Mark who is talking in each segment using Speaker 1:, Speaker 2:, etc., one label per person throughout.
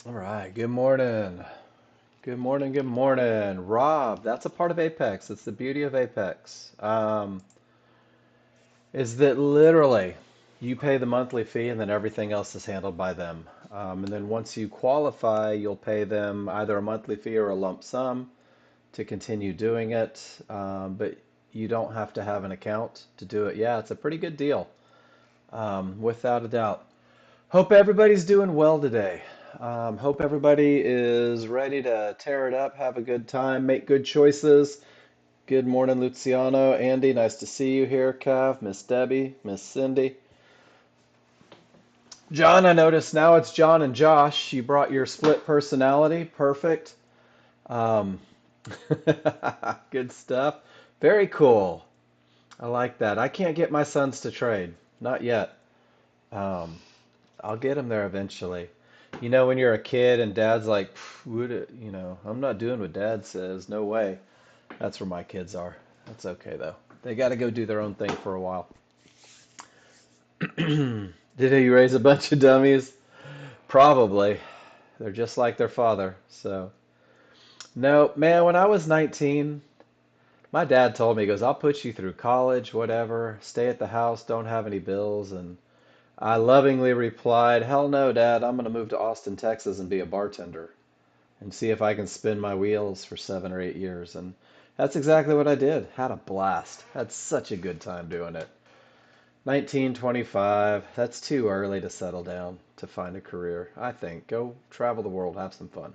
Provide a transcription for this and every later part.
Speaker 1: All right, good morning. Good morning, good morning. Rob, that's a part of Apex. It's the beauty of Apex. Is that literally you pay the monthly fee and then everything else is handled by them. And then once you qualify, you'll pay them either a monthly fee or a lump sum to continue doing it. But you don't have to have an account to do it. Yeah, it's a pretty good deal, without a doubt. Hope everybody's doing well today. Hope everybody is ready to tear it up, have a good time, make good choices. Good morning, Luciano. Andy, nice to see you here. Cav, Miss Debbie, Miss Cindy. John, I noticed now it's John and Josh. You brought your split personality. Perfect. Um, good stuff. Very cool. I like that. I can't get my sons to trade. Not yet. Um, I'll get them there eventually. You know, when you're a kid and dad's like, I'm not doing what dad says. No way. That's where my kids are. That's okay though. They got to go do their own thing for a while. Did you raise a bunch of dummies? Probably. They're just like their father. So, no, man, when I was 19, my dad told me, he goes, I'll put you through college, whatever. Stay at the house, don't have any bills. And I lovingly replied, hell no, Dad. I'm going to move to Austin, Texas and be a bartender and see if I can spin my wheels for 7 or 8 years. And that's exactly what I did. Had a blast. Had such a good time doing it. 1925, that's too early to settle down, to find a career, I think. Go travel the world, have some fun.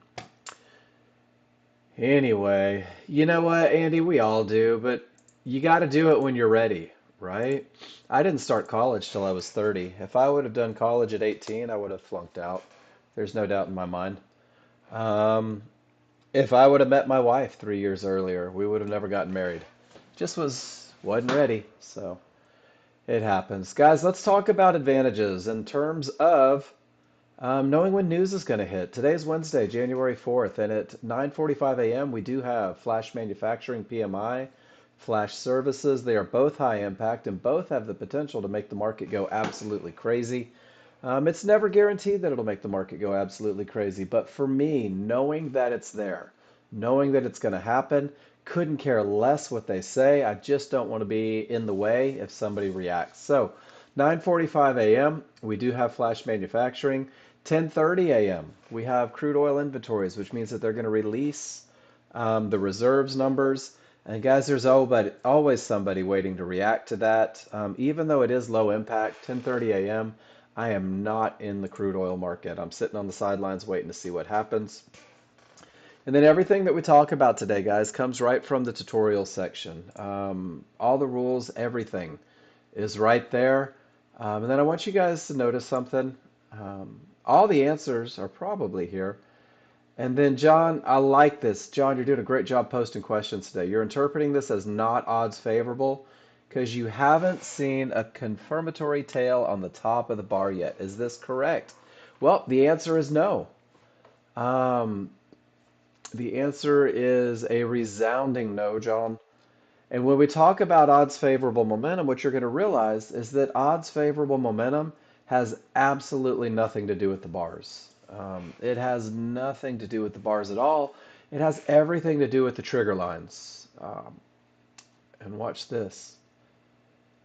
Speaker 1: Anyway, you know what, Andy? We all do, but you got to do it when you're ready, right? I didn't start college till I was 30. If I would have done college at 18, I would have flunked out. There's no doubt in my mind. Um, if I would have met my wife 3 years earlier, we would have never gotten married. Just wasn't ready, so it happens. Guys, let's talk about advantages in terms of knowing when news is going to hit. Today's Wednesday, January 4th, and at 9:45 a.m. we do have Flash Manufacturing PMI, Flash Services. They are both high impact and both have the potential to make the market go absolutely crazy. It's never guaranteed that it'll make the market go absolutely crazy, but for me, knowing that it's there, knowing that it's going to happen, couldn't care less what they say. I just don't want to be in the way if somebody reacts. So, 9:45 a.m. we do have flash manufacturing. 10:30 a.m. we have crude oil inventories, which means that they're going to release the reserves numbers. And guys, there's always somebody waiting to react to that. Even though it is low impact, 10:30 a.m. I am not in the crude oil market. I'm sitting on the sidelines waiting to see what happens. And then everything that we talk about today, guys, comes right from the tutorial section. All the rules, everything is right there. And then I want you guys to notice something. All the answers are probably here. And then, John, I like this. John, you're doing a great job posting questions today. You're interpreting this as not odds favorable because you haven't seen a confirmatory tail on the top of the bar yet. Is this correct? Well, the answer is no. Um, the answer is a resounding no, John. And when we talk about odds favorable momentum, what you're going to realize is that odds favorable momentum has absolutely nothing to do with the bars. It has nothing to do with the bars at all. It has everything to do with the trigger lines. And watch this.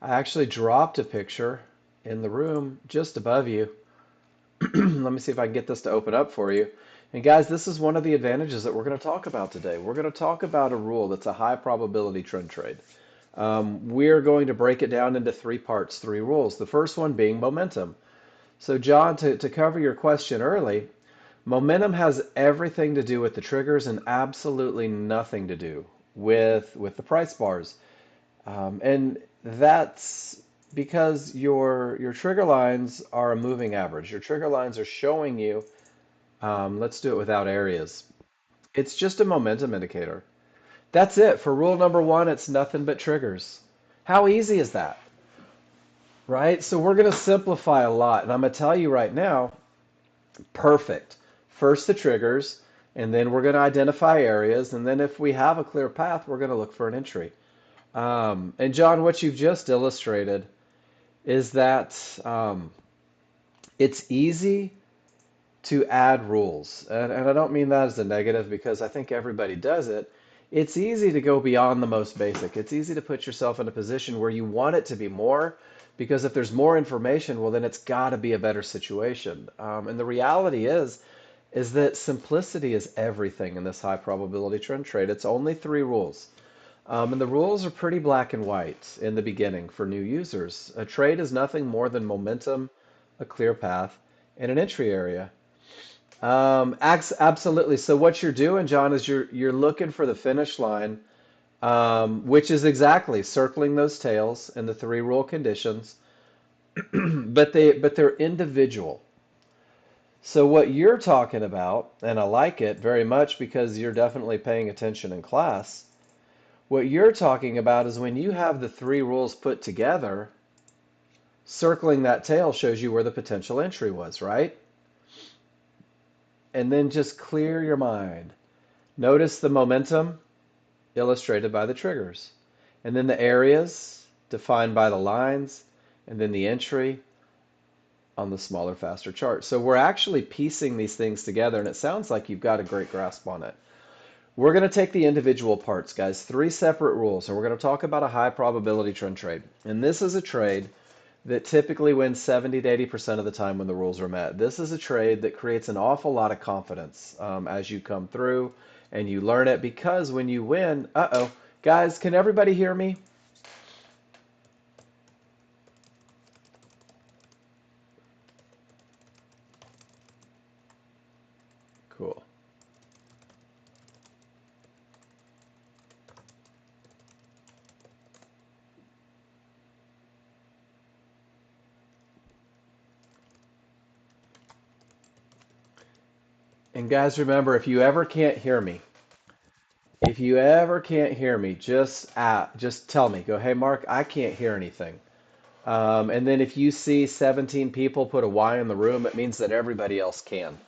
Speaker 1: I actually dropped a picture in the room just above you. Let me see if I can get this to open up for you. And guys, this is one of the advantages that we're going to talk about today. We're going to talk about a rule that's a high probability trend trade. We're going to break it down into three parts, three rules. The first one being momentum. So, John, to cover your question early, momentum has everything to do with the triggers and absolutely nothing to do with the price bars. And that's because your trigger lines are a moving average. Your trigger lines are showing you, let's do it without areas. It's just a momentum indicator. That's it. For rule number one, it's nothing but triggers. How easy is that? Right? So we're going to simplify a lot. And I'm going to tell you right now, perfect. First the triggers, and then we're going to identify areas. And then if we have a clear path, we're going to look for an entry. And John, what you've just illustrated is that it's easy to add rules. And I don't mean that as a negative because I think everybody does it. It's easy to go beyond the most basic. It's easy to put yourself in a position where you want it to be more because if there's more information, well, then it's got to be a better situation. And the reality is that simplicity is everything in this high probability trend trade. It's only three rules. And the rules are pretty black and white in the beginning for new users. A trade is nothing more than momentum, a clear path, and an entry area. Absolutely. So what you're doing, John, is you're looking for the finish line, which is exactly circling those tails and the three rule conditions, but they're individual. So what you're talking about, and I like it very much because you're definitely paying attention in class. What you're talking about is when you have the three rules put together, circling that tail shows you where the potential entry was, right? And then just clear your mind. Notice the momentum illustrated by the triggers, and then the areas defined by the lines, and then the entry on the smaller, faster chart. So we're actually piecing these things together, and it sounds like you've got a great grasp on it. We're going to take the individual parts, guys, three separate rules, and we're going to talk about a high probability trend trade. And this is a trade that typically wins 70 to 80% of the time when the rules are met. This is a trade that creates an awful lot of confidence as you come through and you learn it because when you win, guys, can everybody hear me? Cool. And guys, remember, if you ever can't hear me, just tell me. Go, hey, Mark, I can't hear anything. And then if you see 17 people put a Y in the room, it means that everybody else can.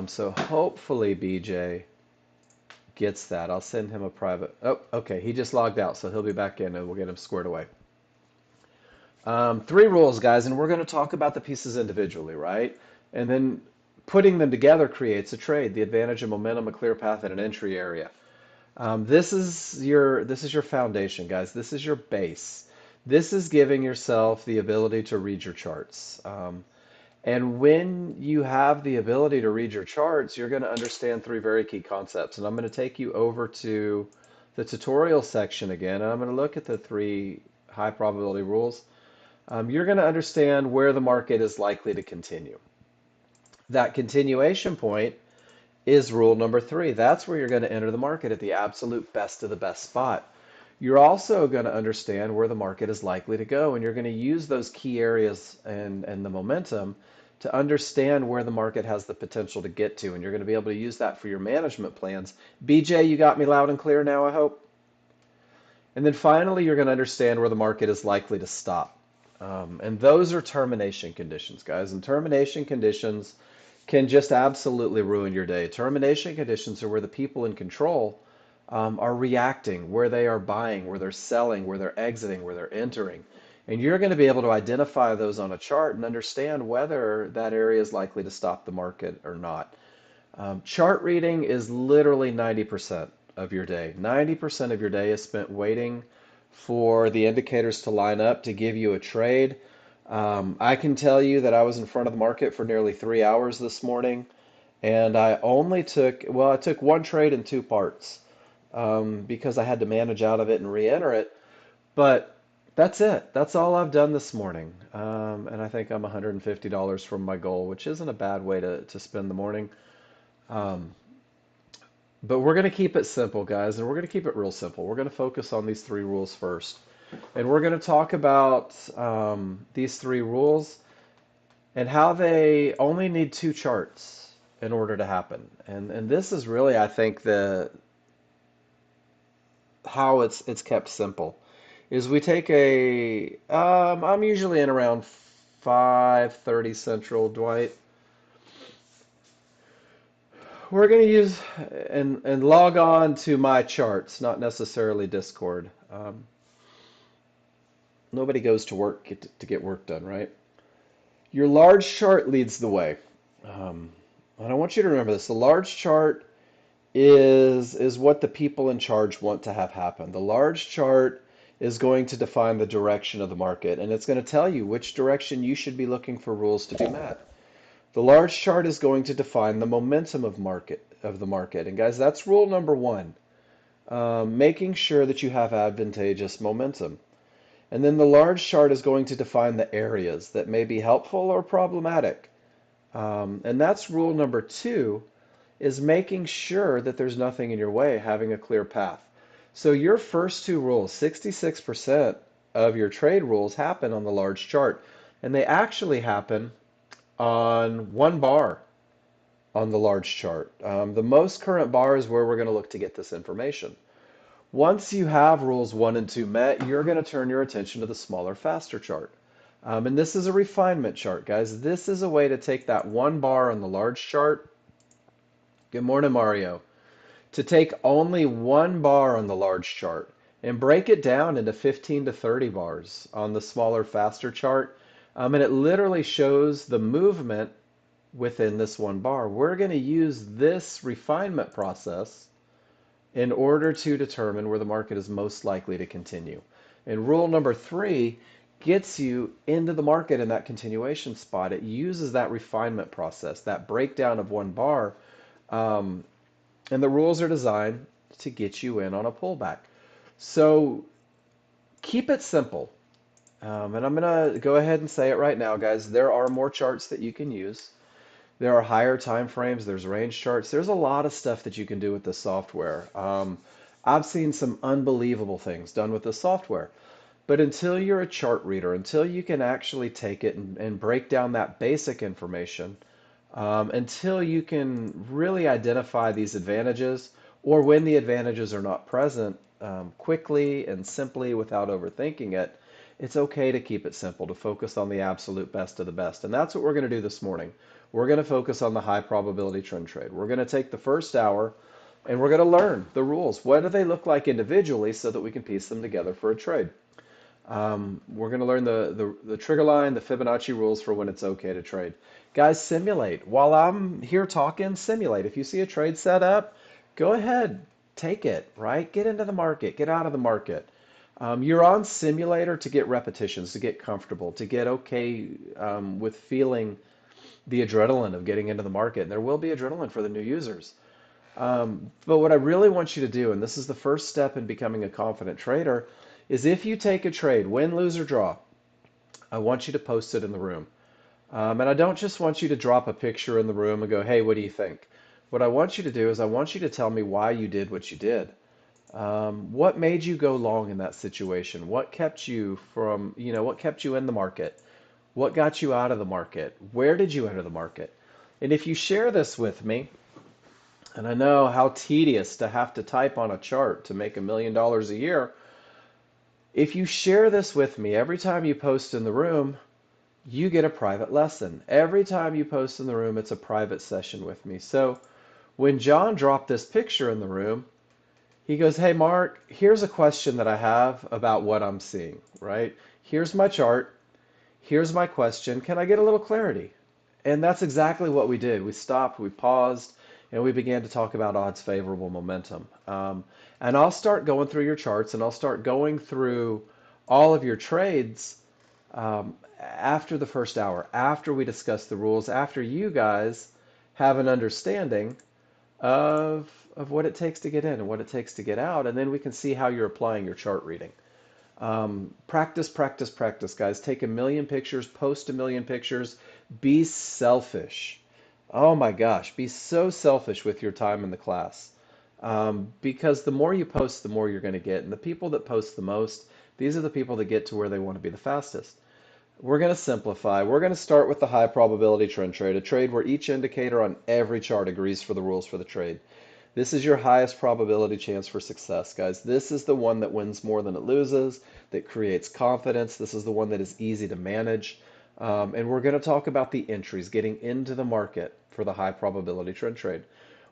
Speaker 1: So hopefully BJ gets that. I'll send him a private. Oh, okay. He just logged out, so he'll be back in and we'll get him squared away. Three rules, guys, and we're going to talk about the pieces individually, right? And then putting them together creates a trade, the advantage of momentum, a clear path, and an entry area. This is your foundation, guys. This is your base. This is giving yourself the ability to read your charts. And when you have the ability to read your charts, you're going to understand three very key concepts. And I'm going to take you over to the tutorial section again, and I'm going to look at the three high probability rules. You're going to understand where the market is likely to continue. That continuation point is rule number three. That's where you're going to enter the market at the absolute best of the best spot. You're also going to understand where the market is likely to go, and you're going to use those key areas and the momentum to understand where the market has the potential to get to, and you're going to be able to use that for your management plans. BJ, you got me loud and clear now, I hope? And then finally, you're going to understand where the market is likely to stop. And those are termination conditions, guys. And termination conditions can just absolutely ruin your day. Termination conditions are where the people in control are reacting, where they are buying, where they're selling, where they're exiting, where they're entering. And you're going to be able to identify those on a chart and understand whether that area is likely to stop the market or not. Chart reading is literally 90% of your day. 90% of your day is spent waiting for the indicators to line up to give you a trade. I can tell you that I was in front of the market for nearly 3 hours this morning, and I took one trade in two parts because I had to manage out of it and re-enter it. But that's it. That's all I've done this morning. And I think I'm $150 from my goal, which isn't a bad way to spend the morning. Um, but we're going to keep it simple, guys, and we're going to keep it real simple. We're going to focus on these three rules first. And we're going to talk about these three rules and how they only need two charts in order to happen. And this is really, I think, the how it's kept simple. Is we take I'm usually in around 5:30 Central, Dwight. We're going to use and log on to my charts, not necessarily Discord. Nobody goes to work to get work done, right? Your large chart leads the way. Um, And I want you to remember this. The large chart is what the people in charge want to have happen. The large chart is going to define the direction of the market, and it's going to tell you which direction you should be looking for rules to be met. The large chart is going to define the momentum of the market. And guys, that's rule number one. Making sure that you have advantageous momentum. And then the large chart is going to define the areas that may be helpful or problematic. And that's rule number two, is making sure that there's nothing in your way, having a clear path. So your first two rules, 66% of your trade rules happen on the large chart, and they actually happen on one bar on the large chart. The most current bar is where we're going to look to get this information. Once you have rules one and two met, you're going to turn your attention to the smaller, faster chart. And this is a refinement chart, guys. This is a way to take that one bar on the large chart. Good morning, Mario. To take only one bar on the large chart and break it down into 15 to 30 bars on the smaller, faster chart. And it literally shows the movement within this one bar. We're going to use this refinement process in order to determine where the market is most likely to continue. And rule number three gets you into the market in that continuation spot. It uses that refinement process, that breakdown of one bar, um, and the rules are designed to get you in on a pullback. So keep it simple. And I'm going to go ahead and say it right now, guys. There are more charts that you can use. There are higher time frames. There's range charts. There's a lot of stuff that you can do with this software. I've seen some unbelievable things done with this software. But until you're a chart reader, until you can actually take it and break down that basic information, until you can really identify these advantages, or when the advantages are not present, quickly and simply without overthinking it, it's okay to keep it simple, to focus on the absolute best of the best. And that's what we're going to do this morning. We're going to focus on the high probability trend trade. We're going to take the first hour and we're going to learn the rules. What do they look like individually so that we can piece them together for a trade? We're going to learn the trigger line, the Fibonacci rules for when it's okay to trade. Guys, simulate. While I'm here talking, simulate. If you see a trade set up, go ahead, take it, right? Get into the market, get out of the market. You're on simulator to get repetitions, to get comfortable, to get okay with feeling the adrenaline of getting into the market. And there will be adrenaline for the new users. But what I really want you to do, and this is the first step in becoming a confident trader, is if you take a trade, win, lose, or draw, I want you to post it in the room. And I don't just want you to drop a picture in the room and go, hey, what do you think? What I want you to do is I want you to tell me why you did what you did. What made you go long in that situation? What kept you from, what kept you in the market? What got you out of the market? Where did you enter the market? And if you share this with me, and I know how tedious to have to type on a chart to make $1 million a year, if you share this with me, every time you post in the room, you get a private lesson. Every time you post in the room, it's a private session with me. So when John dropped this picture in the room, he goes, hey, Mark, here's a question that I have about what I'm seeing, right? Here's my chart. Here's my question. Can I get a little clarity? And that's exactly what we did. We stopped, we paused, and we began to talk about odds favorable momentum. And I'll start going through your charts and I'll start going through all of your trades after the first hour, after we discuss the rules, after you guys have an understanding of what it takes to get in and what it takes to get out, and then we can see how you're applying your chart reading. Practice, practice, practice, guys. Take 1 million pictures, post 1 million pictures. Be selfish. Oh my gosh, be so selfish with your time in the class. Because the more you post, the more you're going to get. And the people that post the most, these are the people that get to where they want to be the fastest. We're going to simplify. We're going to start with the high probability trend trade, a trade where each indicator on every chart agrees for the rules for the trade. This is your highest probability chance for success, guys. This is the one that wins more than it loses, that creates confidence. This is the one that is easy to manage. And we're going to talk about the entries, getting into the market for the high probability trend trade.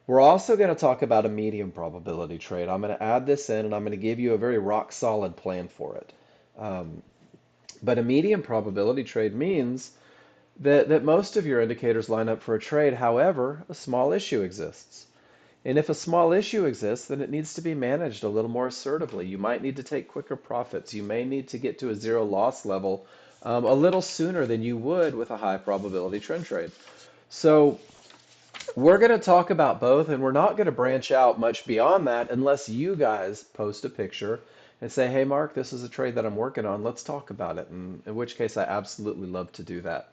Speaker 1: We're also going to talk about a medium probability trade. I'm going to add this in and I'm going to give you a very rock solid plan for it. But a medium probability trade means that most of your indicators line up for a trade. However, a small issue exists. And if a small issue exists, then it needs to be managed a little more assertively. You might need to take quicker profits. You may need to get to a zero loss level a little sooner than you would with a high probability trend trade. So we're going to talk about both, and we're not going to branch out much beyond that unless you guys post a picture and say, hey, Mark, this is a trade that I'm working on. Let's talk about it. And in which case, I absolutely love to do that.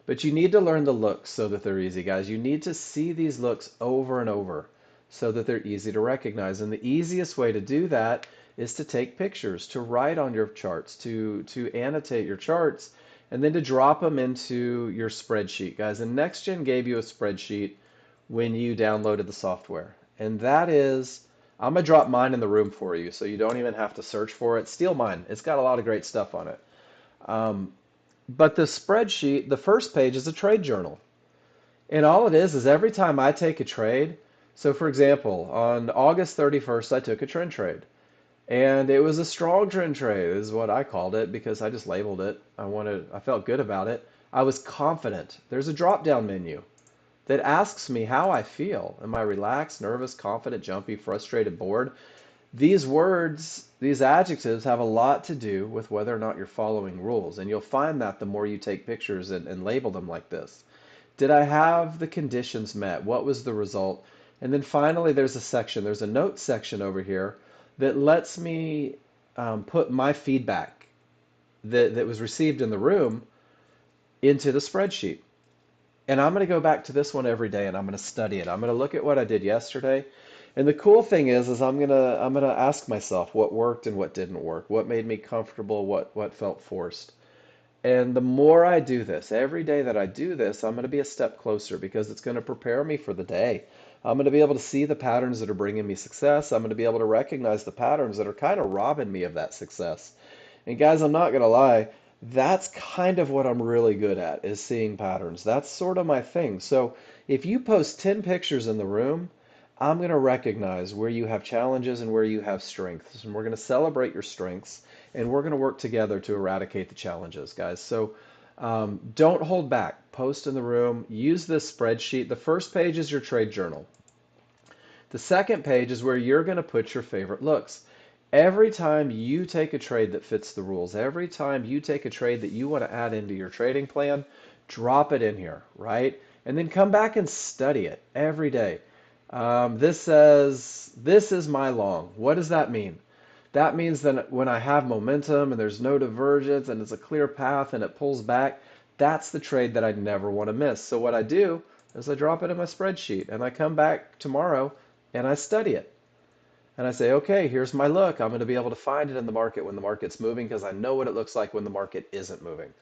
Speaker 1: But you need to learn the looks so that they're easy, guys. You need to see these looks over and over so that they're easy to recognize. And the easiest way to do that is to take pictures, to write on your charts, to annotate your charts, and then to drop them into your spreadsheet, guys. And Nexgen gave you a spreadsheet when you downloaded the software. And that is, I'm going to drop mine in the room for you so you don't even have to search for it. Steal mine. It's got a lot of great stuff on it. But the spreadsheet, the first page is a trade journal. And all it is every time I take a trade. So for example, on August 31st, I took a trend trade. And it was a strong trend trade, is what I called it because I just labeled it. I felt good about it. I was confident. There's a drop-down menu that asks me how I feel. Am I relaxed, nervous, confident, jumpy, frustrated, bored? These words, these adjectives have a lot to do with whether or not you're following rules. And you'll find that the more you take pictures and label them like this. Did I have the conditions met? What was the result? And then finally, there's a notes section over here that lets me put my feedback that was received in the room into the spreadsheet. And I'm going to go back to this one every day and I'm going to study it. I'm going to look at what I did yesterday. And the cool thing is I'm going to ask myself what worked and what didn't work, what made me comfortable, what felt forced. And the more I do this, every day that I do this, I'm going to be a step closer because it's going to prepare me for the day. I'm going to be able to see the patterns that are bringing me success. I'm going to be able to recognize the patterns that are kind of robbing me of that success. And guys, I'm not going to lie, that's kind of what I'm really good at, is seeing patterns. That's sort of my thing. So if you post 10 pictures in the room, I'm going to recognize where you have challenges and where you have strengths. And we're going to celebrate your strengths and we're going to work together to eradicate the challenges, guys. So don't hold back. Post in the room. Use this spreadsheet. The first page is your trade journal. The second page is where you're going to put your favorite looks. Every time you take a trade that fits the rules, every time you take a trade that you want to add into your trading plan, drop it in here, right? And then come back and study it every day. This says, this is my long. What does that mean? That means that when I have momentum and there's no divergence and it's a clear path and it pulls back, that's the trade that I never want to miss. So what I do is I drop it in my spreadsheet and I come back tomorrow and I study it. And I say, okay, here's my look. I'm going to be able to find it in the market when the market's moving because I know what it looks like when the market isn't moving.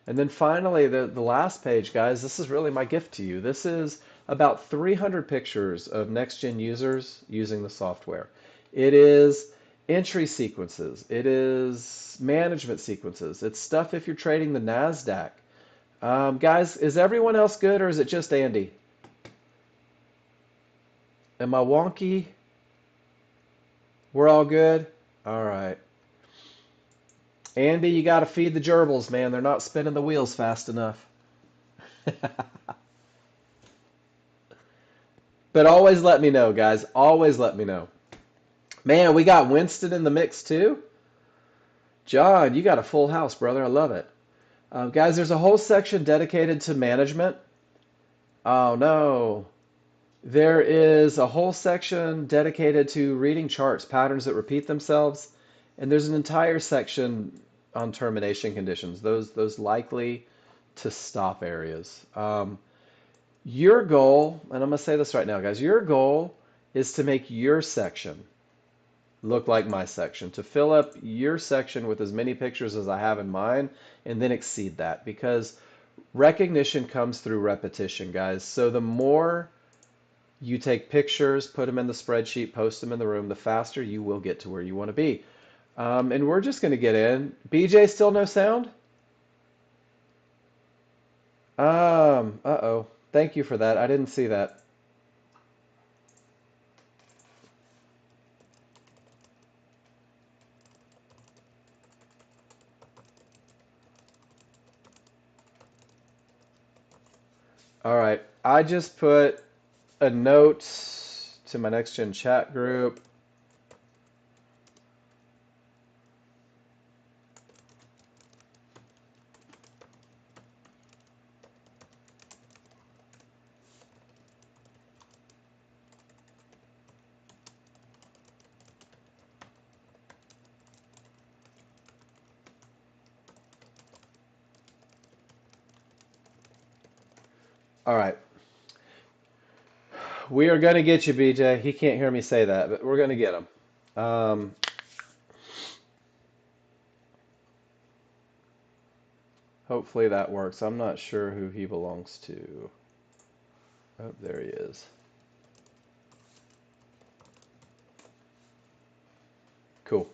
Speaker 1: And then finally, the last page, guys, this is really my gift to you. This is about 300 pictures of Nexgen users using the software. It is entry sequences. It is management sequences. It's stuff if you're trading the NASDAQ. Guys, is everyone else good or is it just Andy? Am I wonky? We're all good? All right. Andy, you got to feed the gerbils, man. They're not spinning the wheels fast enough. But always let me know, guys. Always let me know. Man, we got Winston in the mix too. John, you got a full house, brother. I love it. Guys, there's a whole section dedicated to management. Oh, no. There is a whole section dedicated to reading charts, patterns that repeat themselves. And there's an entire section on termination conditions, those likely to stop areas. Your goal, and I'm going to say this right now, guys, your goal is to make your section look like my section, to fill up your section with as many pictures as I have in mine, and then exceed that, because recognition comes through repetition, guys. So the more you take pictures, put them in the spreadsheet, post them in the room, the faster you will get to where you want to be. And we're just going to get in. BJ, still no sound? Uh-oh. Thank you for that. I didn't see that. All right. I just put a note to my Nexgen chat group. All right. We are going to get you, BJ. He can't hear me say that, but we're going to get him. Hopefully that works. I'm not sure who he belongs to. Oh, there he is. Cool.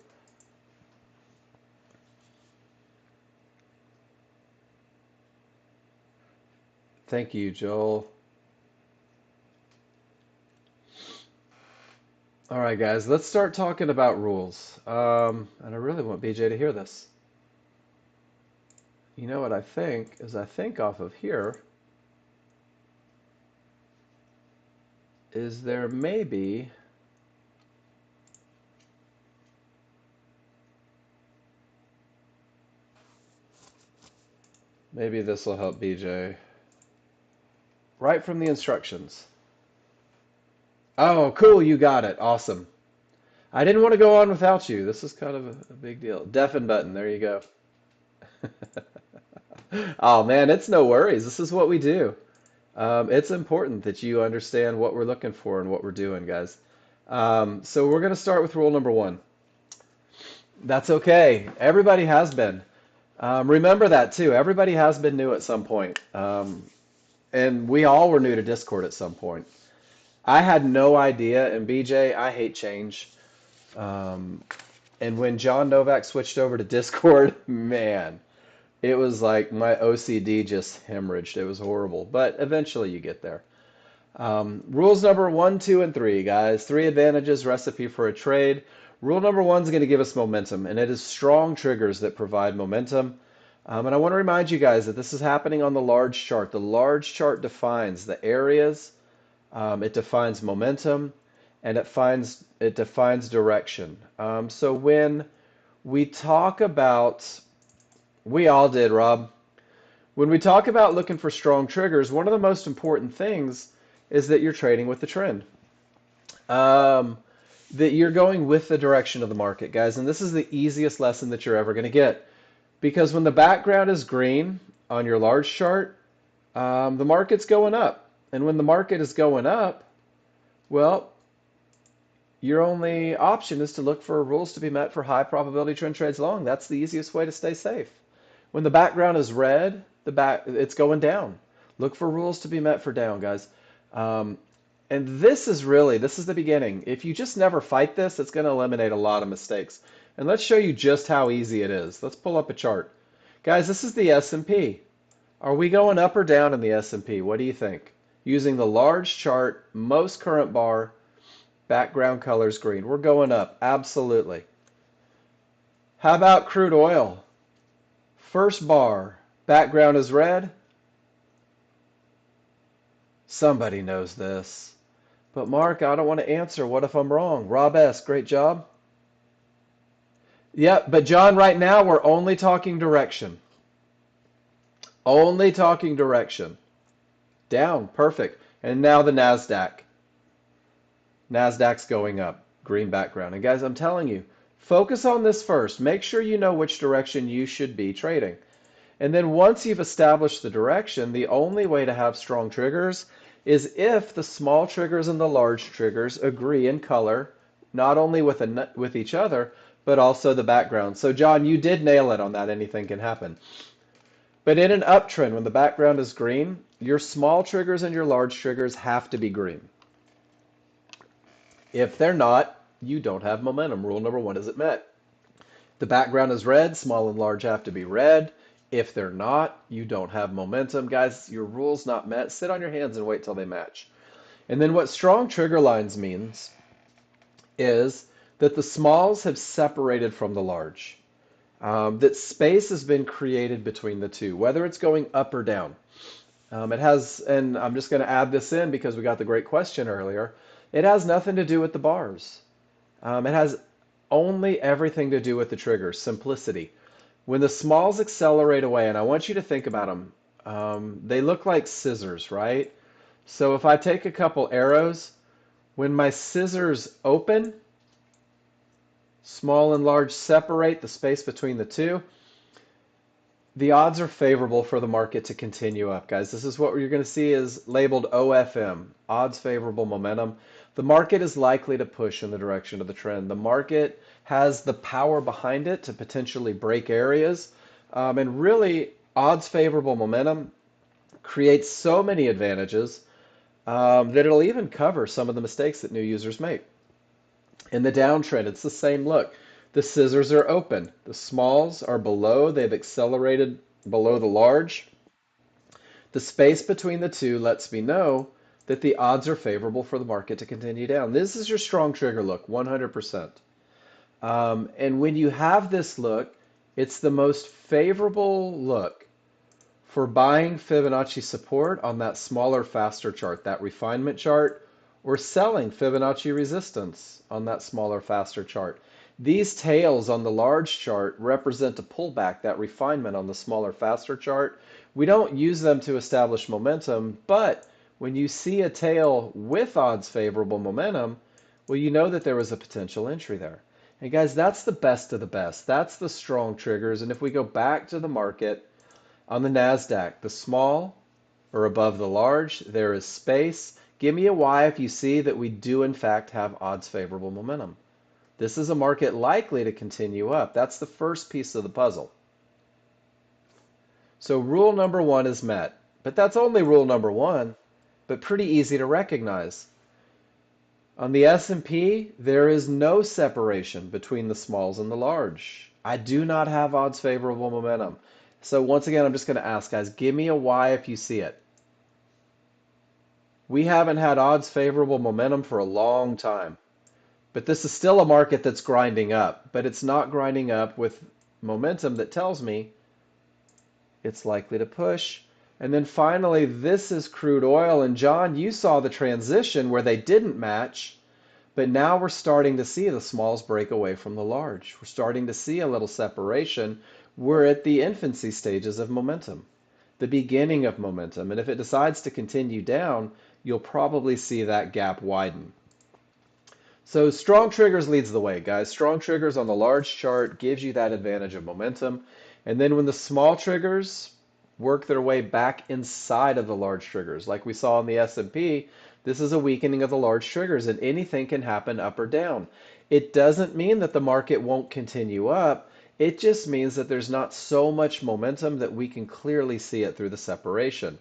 Speaker 1: Thank you, Joel. All right, guys, let's start talking about rules. And I really want BJ to hear this. You know what I think is I think off of here is there maybe this will help BJ. Right from the instructions. Oh, cool, you got it. Awesome. I didn't want to go on without you. This is kind of a big deal. Deafen button, there you go. Oh man, it's no worries. This is what we do. It's important that you understand what we're looking for and what we're doing, guys. So we're going to start with rule number one. That's okay. Everybody has been. Remember that too. Everybody has been new at some point. And we all were new to Discord at some point. I had no idea, and BJ, I hate change. Um, and when John Novak switched over to Discord, man, it was like my OCD just hemorrhaged. It was horrible, but eventually you get there. Rules number one, two, and three, guys. Three advantages, recipe for a trade. Rule number one is going to give us momentum, and it is strong triggers that provide momentum. And I want to remind you guys that this is happening on the large chart. The large chart defines the areas, it defines momentum, and it defines direction. So when we talk about, we all did, Rob. When we talk about looking for strong triggers, one of the most important things is that you're trading with the trend. Um, that you're going with the direction of the market, guys. And this is the easiest lesson that you're ever going to get. Because when the background is green on your large chart, the market's going up. And when the market is going up, well, your only option is to look for rules to be met for high probability trend trades long. That's the easiest way to stay safe. When the background is red, it's going down. Look for rules to be met for down, guys. Um, and this is the beginning. If you just never fight this, it's going to eliminate a lot of mistakes. And let's show you just how easy it is. Let's pull up a chart. Guys, this is the S&P. Are we going up or down in the S&P? What do you think? Using the large chart, most current bar, background colors green. We're going up, absolutely. How about crude oil? First bar, background is red. Somebody knows this. But Mark, I don't want to answer. What if I'm wrong? Rob S., great job. Yep, but John, right now we're only talking direction. Only talking direction. Down, perfect. And now the NASDAQ. NASDAQ's going up, green background. And guys, I'm telling you, focus on this first. Make sure you know which direction you should be trading. And then once you've established the direction, the only way to have strong triggers is if the small triggers and the large triggers agree in color, not only with each other, but also the background. So John, you did nail it on that. Anything can happen. But in an uptrend, when the background is green, your small triggers and your large triggers have to be green. If they're not, you don't have momentum. Rule number one isn't met. The background is red, small and large have to be red. If they're not, you don't have momentum. Guys, your rule's not met. Sit on your hands and wait till they match. And then what strong trigger lines means is that the smalls have separated from the large. That space has been created between the two, whether it's going up or down. It has, and I'm just going to add this in because we got the great question earlier. It has nothing to do with the bars. It has only everything to do with the triggers, simplicity. When the smalls accelerate away, and I want you to think about them, they look like scissors, right? So if I take a couple arrows, when my scissors open, small and large separate the space between the two, the odds are favorable for the market to continue up, guys. This is what you're going to see is labeled OFM, odds favorable momentum. The market is likely to push in the direction of the trend. The market has the power behind it to potentially break areas. And really, odds favorable momentum creates so many advantages that it'll even cover some of the mistakes that new users make. In the downtrend, it's the same look. The scissors are open. The smalls are below. They've accelerated below the large. The space between the two lets me know that the odds are favorable for the market to continue down. This is your strong trigger look, 100%. And when you have this look, it's the most favorable look for buying Fibonacci support on that smaller, faster chart, that refinement chart, or selling Fibonacci resistance on that smaller, faster chart. These tails on the large chart represent a pullback, that refinement on the smaller, faster chart. We don't use them to establish momentum, but when you see a tail with odds favorable momentum, well, you know that there was a potential entry there. And guys, that's the best of the best. That's the strong triggers. And if we go back to the market, on the NASDAQ, the small or above the large, there is space. Give me a Y if you see that we do in fact have odds favorable momentum. This is a market likely to continue up. That's the first piece of the puzzle. So rule number one is met. But that's only rule number one, but pretty easy to recognize. On the S&P, there is no separation between the smalls and the large. I do not have odds favorable momentum. So once again, I'm just going to ask, guys, give me a Y if you see it. We haven't had odds favorable momentum for a long time. But this is still a market that's grinding up. But it's not grinding up with momentum that tells me it's likely to push. And then finally, this is crude oil. And John, you saw the transition where they didn't match. But now we're starting to see the smalls break away from the large. We're starting to see a little separation. We're at the infancy stages of momentum, the beginning of momentum. And if it decides to continue down, you'll probably see that gap widen. So strong triggers leads the way, guys. Strong triggers on the large chart gives you that advantage of momentum. And then when the small triggers work their way back inside of the large triggers, like we saw in the S&P, this is a weakening of the large triggers, and anything can happen up or down. It doesn't mean that the market won't continue up. It just means that there's not so much momentum that we can clearly see it through the separation.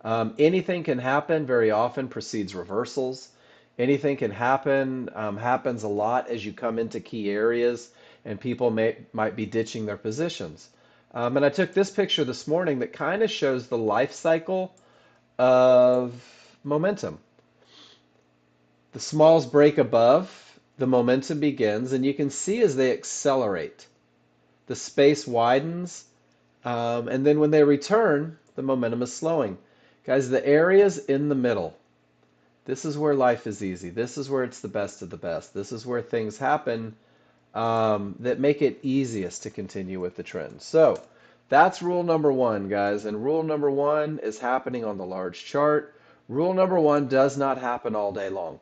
Speaker 1: Anything can happen, very often precedes reversals. Anything can happen, happens a lot as you come into key areas and people might be ditching their positions. And I took this picture this morning that kind of shows the life cycle of momentum. The smalls break above, the momentum begins, and you can see as they accelerate, the space widens, and then when they return, the momentum is slowing. Guys, the areas in the middle, this is where life is easy. This is where it's the best of the best. This is where things happen that make it easiest to continue with the trend. So that's rule number one, guys. And rule number one is happening on the large chart. Rule number one does not happen all day long.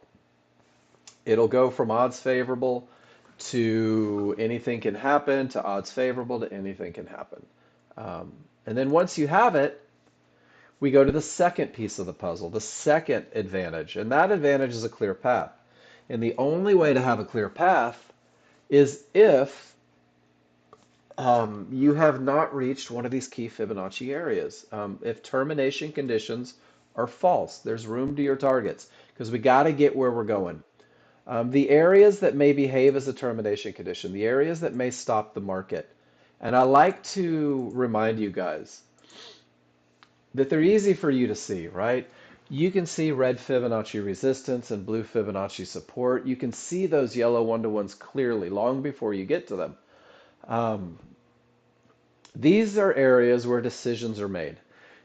Speaker 1: It'll go from odds favorable to anything can happen to odds favorable to anything can happen. And then once you have it, we go to the second piece of the puzzle, the second advantage. And that advantage is a clear path. And the only way to have a clear path is if you have not reached one of these key Fibonacci areas. If termination conditions are false, there's room to your targets because we got to get where we're going. The areas that may behave as a termination condition, the areas that may stop the market. And I like to remind you guys that they're easy for you to see, right? You can see red Fibonacci resistance and blue Fibonacci support. You can see those yellow one-to-ones clearly long before you get to them. These are areas where decisions are made.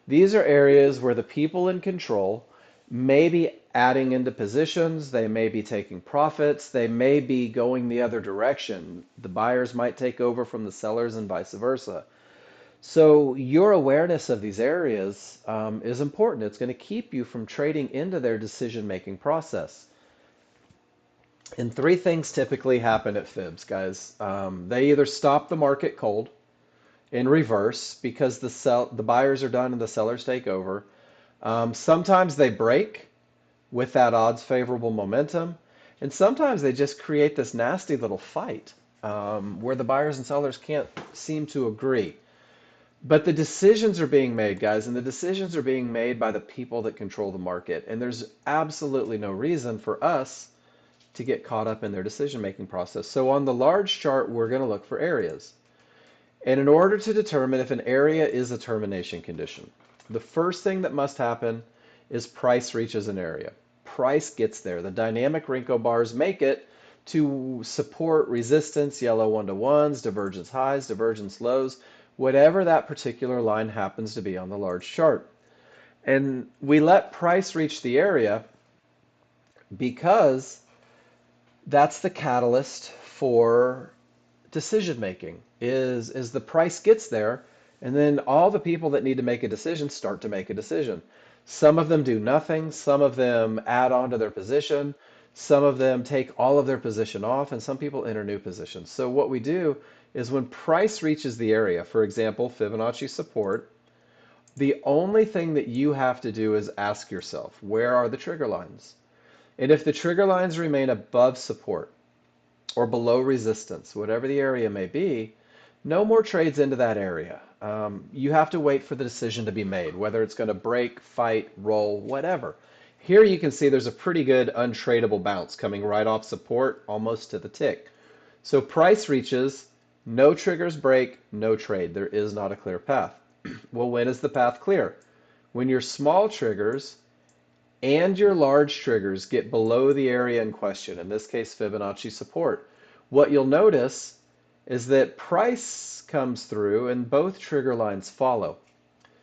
Speaker 1: These are areas where the people in control may be adding into positions, they may be taking profits, they may be going the other direction. The buyers might take over from the sellers and vice versa. So your awareness of these areas is important. It's going to keep you from trading into their decision-making process. And three things typically happen at fibs, guys. They either stop the market cold in reverse because the buyers are done and the sellers take over. Sometimes they break with that odds favorable momentum, and sometimes they just create this nasty little fight where the buyers and sellers can't seem to agree. But the decisions are being made, guys, and the decisions are being made by the people that control the market. And there's absolutely no reason for us to get caught up in their decision-making process. So on the large chart, we're going to look for areas. And in order to determine if an area is a termination condition, the first thing that must happen is price reaches an area. Price gets there. The dynamic Renko bars make it to support resistance, yellow one-to-ones, divergence highs, divergence lows, whatever that particular line happens to be on the large chart. And we let price reach the area because that's the catalyst for decision making is the price gets there, and then all the people that need to make a decision start to make a decision. Some of them do nothing, some of them add on to their position, some of them take all of their position off, and some people enter new positions. So what we do is when price reaches the area, for example, Fibonacci support, the only thing that you have to do is ask yourself, where are the trigger lines? And if the trigger lines remain above support or below resistance, whatever the area may be, no more trades into that area. You have to wait for the decision to be made, whether it's going to break, fight, roll, whatever. Here you can see there's a pretty good untradeable bounce coming right off support, almost to the tick. So price reaches, no triggers break, no trade. There is not a clear path. Well, when is the path clear? When your small triggers and your large triggers get below the area in question, in this case Fibonacci support. What you'll notice is that price comes through and both trigger lines follow.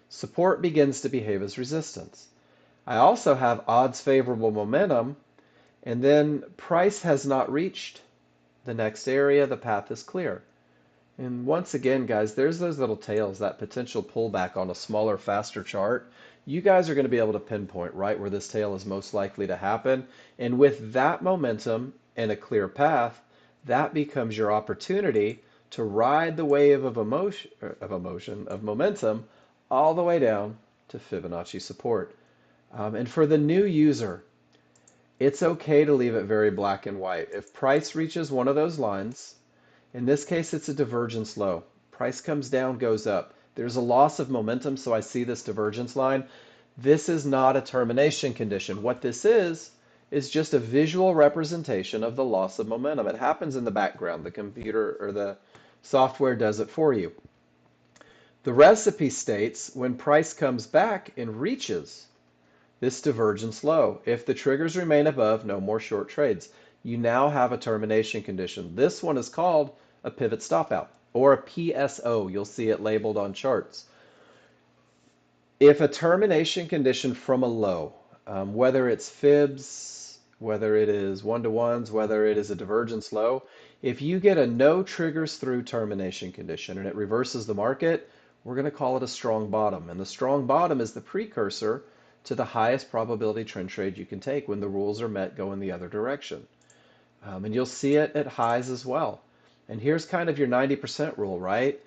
Speaker 1: Support begins to behave as resistance. I also have odds favorable momentum, and then price has not reached the next area, the path is clear. And once again, guys, there's those little tails, that potential pullback on a smaller, faster chart. You guys are going to be able to pinpoint right where this tail is most likely to happen. And with that momentum and a clear path, that becomes your opportunity to ride the wave of momentum, all the way down to Fibonacci support. And for the new user, it's okay to leave it very black and white. If price reaches one of those lines, in this case, it's a divergence low. Price comes down, goes up. There's a loss of momentum, so I see this divergence line. This is not a termination condition. What this is just a visual representation of the loss of momentum. It happens in the background. The computer or the software does it for you. The recipe states when price comes back and reaches this divergence low, if the triggers remain above, no more short trades. You now have a termination condition. This one is called a pivot stop out or a PSO. You'll see it labeled on charts. If a termination condition from a low, whether it's fibs, whether it is one-to-ones, whether it is a divergence low, if you get a no triggers through termination condition and it reverses the market, we're going to call it a strong bottom. And the strong bottom is the precursor to the highest probability trend trade you can take when the rules are met going the other direction. And you'll see it at highs as well. And here's kind of your 90% rule, right?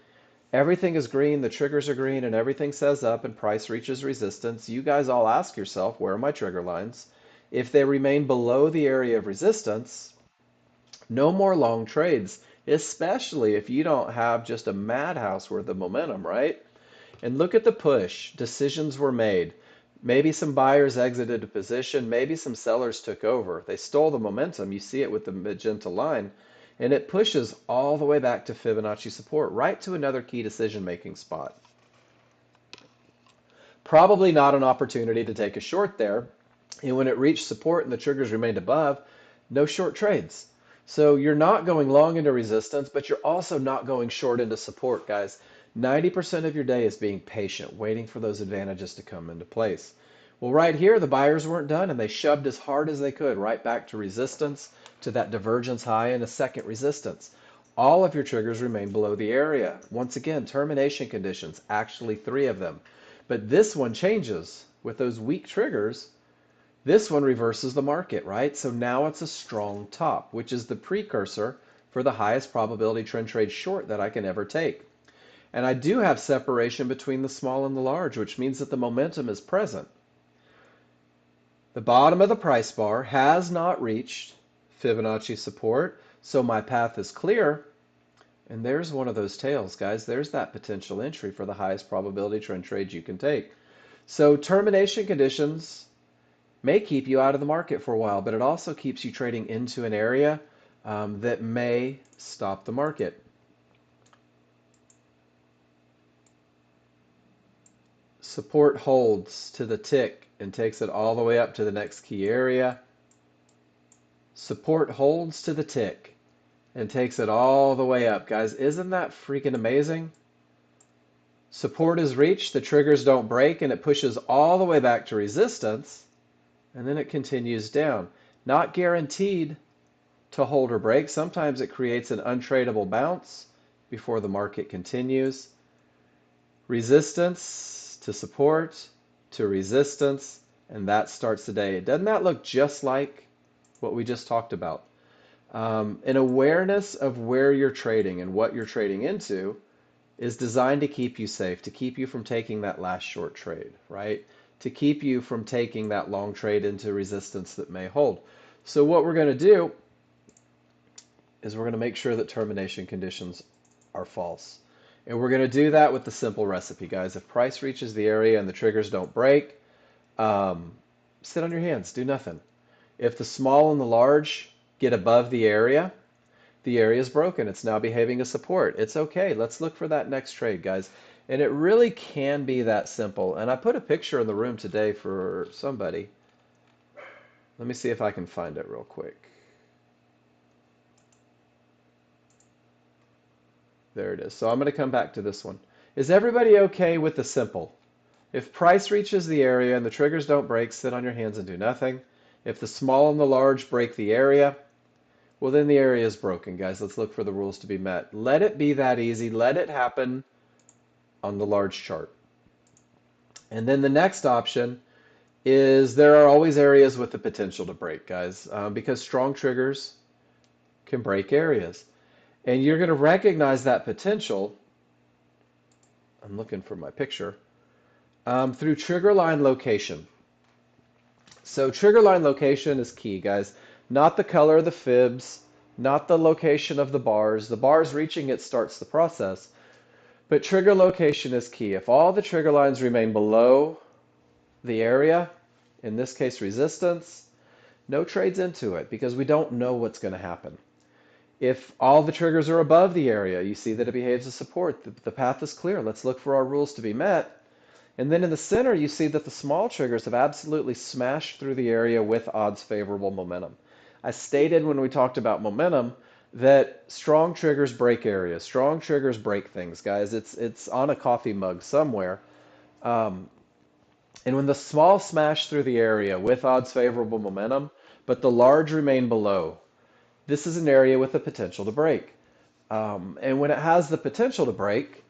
Speaker 1: Everything is green, the triggers are green, and everything says up and price reaches resistance. You guys all ask yourself, where are my trigger lines? If they remain below the area of resistance, no more long trades, especially if you don't have just a madhouse worth of momentum, right? And look at the push. Decisions were made. Maybe some buyers exited a position. Maybe some sellers took over. They stole the momentum. You see it with the magenta line. And it pushes all the way back to Fibonacci support, right to another key decision-making spot. Probably not an opportunity to take a short there. And when it reached support and the triggers remained above, no short trades. So you're not going long into resistance, but you're also not going short into support, guys. 90% of your day is being patient, waiting for those advantages to come into place. Well, right here, the buyers weren't done and they shoved as hard as they could right back to resistance, to that divergence high and a second resistance. All of your triggers remain below the area. Once again, termination conditions, actually three of them. But this one changes with those weak triggers. This one reverses the market, right? So now it's a strong top, which is the precursor for the highest probability trend trade short that I can ever take. And I do have separation between the small and the large, which means that the momentum is present. The bottom of the price bar has not reached Fibonacci support, so my path is clear. And there's one of those tails, guys. There's that potential entry for the highest probability trend trade you can take. So termination conditions may keep you out of the market for a while, but it also keeps you trading into an area that may stop the market. Support holds to the tick and takes it all the way up to the next key area. Support holds to the tick and takes it all the way up. Guys, isn't that freaking amazing? Support is reached, the triggers don't break, and it pushes all the way back to resistance, and then it continues down. Not guaranteed to hold or break. Sometimes it creates an untradeable bounce before the market continues. Resistance to support to resistance, and that starts the day. Doesn't that look just like what we just talked about? An awareness of where you're trading and what you're trading into is designed to keep you safe, to keep you from taking that last short trade, right? To keep you from taking that long trade into resistance that may hold. So what we're going to do is we're going to make sure that termination conditions are false. And we're going to do that with the simple recipe, guys. If price reaches the area and the triggers don't break, sit on your hands, do nothing. If the small and the large get above the area is broken. It's now behaving as support. It's okay. Let's look for that next trade, guys. And it really can be that simple. And I put a picture in the room today for somebody. Let me see if I can find it real quick. There it is. So I'm going to come back to this one. Is everybody okay with the simple? If price reaches the area and the triggers don't break, sit on your hands and do nothing. If the small and the large break the area, well, then the area is broken, guys. Let's look for the rules to be met. Let it be that easy. Let it happen on the large chart. And then the next option is there are always areas with the potential to break, guys, because strong triggers can break areas. And you're going to recognize that potential. I'm looking for my picture. Through trigger line location. So trigger line location is key, guys. Not the color of the fibs, not the location of the bars. The bars reaching it starts the process. But trigger location is key. If all the trigger lines remain below the area, in this case resistance, no trades into it because we don't know what's going to happen. If all the triggers are above the area, you see that it behaves as support. The path is clear. Let's look for our rules to be met. And then in the center, you see that the small triggers have absolutely smashed through the area with odds favorable momentum. I stated when we talked about momentum that strong triggers break areas. Strong triggers break things, guys. It's on a coffee mug somewhere. And when the small smash through the area with odds favorable momentum, but the large remain below, this is an area with the potential to break. And when it has the potential to break,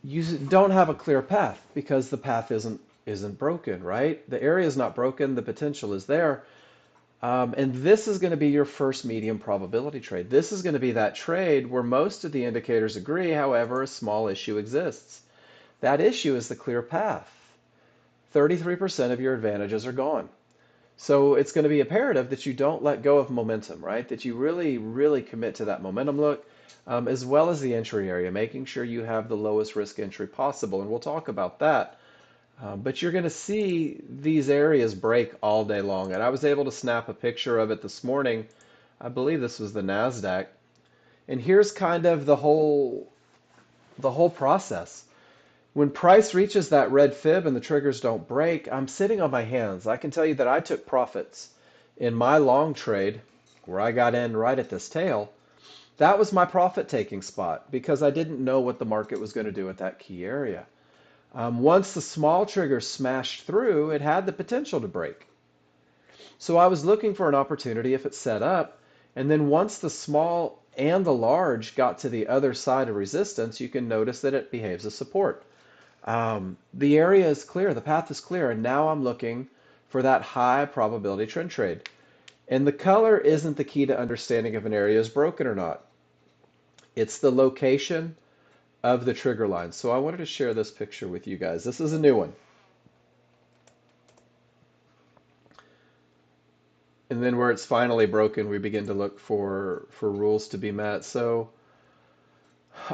Speaker 1: you don't have a clear path because the path isn't broken, right? The area is not broken, the potential is there. And this is going to be your first medium probability trade. This is going to be that trade where most of the indicators agree, however, a small issue exists. That issue is the clear path. 33% of your advantages are gone. So it's going to be imperative that you don't let go of momentum, right? That you really, really commit to that momentum look, as well as the entry area, making sure you have the lowest risk entry possible. And we'll talk about that. But you're going to see these areas break all day long. And I was able to snap a picture of it this morning. I believe this was the NASDAQ. And here's kind of the whole process. When price reaches that red fib and the triggers don't break, I'm sitting on my hands. I can tell you that I took profits in my long trade where I got in right at this tail. That was my profit taking spot because I didn't know what the market was going to do at that key area. Once the small trigger smashed through, it had the potential to break. So I was looking for an opportunity if it set up. And then once the small and the large got to the other side of resistance, you can notice that it behaves as support. The area is clear, the path is clear, and now I'm looking for that high probability trend trade. And the color isn't the key to understanding if an area is broken or not. It's the location of the trigger line. So I wanted to share this picture with you guys. This is a new one. And then where it's finally broken, we begin to look for rules to be met. So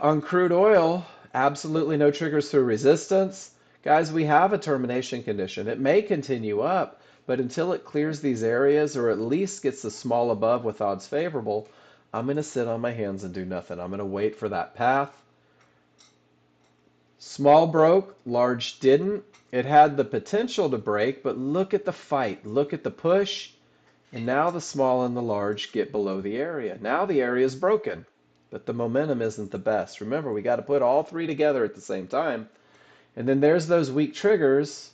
Speaker 1: on crude oil, absolutely no triggers through resistance. Guys, we have a termination condition. It may continue up, but until it clears these areas or at least gets the small above with odds favorable, I'm going to sit on my hands and do nothing. I'm going to wait for that path. Small broke, large didn't. It had the potential to break, but look at the fight. Look at the push. And now the small and the large get below the area. Now the area is broken, but the momentum isn't the best. Remember, we got to put all three together at the same time. And then there's those weak triggers.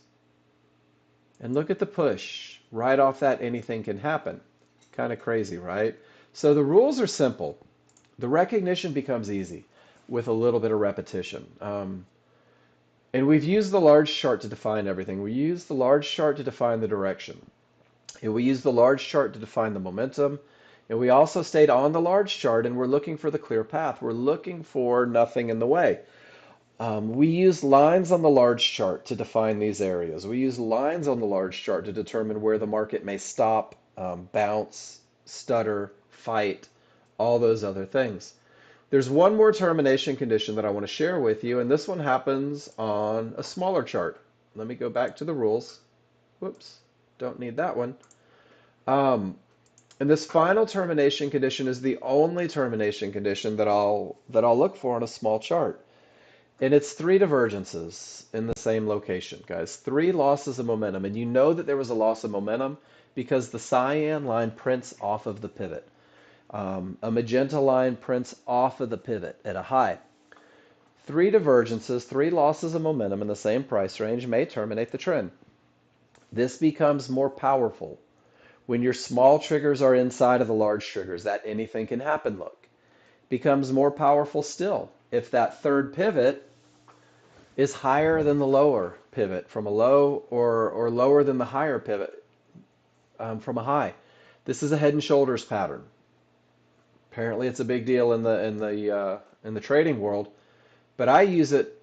Speaker 1: And look at the push. Right off that, anything can happen. Kind of crazy, right? So the rules are simple. The recognition becomes easy with a little bit of repetition. And we've used the large chart to define everything. We use the large chart to define the direction. And we use the large chart to define the momentum. And we also stayed on the large chart and we're looking for the clear path. We're looking for nothing in the way. We use lines on the large chart to define these areas. We use lines on the large chart to determine where the market may stop, bounce, stutter, fight, all those other things. There's one more termination condition that I want to share with you, and this one happens on a smaller chart. Let me go back to the rules. Whoops, don't need that one. And this final termination condition is the only termination condition that I'll look for on a small chart. And it's three divergences in the same location, guys. Three losses of momentum. And you know that there was a loss of momentum because the cyan line prints off of the pivot. A magenta line prints off of the pivot at a high. Three divergences, three losses of momentum in the same price range may terminate the trend. This becomes more powerful when your small triggers are inside of the large triggers. That anything can happen look becomes more powerful still if that third pivot is higher than the lower pivot from a low or lower than the higher pivot from a high. This is a head and shoulders pattern. Apparently, it's a big deal in the trading world, but I use it.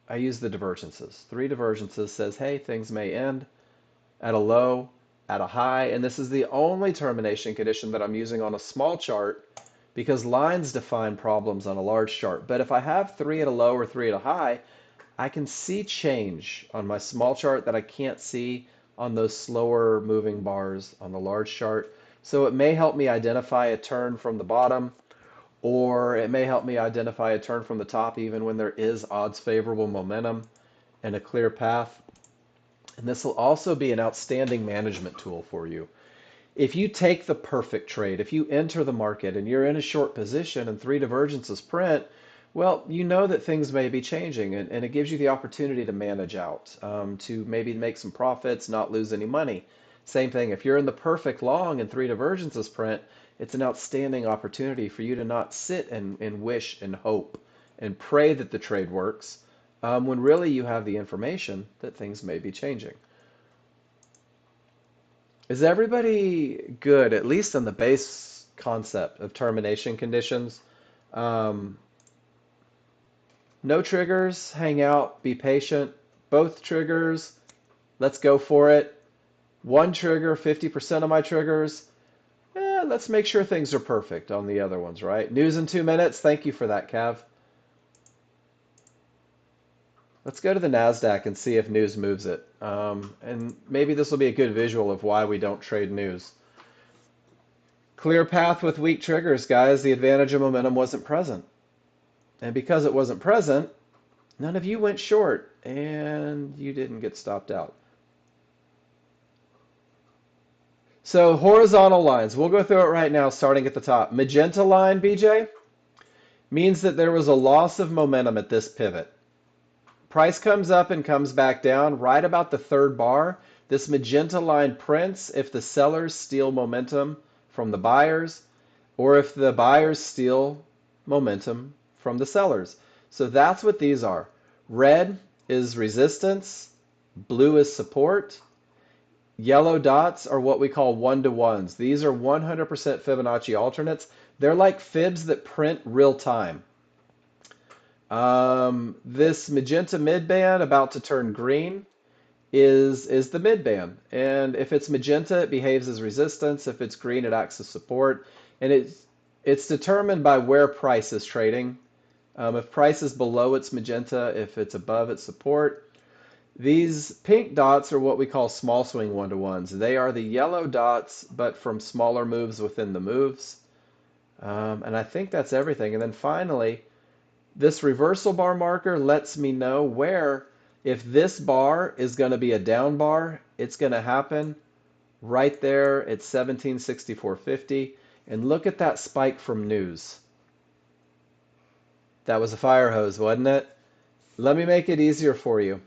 Speaker 1: I use the divergences. Three divergences says, hey, things may end at a low, at a high, and this is the only termination condition that I'm using on a small chart because lines define problems on a large chart. But if I have three at a low or three at a high, I can see change on my small chart that I can't see on those slower moving bars on the large chart. So it may help me identify a turn from the bottom, or it may help me identify a turn from the top even when there is odds favorable momentum and a clear path. And this will also be an outstanding management tool for you. If you take the perfect trade, if you enter the market and you're in a short position and three divergences print, well, you know that things may be changing, and it gives you the opportunity to manage out, to maybe make some profits, not lose any money. Same thing, if you're in the perfect long and three divergences print, it's an outstanding opportunity for you to not sit and wish and hope and pray that the trade works, when really you have the information that things may be changing. Is everybody good, at least on the base concept of termination conditions? Um, No triggers, hang out, be patient. Both triggers, let's go for it. One trigger, 50% of my triggers. Let's make sure things are perfect on the other ones, right? News in 2 minutes. Thank you for that, Cav. Let's go to the NASDAQ and see if news moves it. And maybe this will be a good visual of why we don't trade news. Clear path with weak triggers, guys. The advantage of momentum wasn't present. And because it wasn't present, none of you went short and you didn't get stopped out. So horizontal lines, we'll go through it right now, starting at the top. Magenta line, BJ, means that there was a loss of momentum at this pivot. Price comes up and comes back down right about the third bar. This magenta line prints if the sellers steal momentum from the buyers or if the buyers steal momentum from the sellers. So that's what these are. Red is resistance, blue is support, yellow dots are what we call one-to-ones. These are 100% Fibonacci alternates. They're like fibs that print real time. This magenta midband about to turn green is the midband. And if it's magenta, it behaves as resistance. If it's green, it acts as support. And it's determined by where price is trading. If price is below, it's magenta. If it's above, it's support. These pink dots are what we call small swing one-to-ones. They are the yellow dots, but from smaller moves within the moves. And I think that's everything. And then finally, this reversal bar marker lets me know where, if this bar is going to be a down bar, it's going to happen right there at 1764.50. And look at that spike from news. That was a fire hose, wasn't it? Let me make it easier for you.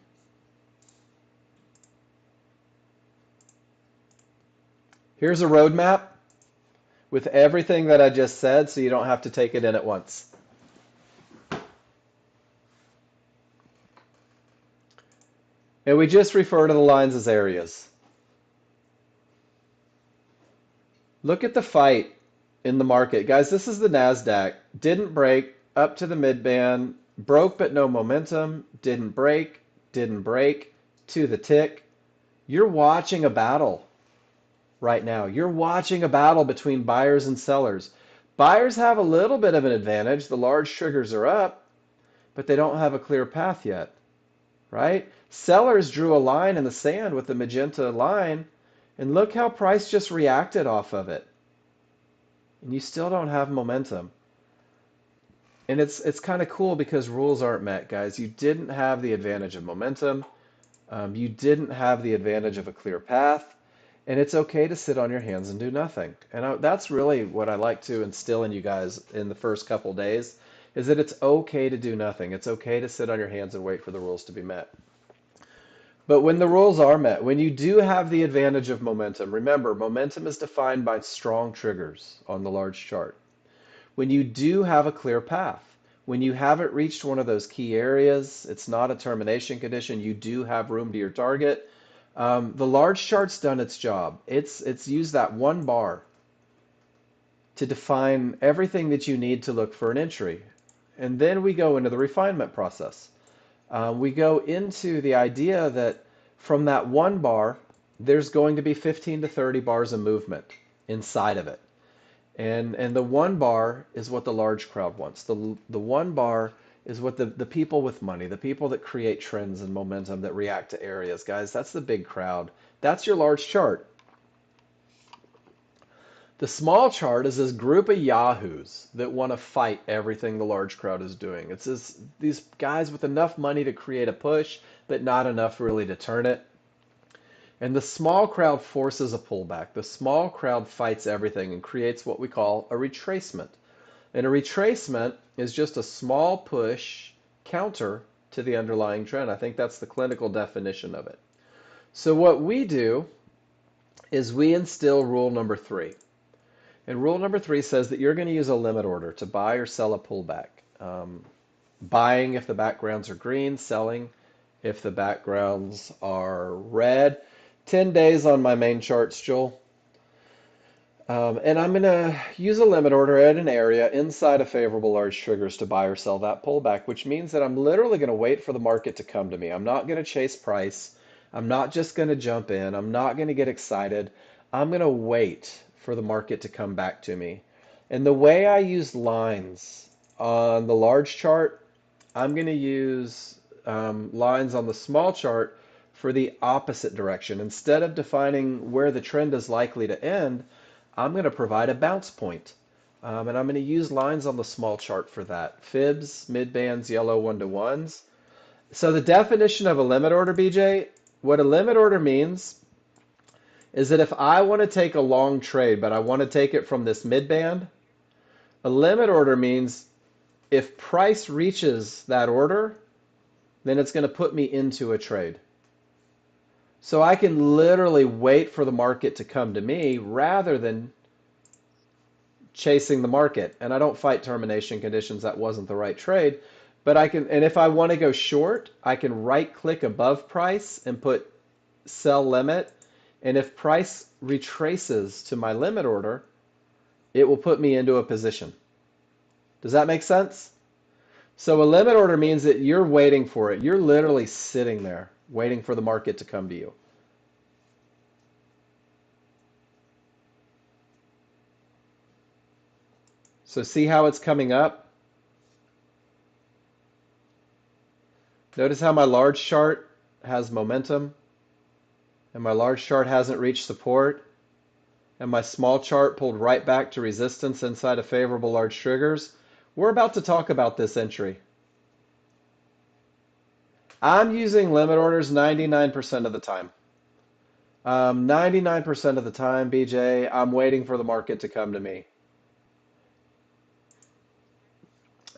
Speaker 1: Here's a roadmap with everything that I just said, so you don't have to take it in at once. And we just refer to the lines as areas. Look at the fight in the market. Guys, this is the NASDAQ. Didn't break up to the midband, broke but no momentum, didn't break to the tick. You're watching a battle right now. You're watching a battle between buyers and sellers. Buyers have a little bit of an advantage. The large triggers are up, but they don't have a clear path yet, right? Sellers drew a line in the sand with the magenta line, and look how price just reacted off of it. And you still don't have momentum. And it's kind of cool because rules aren't met, guys. You didn't have the advantage of momentum. You didn't have the advantage of a clear path. And it's okay to sit on your hands and do nothing. And that's really what I like to instill in you guys in the first couple days, is that it's okay to do nothing. It's okay to sit on your hands and wait for the rules to be met. But when the rules are met, when you do have the advantage of momentum, remember, momentum is defined by strong triggers on the large chart. When you do have a clear path, when you haven't reached one of those key areas, it's not a termination condition, you do have room to your target, the large chart's done its job. It's used that one bar to define everything that you need to look for an entry. And then we go into the refinement process. We go into the idea that from that one bar, there's going to be 15 to 30 bars of movement inside of it. And the one bar is what the large crowd wants. The one bar is what the people with money, the people that create trends and momentum that react to areas, guys, that's the big crowd. That's your large chart. The small chart is this group of yahoos that want to fight everything the large crowd is doing. It's these guys with enough money to create a push, but not enough really to turn it. And the small crowd forces a pullback. The small crowd fights everything and creates what we call a retracement. And a retracement is just a small push counter to the underlying trend. I think that's the clinical definition of it. So what we do is we instill rule number 3. And rule number 3 says that you're going to use a limit order to buy or sell a pullback. Buying if the backgrounds are green, selling if the backgrounds are red. 10 days on my main charts, Joel. And I'm going to use a limit order at an area inside of favorable large triggers to buy or sell that pullback, which means that I'm literally going to wait for the market to come to me. I'm not going to chase price. I'm not just going to jump in. I'm not going to get excited. I'm going to wait for the market to come back to me. And the way I use lines on the large chart, I'm going to use lines on the small chart for the opposite direction. Instead of defining where the trend is likely to end, I'm going to provide a bounce point. And I'm going to use lines on the small chart for that. Fibs, midbands, yellow one-to-ones. So the definition of a limit order, BJ, what a limit order means is that if I want to take a long trade, but I want to take it from this mid band, a limit order means if price reaches that order, then it's going to put me into a trade. So I can literally wait for the market to come to me rather than chasing the market. And I don't fight termination conditions. That wasn't the right trade. But I can, and if I want to go short, I can right click above price and put sell limit. And if price retraces to my limit order, it will put me into a position. Does that make sense? So a limit order means that you're waiting for it. You're literally sitting there waiting for the market to come to you. So see how it's coming up? Notice how my large chart has momentum and my large chart hasn't reached support and my small chart pulled right back to resistance inside of favorable large triggers. We're about to talk about this entry. I'm using limit orders 99% of the time. 99% of the time, BJ, I'm waiting for the market to come to me.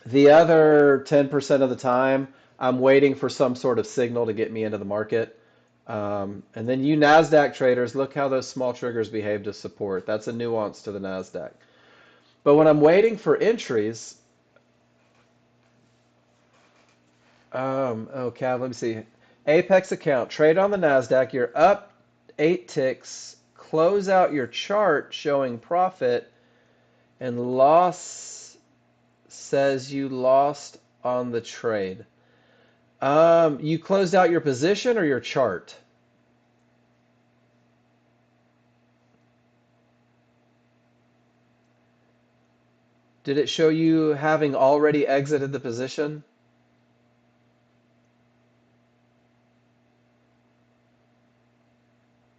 Speaker 1: The other 10% of the time, I'm waiting for some sort of signal to get me into the market. And then you NASDAQ traders, look how those small triggers behave to support. That's a nuance to the NASDAQ. But when I'm waiting for entries, oh, Cav, let me see. Apex account, trade on the NASDAQ. You're up 8 ticks. Close out your chart showing profit, and loss says you lost on the trade. You closed out your position or your chart? Did it show you having already exited the position?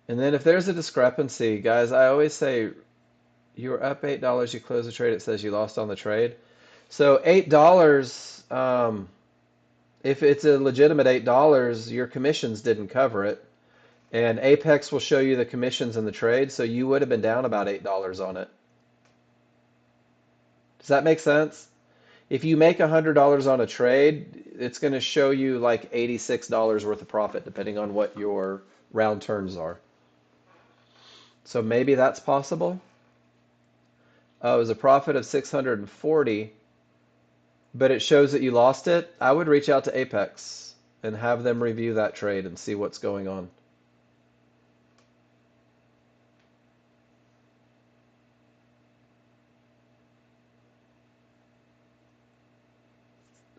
Speaker 1: And then if there's a discrepancy, guys, I always say you were up $8, you close the trade, it says you lost on the trade. So $8, if it's a legitimate $8, your commissions didn't cover it. And Apex will show you the commissions in the trade, so you would have been down about $8 on it. Does that make sense? If you make $100 on a trade, it's going to show you like $86 worth of profit, depending on what your round turns are. So maybe that's possible. It was a profit of 640, but it shows that you lost it. I would reach out to Apex and have them review that trade and see what's going on.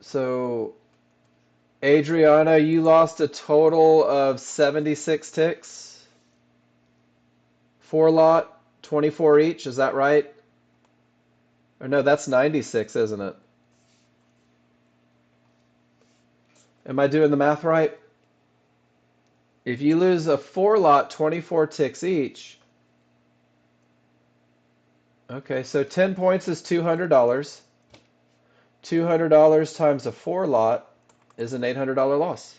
Speaker 1: So, Adriana, you lost a total of 76 ticks. 4 lot, 24 each, is that right? Or no, that's 96, isn't it? Am I doing the math right? If you lose a 4 lot, 24 ticks each. Okay, so 10 points is $200. $200 times a 4 lot is an $800 loss.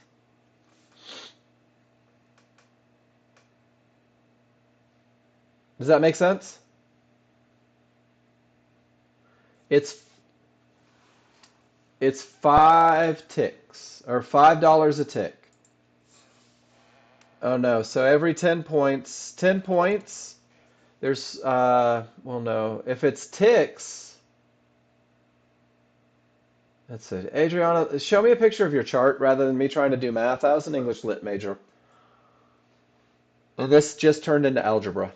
Speaker 1: Does that make sense? It's it's 5 ticks or $5 a tick. Oh no, so every 10 points, there's well no, if it's ticks, that's it. Adriana, show me a picture of your chart rather than me trying to do math. I was an English lit major. And this just turned into algebra.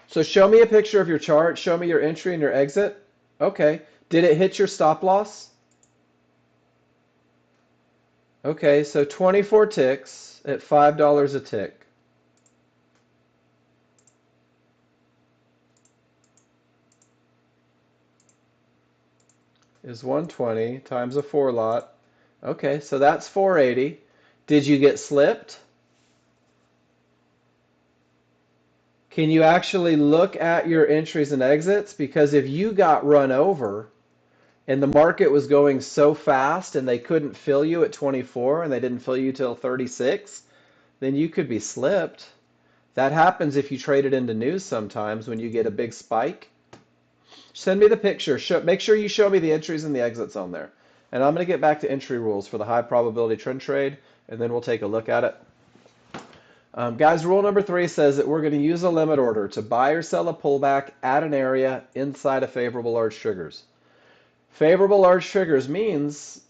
Speaker 1: So show me a picture of your chart. Show me your entry and your exit. Okay. Did it hit your stop loss? Okay, so 24 ticks at $5 a tick is 120 times a 4 lot. Okay, so that's 480. Did you get slipped? Can you actually look at your entries and exits? Because if you got run over, and the market was going so fast and they couldn't fill you at 24 and they didn't fill you till 36, then you could be slipped. That happens if you trade it into news sometimes when you get a big spike. Send me the picture. Make sure you show me the entries and the exits on there. And I'm going to get back to entry rules for the high probability trend trade, and then we'll take a look at it. Guys, rule number 3 says that we're going to use a limit order to buy or sell a pullback at an area inside of favorable large triggers. Favorable large triggers means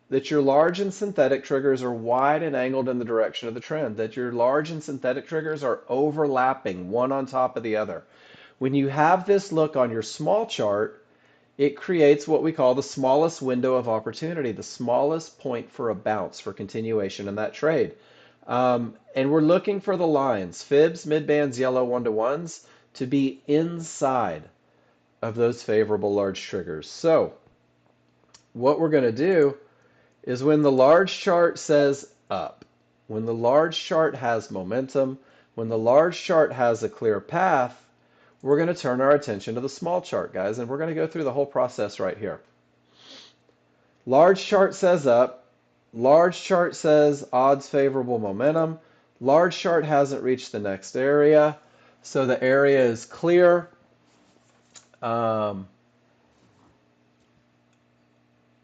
Speaker 1: that your large and synthetic triggers are wide and angled in the direction of the trend, that your large and synthetic triggers are overlapping one on top of the other. When you have this look on your small chart, it creates what we call the smallest window of opportunity, the smallest point for a bounce for continuation in that trade. And we're looking for the lines, fibs, midbands, yellow 1-to-1s, to be inside of those favorable large triggers. So what we're going to do is when the large chart says up, when the large chart has momentum, when the large chart has a clear path, we're going to turn our attention to the small chart, guys, and we're going to go through the whole process right here. Large chart says up, large chart says odds favorable momentum, large chart hasn't reached the next area, so the area is clear.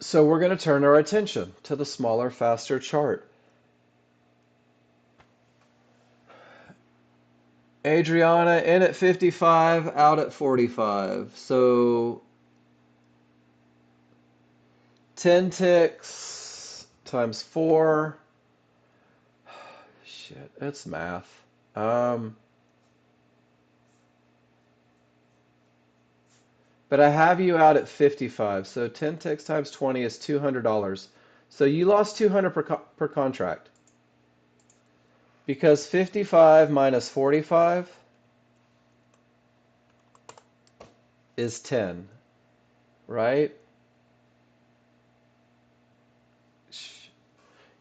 Speaker 1: So we're going to turn our attention to the smaller, faster chart. Adriana in at 55, out at 45. So 10 ticks times 4. Shit, it's math. But I have you out at 55. So 10 ticks times 20 is $200. So you lost 200 per contract. Because 55 minus 45 is 10, right?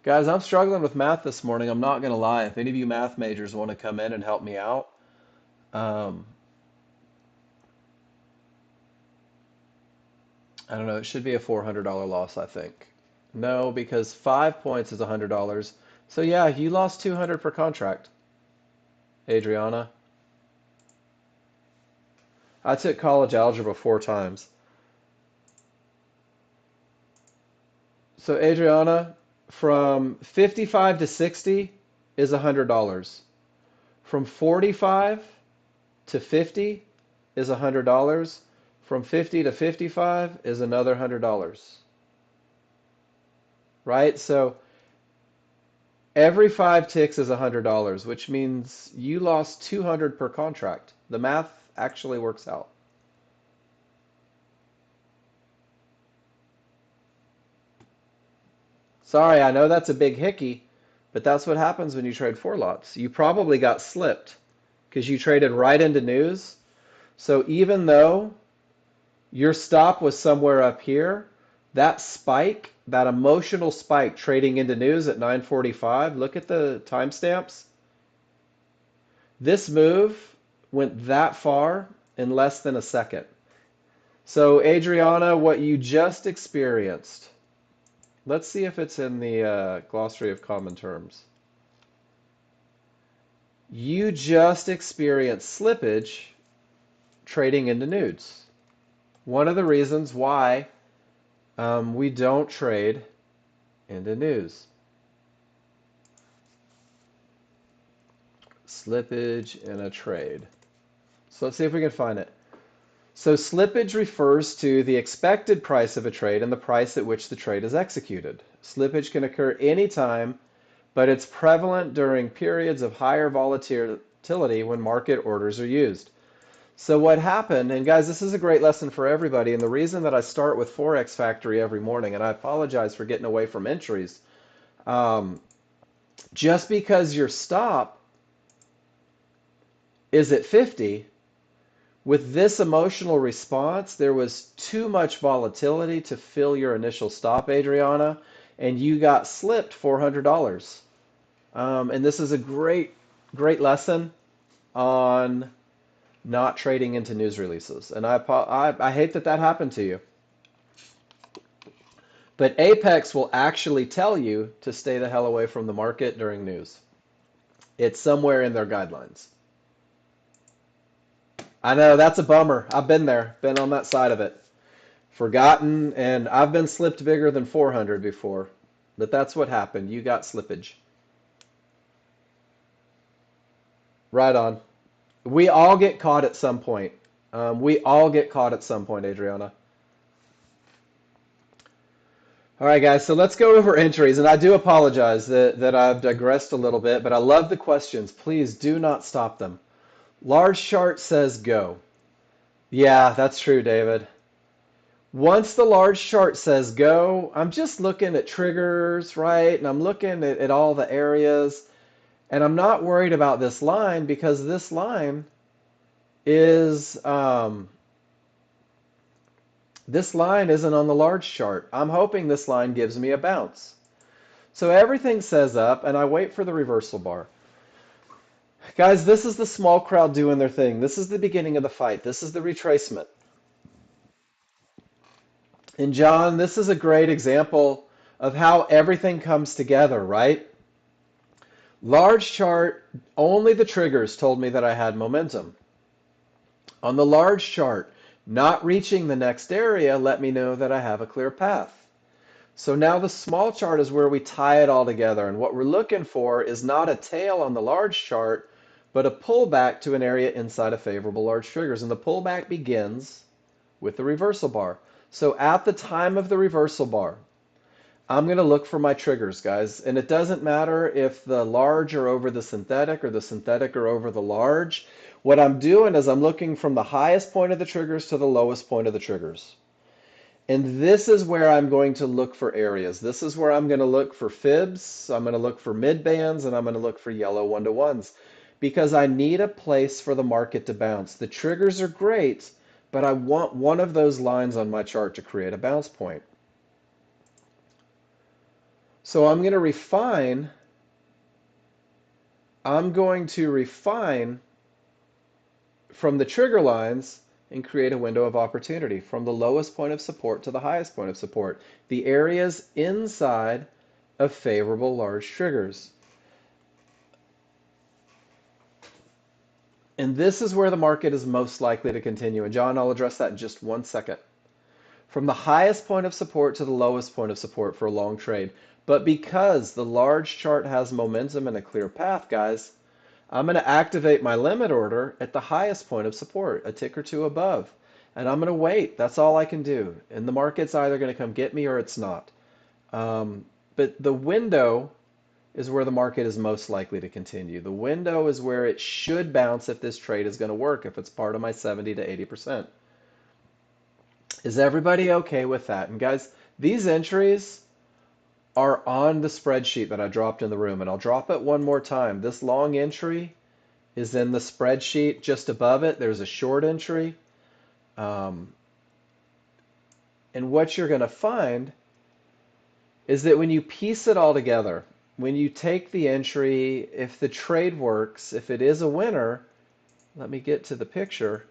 Speaker 1: Guys, I'm struggling with math this morning. I'm not going to lie. If any of you math majors want to come in and help me out, I don't know. It should be a $400 loss, I think. No, because 5 points is $100. So yeah, you lost 200 per contract, Adriana. I took college algebra 4 times. So Adriana, from 55 to 60 is $100. From 45 to 50 is $100. From 50 to 55 is another $100. Right? So every 5 ticks is $100, which means you lost 200 per contract. The math actually works out. Sorry, I know that's a big hickey, but that's what happens when you trade 4 lots. You probably got slipped because you traded right into news. So even though your stop was somewhere up here, that spike, that emotional spike trading into news at 9:45, look at the timestamps. This move went that far in less than a second. So Adriana, what you just experienced, let's see if it's in the glossary of common terms. You just experienced slippage trading into nudes. One of the reasons why we don't trade into news. Slippage in a trade. So let's see if we can find it. So slippage refers to the expected price of a trade and the price at which the trade is executed. Slippage can occur anytime, but it's prevalent during periods of higher volatility when market orders are used. So what happened, and guys, this is a great lesson for everybody, and the reason that I start with Forex Factory every morning, and I apologize for getting away from entries, just because your stop is at 50, with this emotional response, there was too much volatility to fill your initial stop, Adriana, and you got slipped $400. And this is a great, great lesson on not trading into news releases. And I hate that that happened to you. But Apex will actually tell you to stay the hell away from the market during news. It's somewhere in their guidelines. I know, that's a bummer. I've been there, been on that side of it. Forgotten, and I've been slipped bigger than 400 before. But that's what happened. You got slippage. Right on. We all get caught at some point. We all get caught at some point, Adriana. All right, guys, so let's go over entries. And I do apologize that I've digressed a little bit, but I love the questions. Please do not stop them. Large chart says go. Yeah, that's true, David. Once the large chart says go, I'm just looking at triggers, right? And I'm looking at all the areas. And I'm not worried about this line because this line is this line isn't on the large chart. I'm hoping this line gives me a bounce. So everything says up, and I wait for the reversal bar. Guys, this is the small crowd doing their thing. This is the beginning of the fight. This is the retracement. And John, this is a great example of how everything comes together, right? Large chart, only the triggers told me that I had momentum. On the large chart, not reaching the next area let me know that I have a clear path. So now the small chart is where we tie it all together. And what we're looking for is not a tail on the large chart, but a pullback to an area inside of favorable large triggers. And the pullback begins with the reversal bar. So at the time of the reversal bar, I'm going to look for my triggers, guys. And it doesn't matter if the large are over the synthetic or the synthetic are over the large. What I'm doing is I'm looking from the highest point of the triggers to the lowest point of the triggers. And this is where I'm going to look for areas. This is where I'm going to look for fibs, I'm going to look for mid bands, and I'm going to look for yellow one-to-ones because I need a place for the market to bounce. The triggers are great, but I want one of those lines on my chart to create a bounce point. So I'm going to refine from the trigger lines and create a window of opportunity from the lowest point of support to the highest point of support. The areas inside of favorable large triggers. And this is where the market is most likely to continue. And John, I'll address that in just 1 second. From the highest point of support to the lowest point of support for a long trade. But because the large chart has momentum and a clear path, guys, I'm going to activate my limit order at the highest point of support, a tick or two above. And I'm going to wait. That's all I can do. And the market's either going to come get me or it's not. But the window is where the market is most likely to continue. The window is where it should bounce if this trade is going to work, if it's part of my 70 to 80%. Is everybody okay with that? And guys, these entries are on the spreadsheet that I dropped in the room, and I'll drop it one more time. This long entry is in the spreadsheet. Just above it, there's a short entry. And what you're going to find is that when you piece it all together, when you take the entry, if the trade works, if it is a winner, let me get to the picture,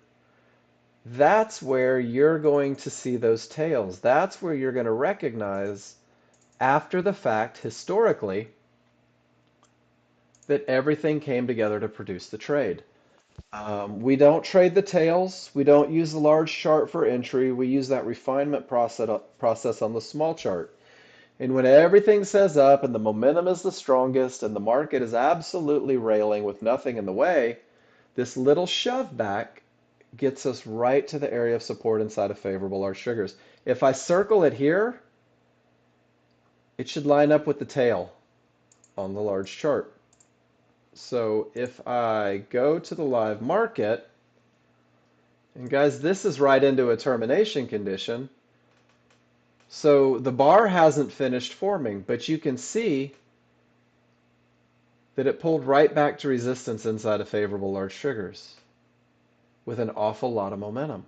Speaker 1: that's where you're going to see those tails. That's where you're going to recognize after the fact, historically, that everything came together to produce the trade. We don't trade the tails. We don't use the large chart for entry. We use that refinement process on the small chart. And when everything says up and the momentum is the strongest and the market is absolutely railing with nothing in the way, this little shove back gets us right to the area of support inside of favorable large triggers. If I circle it here, it should line up with the tail on the large chart. So if I go to the live market, and guys, this is right into a termination condition. So the bar hasn't finished forming, but you can see that it pulled right back to resistance inside of favorable large triggers with an awful lot of momentum.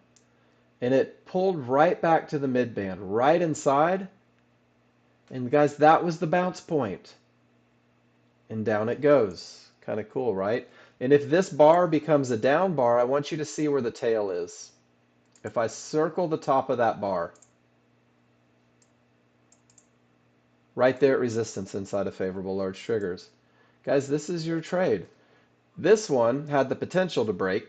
Speaker 1: And it pulled right back to the midband, right inside. And guys, that was the bounce point. And down it goes. Kind of cool, right? And if this bar becomes a down bar, I want you to see where the tail is. If I circle the top of that bar, right there at resistance inside of favorable large triggers. Guys, this is your trade. This one had the potential to break,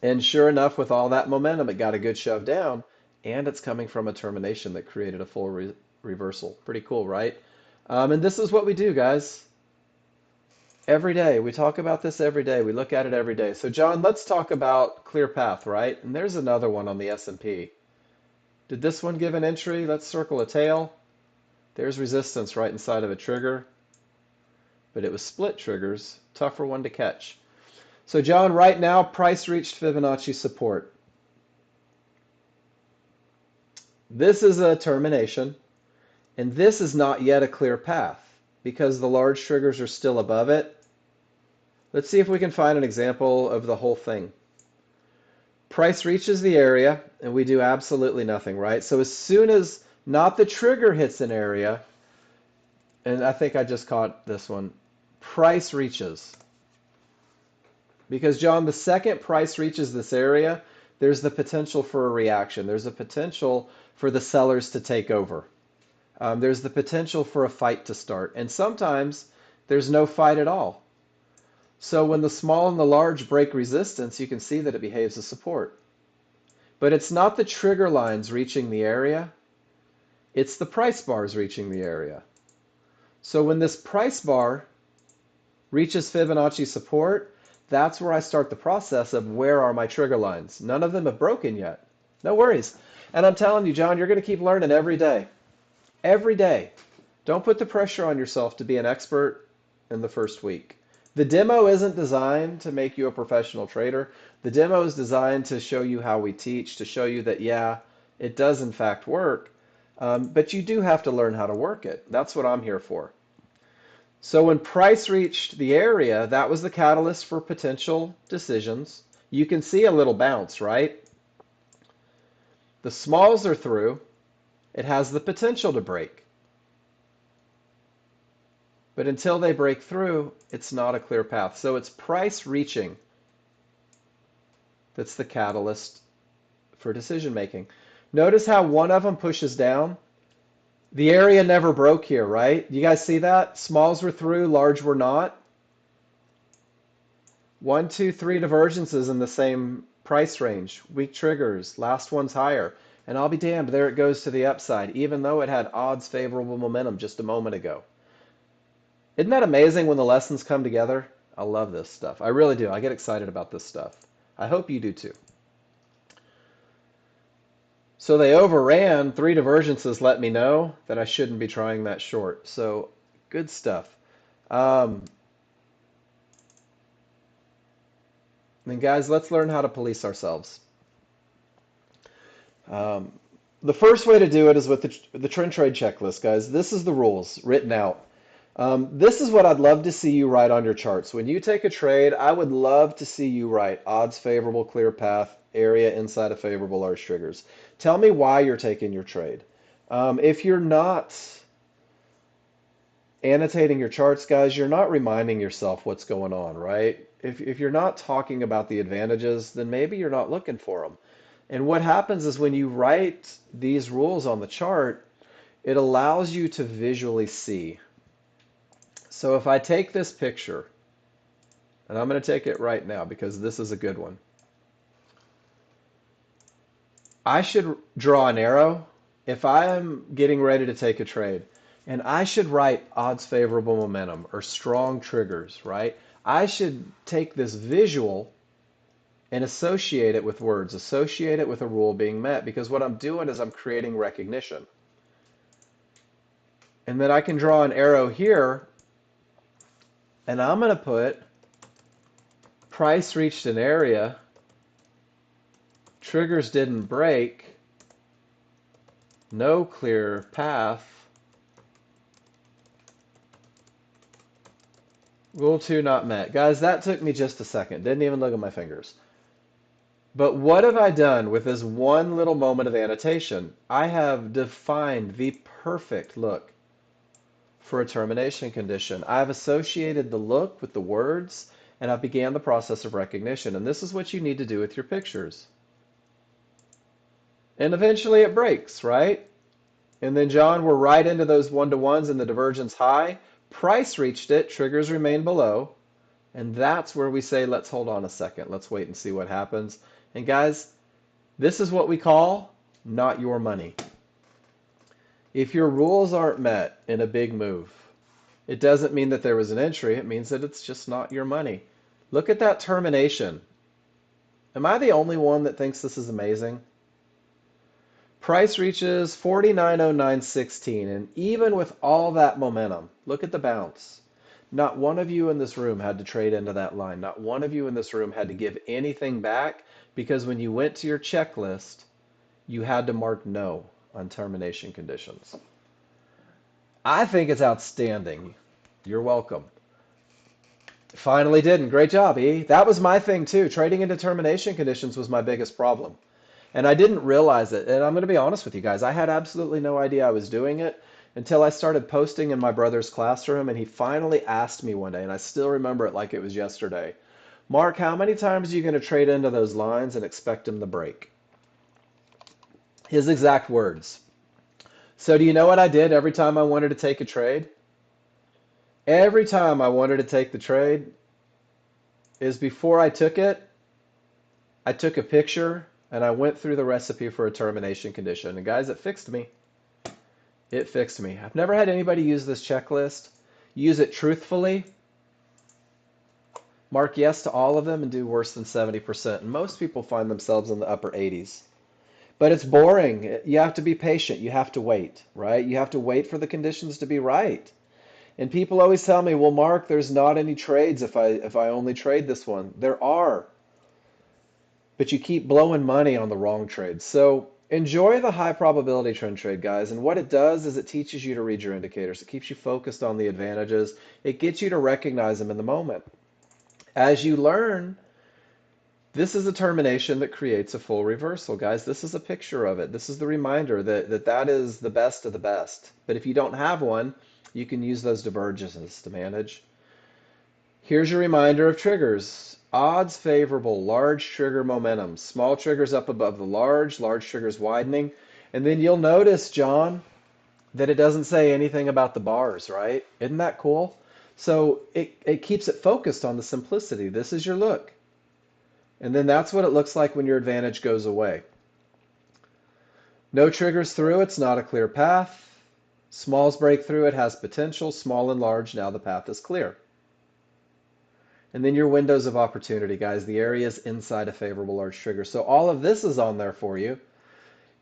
Speaker 1: and sure enough, with all that momentum, it got a good shove down, and it's coming from a termination that created a full reversal. Pretty cool, right? And this is what we do, guys. Every day. We talk about this every day. We look at it every day. So, John, let's talk about clear path, right? And there's another one on the S&P. Did this one give an entry? Let's circle a tail. There's resistance right inside of a trigger, but it was split triggers. Tougher one to catch. So, John, right now, price reached Fibonacci support. This is a termination, and this is not yet a clear path because the large triggers are still above it. Let's see if we can find an example of the whole thing. Price reaches the area, and we do absolutely nothing, right? So as soon as not the trigger hits an area, and I think I just caught this one, price reaches. Because, John, the second price reaches this area, there's the potential for a reaction. There's a potential for the sellers to take over. There's the potential for a fight to start. And sometimes there's no fight at all. So when the small and the large break resistance, you can see that it behaves as support. But it's not the trigger lines reaching the area. It's the price bars reaching the area. So when this price bar reaches Fibonacci support, that's where I start the process of where are my trigger lines. None of them have broken yet. No worries. And I'm telling you, John, you're going to keep learning every day. Every day. Don't put the pressure on yourself to be an expert in the first week. The demo isn't designed to make you a professional trader. The demo is designed to show you how we teach, to show you that, yeah, it does in fact work, but you do have to learn how to work it. That's what I'm here for. So when price reached the area, that was the catalyst for potential decisions. You can see a little bounce, right? The smalls are through. It has the potential to break. But until they break through, it's not a clear path. So it's price reaching that's the catalyst for decision making. Notice how one of them pushes down. The area never broke here, right? You guys see that? Smalls were through, large were not. 1, 2, 3 divergences in the same price range. Weak triggers. Last one's higher. And I'll be damned, there it goes to the upside, even though it had odds favorable momentum just a moment ago. Isn't that amazing when the lessons come together? I love this stuff. I really do. I get excited about this stuff. I hope you do too. So they overran. 3 divergences let me know that I shouldn't be trying that short. So good stuff. Then guys, let's learn how to police ourselves. The first way to do it is with the trend trade checklist, guys. This is the rules written out. This is what I'd love to see you write on your charts. When you take a trade, I would love to see you write odds favorable, clear path, area inside of favorable large triggers. Tell me why you're taking your trade. If you're not annotating your charts, guys, you're not reminding yourself what's going on, right? If you're not talking about the advantages, then maybe you're not looking for them. And what happens is when you write these rules on the chart, it allows you to visually see. So if I take this picture, and I'm going to take it right now because this is a good one. I should draw an arrow if I am getting ready to take a trade, and I should write odds favorable momentum or strong triggers, right? I should take this visual and associate it with words, associate it with a rule being met, because what I'm doing is I'm creating recognition. And then I can draw an arrow here, and I'm going to put price reached an area, triggers didn't break, no clear path, rule 2 not met. Guys, that took me just a second. Didn't even look at my fingers. But what have I done with this one little moment of annotation? I have defined the perfect look for a termination condition. I've associated the look with the words, and I began the process of recognition. And this is what you need to do with your pictures. And eventually it breaks, right? And then, John, we're right into those one-to-ones and the divergence high. Price reached it, triggers remain below. And that's where we say, let's hold on a second. Let's wait and see what happens. And guys, this is what we call not your money. If your rules aren't met in a big move, it doesn't mean that there was an entry. It means that it's just not your money. Look at that termination. Am I the only one that thinks this is amazing? Price reaches 49.0916, and even with all that momentum, look at the bounce. Not one of you in this room had to trade into that line. Not one of you in this room had to give anything back because when you went to your checklist, you had to mark no on termination conditions. I think it's outstanding. You're welcome. Finally didn't. Great job, E. That was my thing too. Trading into termination conditions was my biggest problem. And I didn't realize it. And I'm going to be honest with you guys. I had absolutely no idea I was doing it until I started posting in my brother's classroom. And he finally asked me one day, and I still remember it like it was yesterday. Mark, how many times are you going to trade into those lines and expect them to break? His exact words. So do you know what I did every time I wanted to take a trade? Every time I wanted to take the trade is before I took it, I took a picture and I went through the recipe for a termination condition. And guys, it fixed me. It fixed me. I've never had anybody use this checklist. Use it truthfully. Mark yes to all of them and do worse than 70%. And most people find themselves in the upper 80s. But it's boring. You have to be patient. You have to wait, right? You have to wait for the conditions to be right. And people always tell me, well, Mark, there's not any trades if I only trade this one. There are. But you keep blowing money on the wrong trades. So enjoy the high probability trend trade, guys. And what it does is it teaches you to read your indicators. It keeps you focused on the advantages. It gets you to recognize them in the moment. As you learn, this is a termination that creates a full reversal, guys. This is a picture of it. This is the reminder that is the best of the best. But if you don't have one, you can use those divergences to manage. Here's your reminder of triggers. Odds favorable, large trigger momentum. Small triggers up above the large triggers widening. And then you'll notice, John, that it doesn't say anything about the bars, right? Isn't that cool? So it keeps it focused on the simplicity. This is your look. And then that's what it looks like when your advantage goes away. No triggers through, it's not a clear path. Smalls break through, it has potential. Small and large, now the path is clear. And then your windows of opportunity, guys, the areas inside a favorable large trigger. So all of this is on there for you.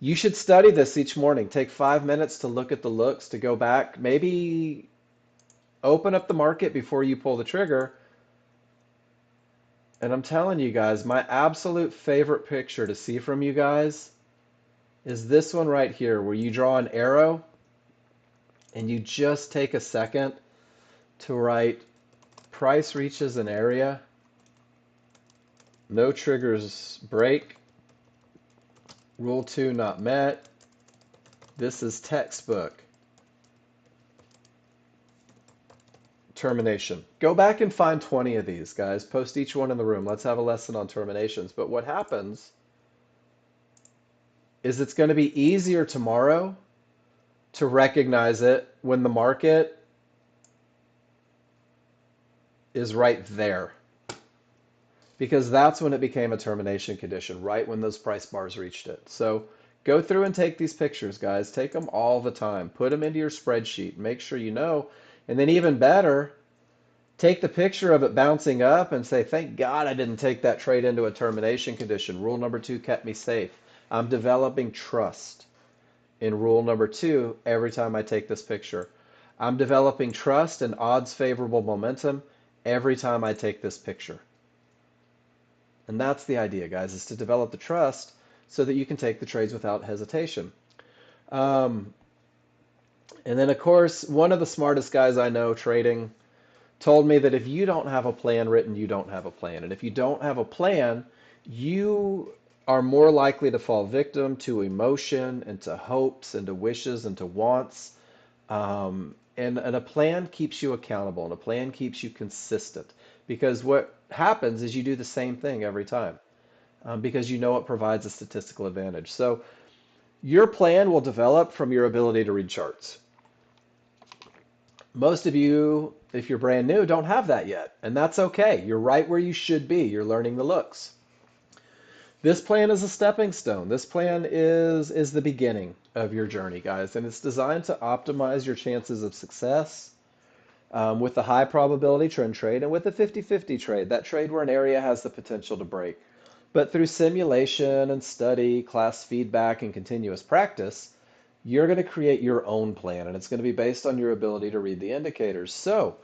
Speaker 1: You should study this each morning. Take 5 minutes to look at the looks, to go back, maybe open up the market before you pull the trigger. And I'm telling you guys, my absolute favorite picture to see from you guys is this one right here, where you draw an arrow and you just take a second to write price reaches an area, no triggers break, rule 2 not met. This is textbook termination. Go back and find 20 of these, guys. Post each one in the room. Let's have a lesson on terminations. But what happens is it's going to be easier tomorrow to recognize it when the market is right there. Because that's when it became a termination condition, right when those price bars reached it. So go through and take these pictures, guys. Take them all the time. Put them into your spreadsheet. Make sure you know. And then even better, take the picture of it bouncing up and say, thank God I didn't take that trade into a termination condition. Rule number 2 kept me safe. I'm developing trust in rule number 2 every time I take this picture. I'm developing trust and odds favorable momentum every time I take this picture. And that's the idea, guys, is to develop the trust so that you can take the trades without hesitation. And then, of course, one of the smartest guys I know trading told me that if you don't have a plan written, you don't have a plan. And if you don't have a plan, you are more likely to fall victim to emotion and to hopes and to wishes and to wants. And a plan keeps you accountable, and a plan keeps you consistent. Because what happens is you do the same thing every time, because you know it provides a statistical advantage. So Your plan will develop from your ability to read charts. Most of you, if you're brand new, don't have that yet, and that's okay. You're right where you should be. You're learning the looks. This plan is a stepping stone. This plan is the beginning of your journey, guys, and it's designed to optimize your chances of success with the high probability trend trade and with the 50-50 trade, that trade where an area has the potential to break. But through simulation and study, class feedback, and continuous practice, you're going to create your own plan, and it's going to be based on your ability to read the indicators. So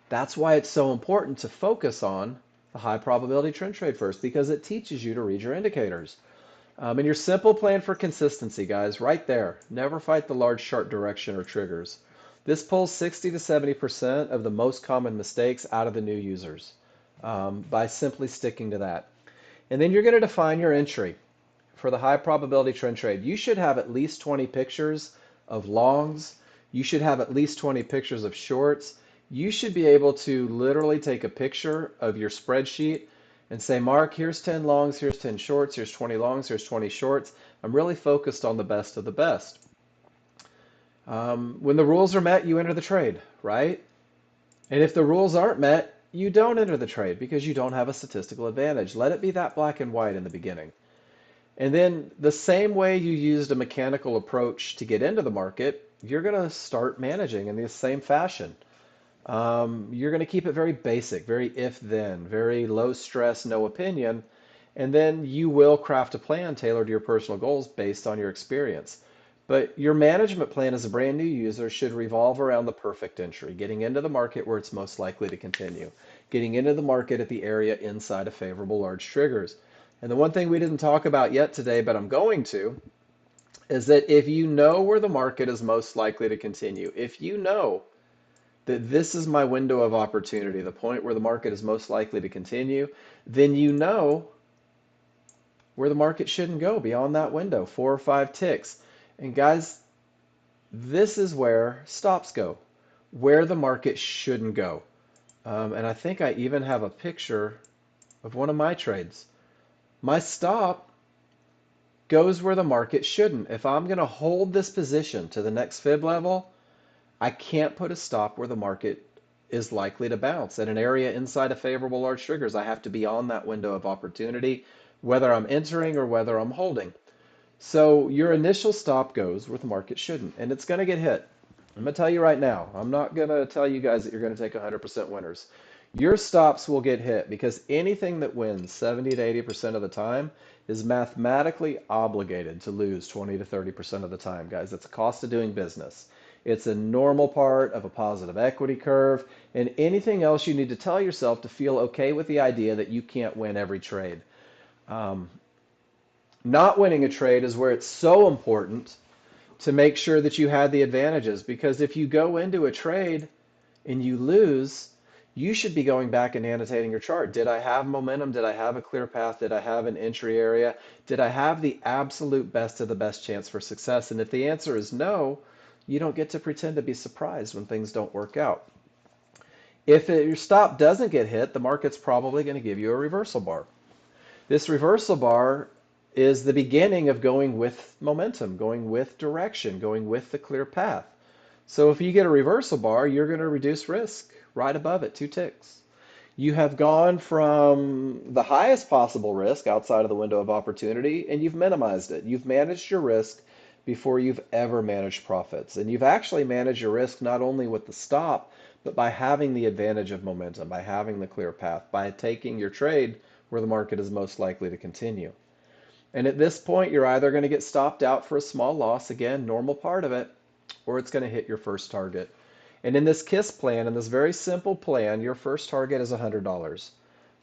Speaker 1: that's why it's so important to focus on the high probability trend trade first, because it teaches you to read your indicators. And your simple plan for consistency, guys, right there. Never fight the large chart direction or triggers. This pulls 60 to 70% of the most common mistakes out of the new users by simply sticking to that. And then you're going to define your entry for the high probability trend trade. You should have at least 20 pictures of longs. You should have at least 20 pictures of shorts. You should be able to literally take a picture of your spreadsheet and say, Mark, here's 10 longs, here's 10 shorts, here's 20 longs, here's 20 shorts. I'm really focused on the best of the best. When the rules are met, you enter the trade, right? And if the rules aren't met, you don't enter the trade because you don't have a statistical advantage. Let it be that black and white in the beginning. And then the same way you used a mechanical approach to get into the market, you're going to start managing in the same fashion. You're going to keep it very basic, very if-then, very low stress, no opinion, and then you will craft a plan tailored to your personal goals based on your experience. But your management plan as a brand new user should revolve around the perfect entry, getting into the market where it's most likely to continue, getting into the market at the area inside of favorable large triggers. And the one thing we didn't talk about yet today, but I'm going to, is that if you know where the market is most likely to continue, if you know that this is my window of opportunity, the point where the market is most likely to continue, then you know where the market shouldn't go beyond that window, 4 or 5 ticks. And guys, this is where stops go, where the market shouldn't go. And I think I even have a picture of one of my trades. My stop goes where the market shouldn't. If I'm going to hold this position to the next fib level, I can't put a stop where the market is likely to bounce. At an area inside of favorable large triggers, I have to be on that window of opportunity, whether I'm entering or whether I'm holding. So your initial stop goes where the market shouldn't, and it's going to get hit. I'm going to tell you right now, I'm not going to tell you guys that you're going to take 100% winners. Your stops will get hit because anything that wins 70 to 80% of the time is mathematically obligated to lose 20 to 30% of the time, guys. It's a cost of doing business. It's a normal part of a positive equity curve, and anything else you need to tell yourself to feel okay with the idea that you can't win every trade. Um, Not winning a trade is where it's so important to make sure that you had the advantages, because if you go into a trade and you lose, you should be going back and annotating your chart. Did I have momentum? Did I have a clear path? Did I have an entry area? Did I have the absolute best of the best chance for success? And if the answer is no, you don't get to pretend to be surprised when things don't work out. If your stop doesn't get hit, the market's probably going to give you a reversal bar. This reversal bar is the beginning of going with momentum, going with direction, going with the clear path. So if you get a reversal bar, you're going to reduce risk right above it, 2 ticks. You have gone from the highest possible risk outside of the window of opportunity and you've minimized it. You've managed your risk before you've ever managed profits. And you've actually managed your risk not only with the stop, but by having the advantage of momentum, by having the clear path, by taking your trade where the market is most likely to continue. And at this point, you're either going to get stopped out for a small loss, again, normal part of it, or it's going to hit your first target. And in this KISS plan, in this very simple plan, your first target is $100.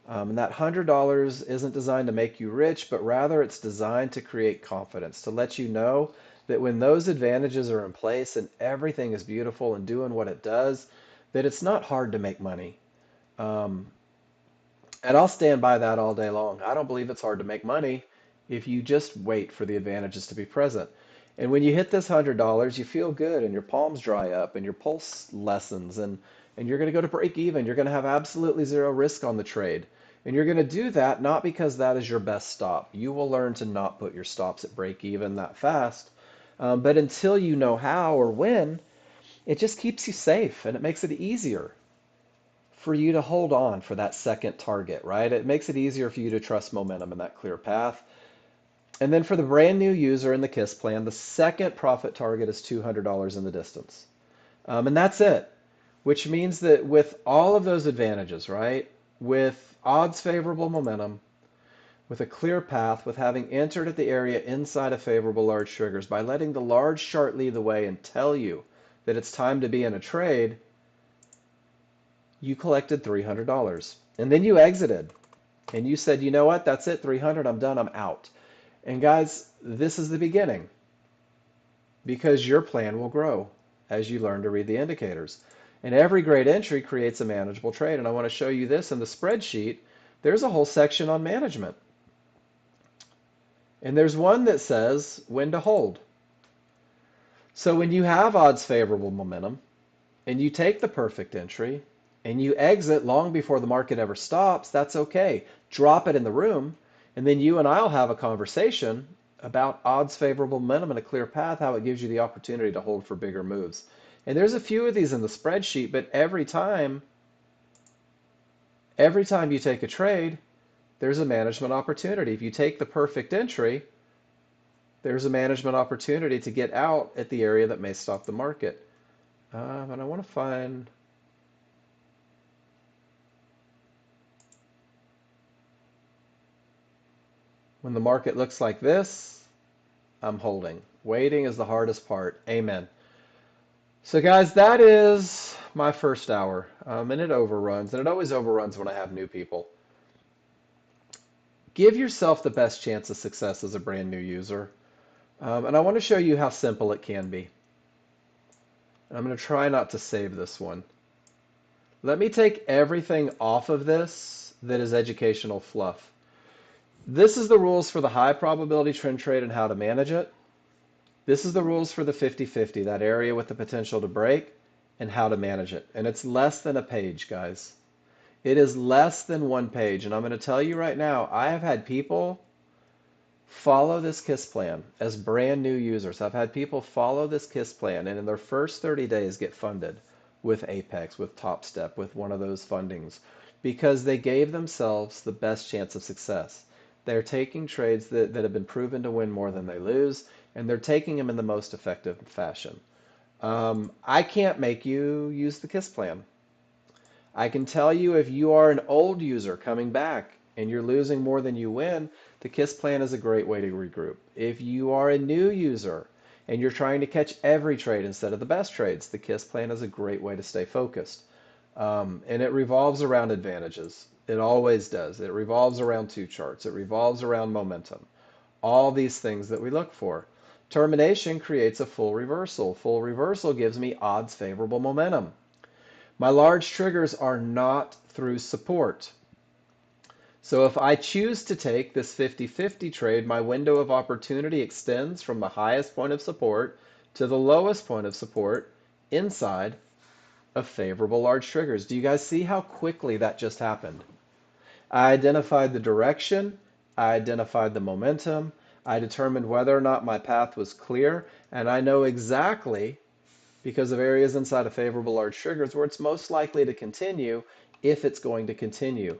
Speaker 1: And that $100 isn't designed to make you rich, but rather it's designed to create confidence, to let you know that when those advantages are in place and everything is beautiful and doing what it does, that it's not hard to make money. Um, and I'll stand by that all day long. I don't believe it's hard to make money if you just wait for the advantages to be present. And when you hit this $100, you feel good and your palms dry up and your pulse lessens and you're going to go to break even. You're going to have absolutely zero risk on the trade. And you're going to do that not because that is your best stop. You will learn to not put your stops at break even that fast, But until you know how or when, it just keeps you safe and it makes it easier for you to hold on for that second target, right? It makes it easier for you to trust momentum in that clear path. And then for the brand new user in the KISS plan, the second profit target is $200 in the distance. And that's it, which means that with all of those advantages, right? With odds favorable momentum, with a clear path, with having entered at the area inside of favorable large triggers, by letting the large chart lead the way and tell you that it's time to be in a trade, you collected $300. And then you exited and you said, you know what, that's it, 300, I'm done, I'm out. And guys, this is the beginning because your plan will grow as you learn to read the indicators. And every great entry creates a manageable trade. And I want to show you this in the spreadsheet. There's a whole section on management. And there's one that says when to hold. So when you have odds favorable momentum and you take the perfect entry and you exit long before the market ever stops, that's okay. Drop it in the room, and then you and I'll have a conversation about odds favorable momentum and a clear path, how it gives you the opportunity to hold for bigger moves. And there's a few of these in the spreadsheet, but every time you take a trade, there's a management opportunity. If you take the perfect entry, there's a management opportunity to get out at the area that may stop the market. And I want to find, when the market looks like this, I'm holding. Waiting is the hardest part. Amen. So guys, that is my first hour. And it overruns, and it always overruns when I have new people. Give yourself the best chance of success as a brand new user. And I want to show you how simple it can be. And I'm going to try not to save this one. Let me take everything off of this that is educational fluff. This is the rules for the high probability trend trade and how to manage it. This is the rules for the 50-50, that area with the potential to break, and how to manage it. And it's less than a page, guys. It is less than one page. And I'm going to tell you right now, I have had people follow this KISS plan as brand new users. I've had people follow this KISS plan and in their first 30 days get funded with Apex, with Top Step, with one of those fundings because they gave themselves the best chance of success. They're taking trades that have been proven to win more than they lose, and they're taking them in the most effective fashion. I can't make you use the KISS plan. I can tell you if you are an old user coming back and you're losing more than you win, the KISS plan is a great way to regroup. If you are a new user and you're trying to catch every trade instead of the best trades, the KISS plan is a great way to stay focused. And it revolves around advantages. It always does. It revolves around two charts. It revolves around momentum. All these things that we look for. Termination creates a full reversal. Full reversal gives me odds favorable momentum. My large triggers are not through support. So if I choose to take this 50-50 trade, my window of opportunity extends from the highest point of support to the lowest point of support inside of favorable large triggers. Do you guys see how quickly that just happened? I identified the direction, I identified the momentum, I determined whether or not my path was clear, and I know exactly, because of areas inside of favorable large triggers, where it's most likely to continue if it's going to continue.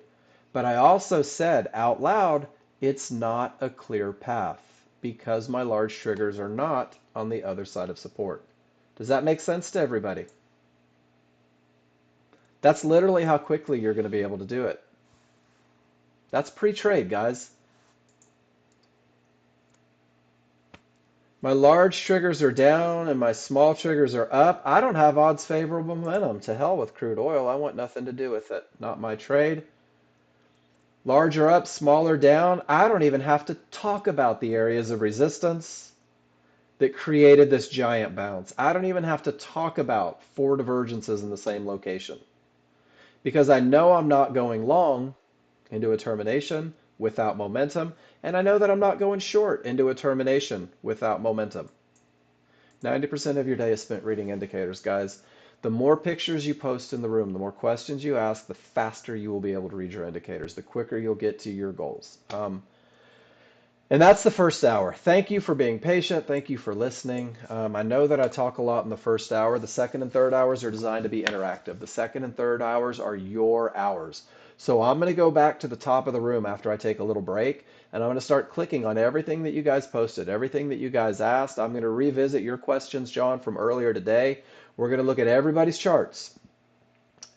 Speaker 1: But I also said out loud, it's not a clear path because my large triggers are not on the other side of support. Does that make sense to everybody? That's literally how quickly you're going to be able to do it. That's pre-trade, guys. My large triggers are down and my small triggers are up. I don't have odds favorable momentum. To hell with crude oil. I want nothing to do with it. Not my trade. Larger up, smaller down. I don't even have to talk about the areas of resistance that created this giant bounce. I don't even have to talk about four divergences in the same location because I know I'm not going long into a termination without momentum, and I know that I'm not going short into a termination without momentum. 90% of your day is spent reading indicators, guys. The more pictures you post in the room, the more questions you ask, the faster you will be able to read your indicators, the quicker you'll get to your goals. And And that's the first hour. Thank you for being patient. Thank you for listening. I know that I talk a lot in the first hour. The second and third hours are designed to be interactive. The second and third hours are your hours. So I'm going to go back to the top of the room after I take a little break, and I'm going to start clicking on everything that you guys posted, everything that you guys asked. I'm going to revisit your questions, John, from earlier today. We're going to look at everybody's charts,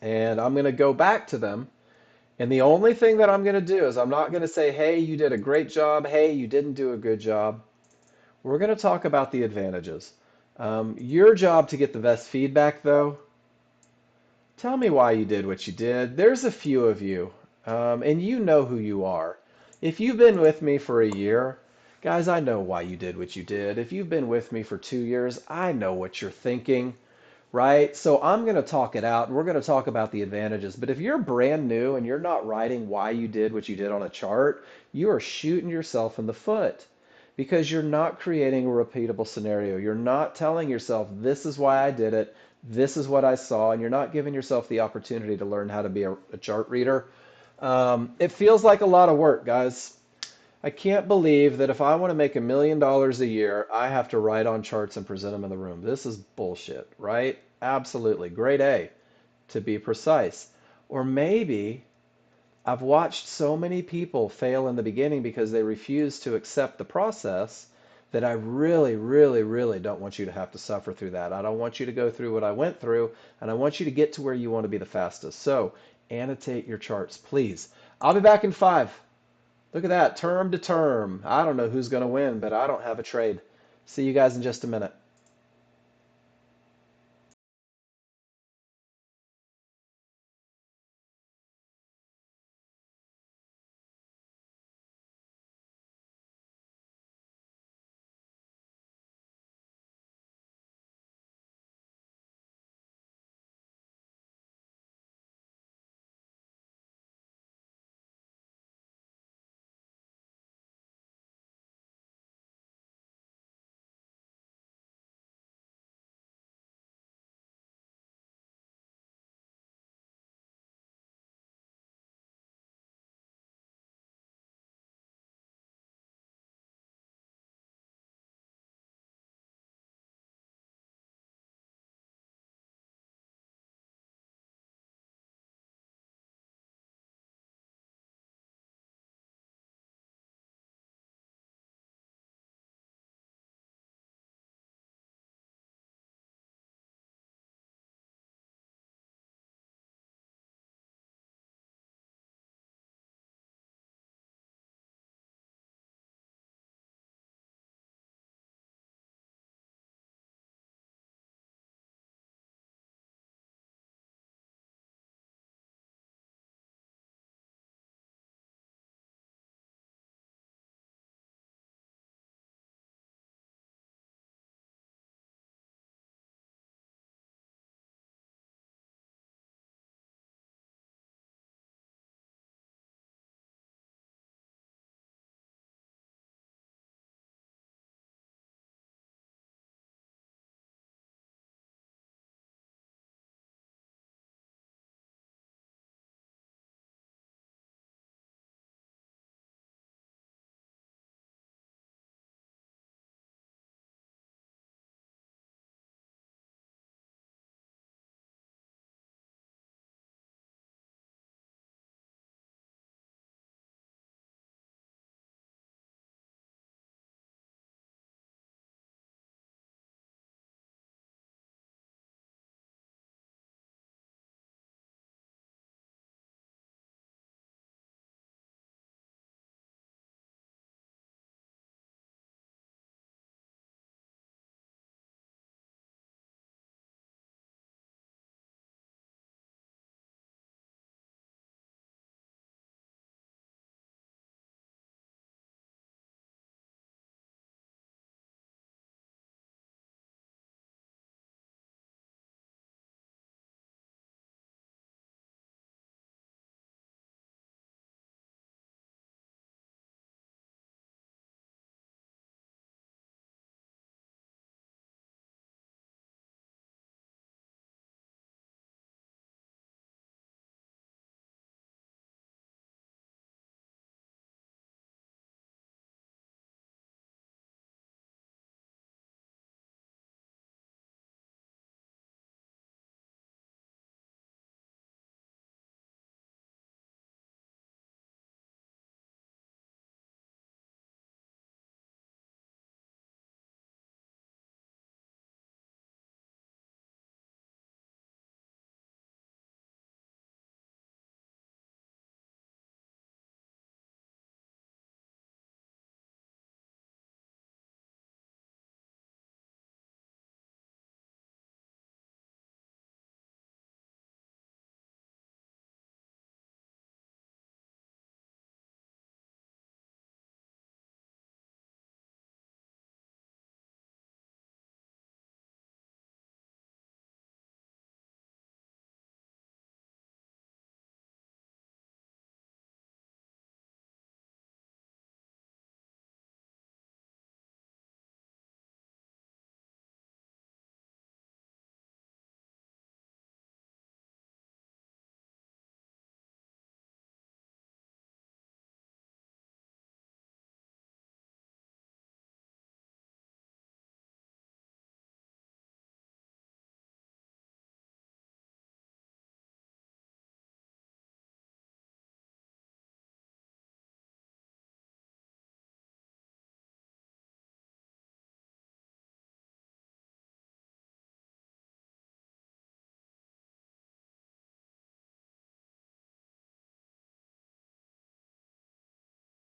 Speaker 1: and I'm going to go back to them, and the only thing that I'm going to do is I'm not going to say, hey, you did a great job. Hey, you didn't do a good job. We're going to talk about the advantages. Your job to get the best feedback, though, tell me why you did what you did. There's a few of you, and you know who you are. If you've been with me for a year, guys, I know why you did what you did. If you've been with me for 2 years, I know what you're thinking, right? So I'm going to talk it out and we're going to talk about the advantages. But if you're brand new and you're not writing why you did what you did on a chart, you are shooting yourself in the foot because you're not creating a repeatable scenario. You're not telling yourself, this is why I did it, this is what I saw, and you're not giving yourself the opportunity to learn how to be a chart reader. It feels like a lot of work, guys. I can't believe that if I want to make $1 million a year, I have to write on charts and present them in the room. This is bullshit, right? Absolutely. Grade A, to be precise. Or maybe I've watched so many people fail in the beginning because they refuse to accept the process that I really, really, really don't want you to have to suffer through that. I don't want you to go through what I went through, and I want you to get to where you want to be the fastest. So annotate your charts, please. I'll be back in 5. Look at that, term to term. I don't know who's going to win, but I don't have a trade. See you guys in just a minute.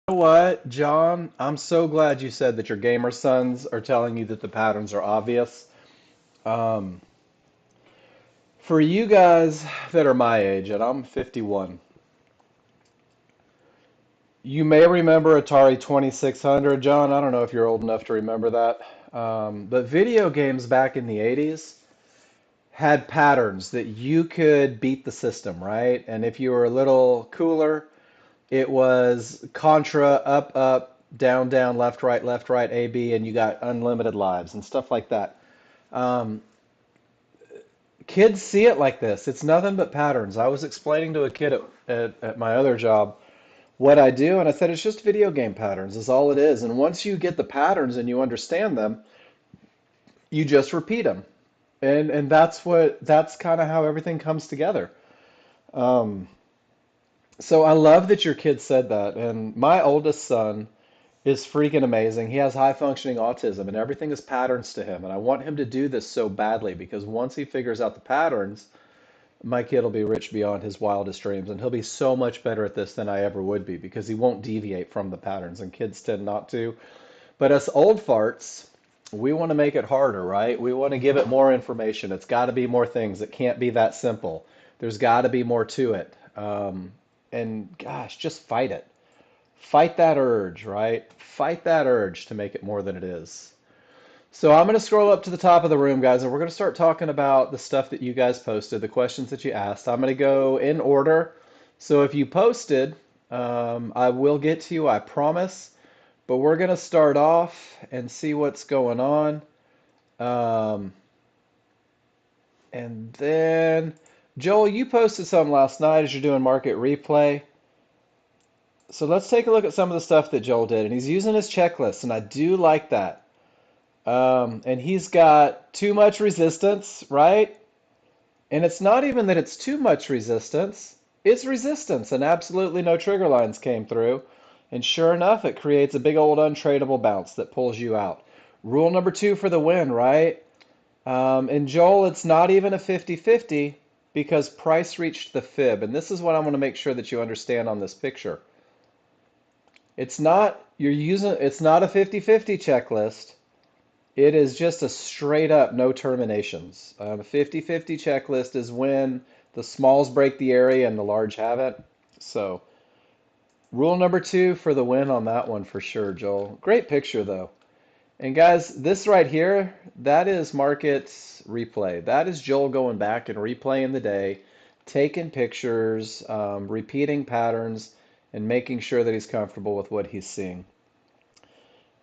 Speaker 1: You know what, John? I'm so glad you said that your gamer sons are telling you that the patterns are obvious. Um, for you guys that are my age, and I'm 51, you may remember Atari 2600, John. I don't know if you're old enough to remember that. But video games back in the 80s had patterns that you could beat the system, right? And if you were a little cooler, it was Contra, up, up, down, down, left, right, A, B, and you got unlimited lives and stuff like that. Um, Kids see it like this. It's nothing but patterns. I was explaining to a kid at my other job what I do, and I said it's just video game patterns is all it is. And once you get the patterns and you understand them, you just repeat them. And that's kind of how everything comes together. Um, so I love that your kid said that. And my oldest son is freaking amazing. He has high functioning autism and everything is patterns to him. And I want him to do this so badly because once he figures out the patterns, my kid will be rich beyond his wildest dreams. And he'll be so much better at this than I ever would be because he won't deviate from the patterns. And kids tend not to. But us old farts, we want to make it harder, right? We want to give it more information. It's got to be more things. It can't be that simple. There's got to be more to it. And gosh, just fight it. Fight that urge, right? Fight that urge to make it more than it is. So I'm going to scroll up to the top of the room, guys, and we're going to start talking about the stuff that you guys posted, the questions that you asked. I'm going to go in order. So if you posted, I will get to you, I promise. But we're going to start off and see what's going on. Um, and then, Joel, you posted something last night as you're doing market replay. So let's take a look at some of the stuff that Joel did. And he's using his checklist, and I do like that. And he's got too much resistance, right? And it's not even that it's too much resistance, it's resistance, and absolutely no trigger lines came through. And sure enough, it creates a big old untradeable bounce that pulls you out. Rule number two for the win, right? And Joel, it's not even a 50-50 because price reached the fib. And this is what I want to make sure that you understand on this picture. It's not a 50-50 checklist. It is just a straight up no terminations. A 50-50 checklist is when the smalls break the area and the large haven't. So, rule number two for the win on that one for sure, Joel. Great picture though. And guys, this right here, that is markets replay. That is Joel going back and replaying the day, taking pictures, repeating patterns, and making sure that he's comfortable with what he's seeing.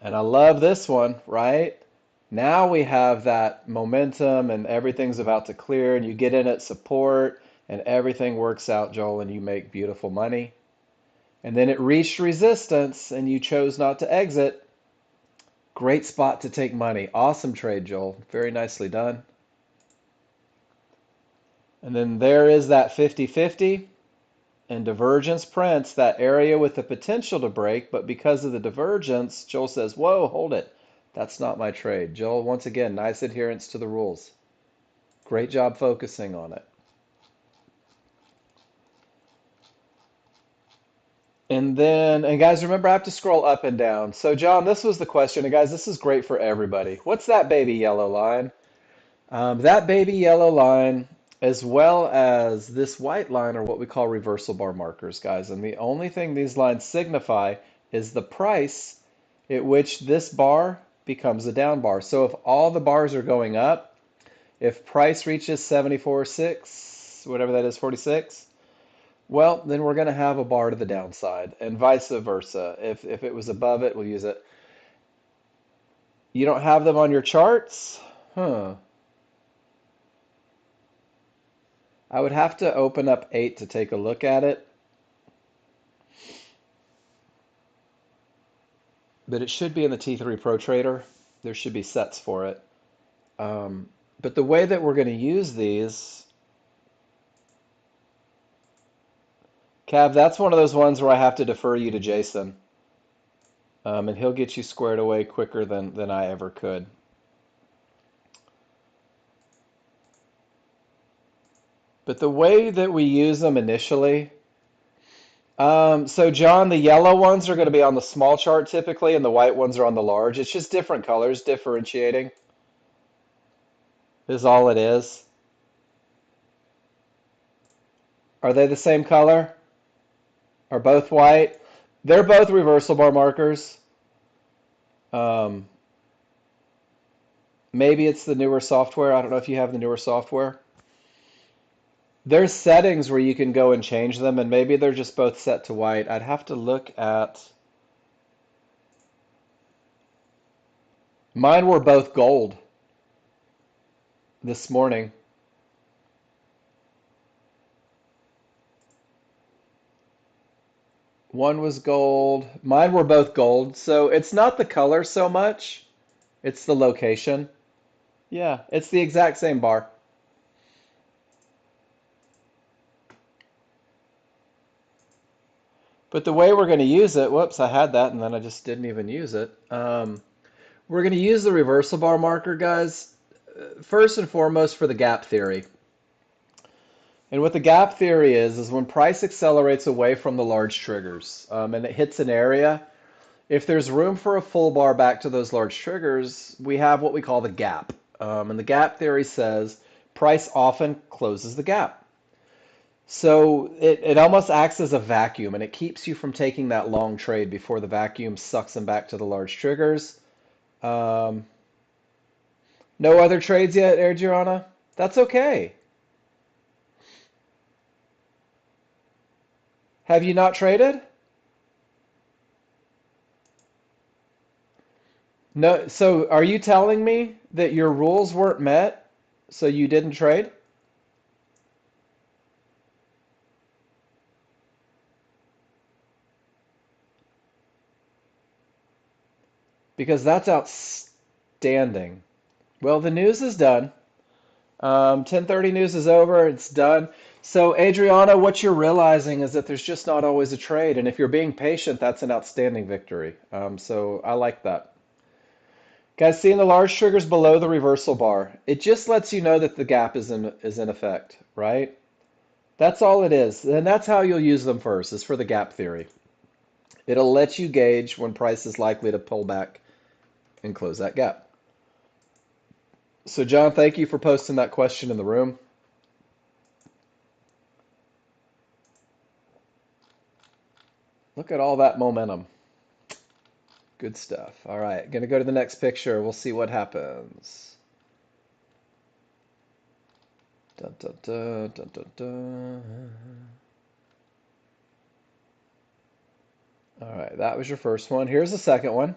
Speaker 1: And I love this one, right? Now we have that momentum and everything's about to clear and you get in at support and everything works out, Joel, and you make beautiful money. And then it reached resistance and you chose not to exit. Great spot to take money. Awesome trade, Joel. Very nicely done. And then there is that 50-50 and divergence prints that area with the potential to break, but because of the divergence, Joel says, whoa, hold it. That's not my trade. Joel, once again, nice adherence to the rules. Great job focusing on it. And guys, remember I have to scroll up and down. So John, this was the question, and guys, this is great for everybody. What's that baby yellow line? That baby yellow line, as well as this white line, are what we call reversal bar markers, guys. And the only thing these lines signify is the price at which this bar becomes a down bar. So if all the bars are going up, if price reaches 74.6, whatever that is, 46, well, then we're going to have a bar to the downside, and vice versa. If it was above it, we'll use it. You don't have them on your charts? Huh. I would have to open up 8 to take a look at it, but it should be in the T3 Pro Trader. There should be sets for it. Um, but the way that we're going to use these, Cav, that's one of those ones where I have to defer you to Jason, and he'll get you squared away quicker than I ever could. But the way that we use them initially So John, the yellow ones are going to be on the small chart typically, and the white ones are on the large. It's just different colors differentiating is all it is. Are they the same color? Are both white? They're both reversal bar markers. Um, Maybe it's the newer software. I don't know if you have the newer software. There's settings where you can go and change them, and maybe they're just both set to white. I'd have to look at. Mine were both gold this morning. One was gold. Mine were both gold. So it's not the color so much, it's the location. Yeah, it's the exact same bar. But the way we're going to use it, whoops, I had that and then I just didn't even use it. We're going to use the reversal bar marker, guys, first and foremost for the gap theory. And what the gap theory is when price accelerates away from the large triggers and it hits an area, if there's room for a full bar back to those large triggers, we have what we call the gap. And the gap theory says price often closes the gap. So it almost acts as a vacuum and it keeps you from taking that long trade before the vacuum sucks them back to the large triggers. Um, no other trades yet, Adriana? That's okay. Have you not traded? No. So are you telling me that your rules weren't met, so you didn't trade? Because that's outstanding. Well, the news is done. 10:30 news is over. It's done. So, Adriana, what you're realizing is that there's just not always a trade, and if you're being patient, that's an outstanding victory. So I like that. Guys, seeing the large triggers below the reversal bar, it just lets you know that the gap is in effect, right? That's all it is, and that's how you'll use them first, is for the gap theory. It'll let you gauge when price is likely to pull back and close that gap. So, John, thank you for posting that question in the room. Look at all that momentum. Good stuff. All right, gonna go to the next picture. We'll see what happens. Dun, dun, dun, dun, dun, dun. All right, that was your first one. Here's the second one.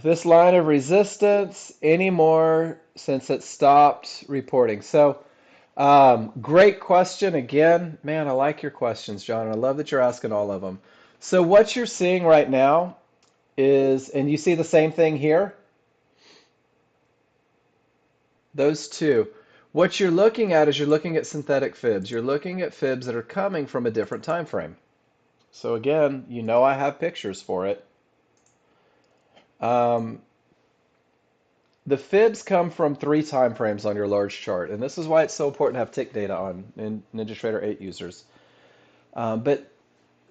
Speaker 1: This line of resistance anymore since it stopped reporting. So, great question again. Man, I like your questions, John. I love that you're asking all of them. So, what you're seeing right now is, and you see the same thing here, those two. What you're looking at is you're looking at synthetic fibs. You're looking at fibs that are coming from a different time frame. So again, you know I have pictures for it. Um, the fibs come from three time frames on your large chart, and this is why it's so important to have tick data on in NinjaTrader 8 users. But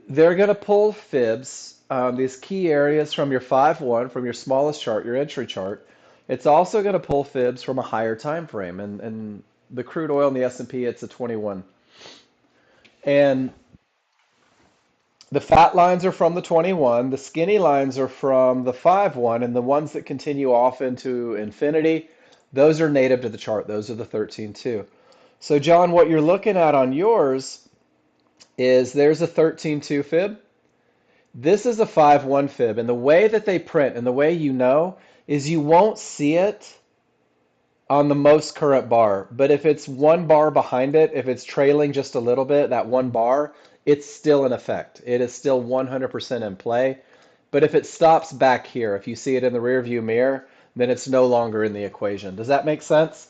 Speaker 1: they're going to pull fibs, these key areas from your 5-1, from your smallest chart, your entry chart. It's also going to pull fibs from a higher time frame, and the crude oil and the S&P, it's a 21. And the fat lines are from the 21, the skinny lines are from the 5-1, and the ones that continue off into infinity, those are native to the chart. Those are the 13-2. So, John, what you're looking at on yours is there's a 13-2 fib. This is a 5-1 fib, and the way that they print and the way you know is you won't see it on the most current bar. But if it's one bar behind it, if it's trailing just a little bit, that one bar, it's still in effect. It is still 100% in play. But if it stops back here, if you see it in the rear view mirror, then it's no longer in the equation. Does that make sense?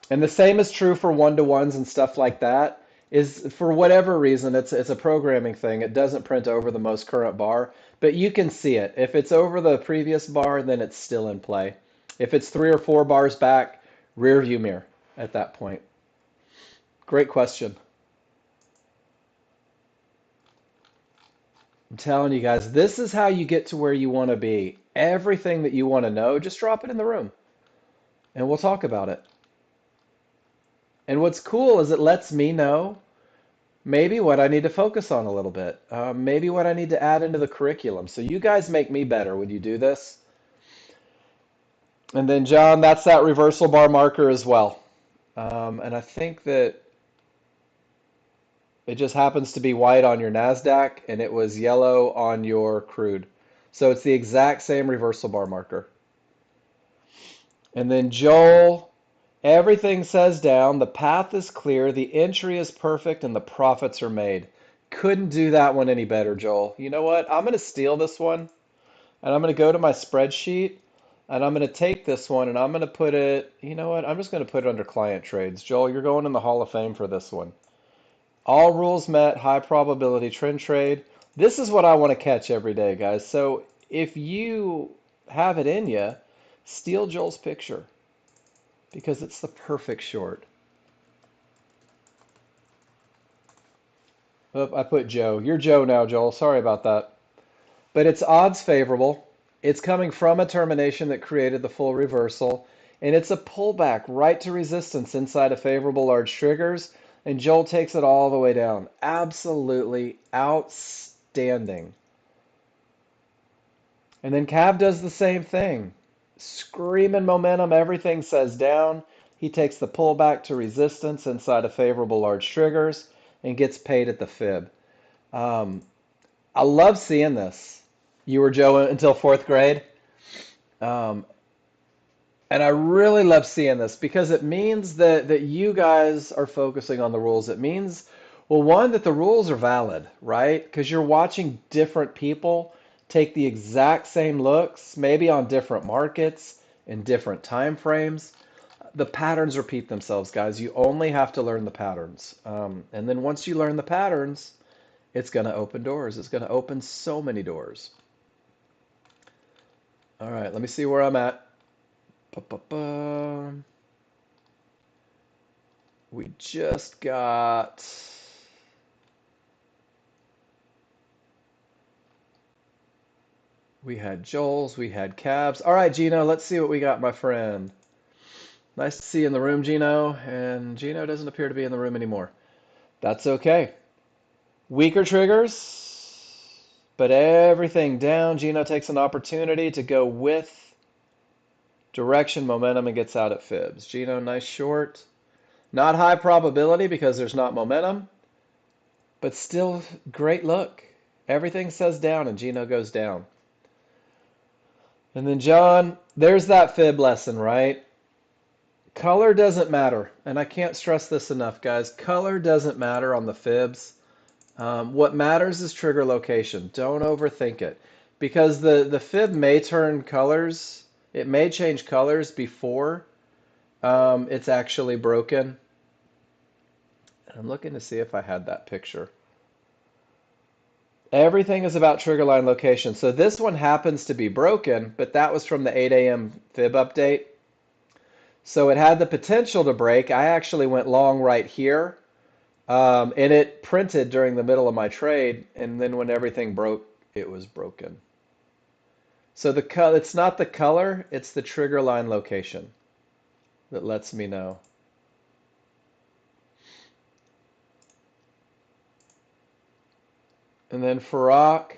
Speaker 1: And the same is true for one-to-ones and stuff like that. Is for whatever reason, it's a programming thing. It doesn't print over the most current bar, but you can see it. If it's over the previous bar, then it's still in play. If it's 3 or 4 bars back, rear view mirror at that point. Great question. I'm telling you guys, this is how you get to where you want to be. Everything that you want to know, just drop it in the room and we'll talk about it. And what's cool is it lets me know maybe what I need to focus on a little bit, maybe what I need to add into the curriculum. So you guys make me better when you do this. And then, John, that's that reversal bar marker as well. And I think that it just happens to be white on your NASDAQ and it was yellow on your crude. So it's the exact same reversal bar marker. And then Joel, everything says down, the path is clear, the entry is perfect, and the profits are made. Couldn't do that one any better, Joel. You know what? I'm going to steal this one and I'm going to go to my spreadsheet and I'm going to take this one and I'm going to put it, you know what? I'm just going to put it under client trades. Joel, you're going in the Hall of Fame for this one. All rules met, high probability trend trade. This is what I want to catch every day, guys. So if you have it in you, steal Joel's picture because it's the perfect short. Oh, I put Joe. You're Joe now, Joel. Sorry about that. But it's odds favorable. It's coming from a termination that created the full reversal. And it's a pullback right to resistance inside of favorable large triggers. And Joel takes it all the way down. Absolutely outstanding. And then Cav does the same thing. Screaming momentum, everything says down. He takes the pullback to resistance inside of favorable large triggers and gets paid at the fib. Um, I love seeing this. You were Joe until fourth grade. Um, and I really love seeing this because it means that you guys are focusing on the rules. It means, well, one, that the rules are valid, right? Because you're watching different people take the exact same looks, maybe on different markets in different time frames. The patterns repeat themselves, guys. You only have to learn the patterns. And then once you learn the patterns, it's going to open doors. It's going to open so many doors. All right, let me see where I'm at. Ba-ba-ba. We just got... We had Joel's, we had Cabs. All right, Gino, let's see what we got, my friend. Nice to see you in the room, Gino. And Gino doesn't appear to be in the room anymore. That's okay. Weaker triggers, but everything down. Gino takes an opportunity to go with direction, momentum, and gets out at fibs. Gino, nice short. Not high probability because there's not momentum, but still great look. Everything says down and Gino goes down. And then John, there's that fib lesson, right? Color doesn't matter. And I can't stress this enough, guys. Color doesn't matter on the fibs. What matters is trigger location. Don't overthink it. Because the fib may turn colors. It may change colors before it's actually broken. I'm looking to see if I had that picture. Everything is about trigger line location. So this one happens to be broken, but that was from the 8 a.m. fib update. So it had the potential to break. I actually went long right here, and it printed during the middle of my trade, and then when everything broke, it was broken. So it's not the color, it's the trigger line location that lets me know. And then Farrakh,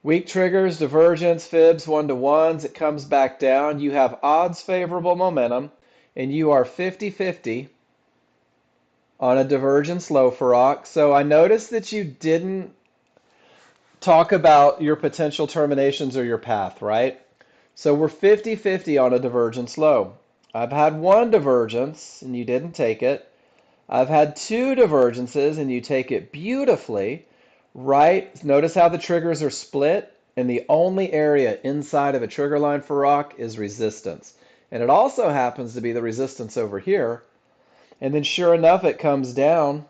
Speaker 1: weak triggers, divergence, fibs, one-to-ones, it comes back down. You have odds favorable momentum, and you are 50-50 on a divergence low, Farrakh. So I noticed that you didn't talk about your potential terminations or your path, right? So we're 50-50 on a divergence low. I've had one divergence, and you didn't take it. I've had two divergences, and you take it beautifully. Right? Notice how the triggers are split, and the only area inside of a trigger line for rock is resistance. And it also happens to be the resistance over here. And then sure enough, it comes down.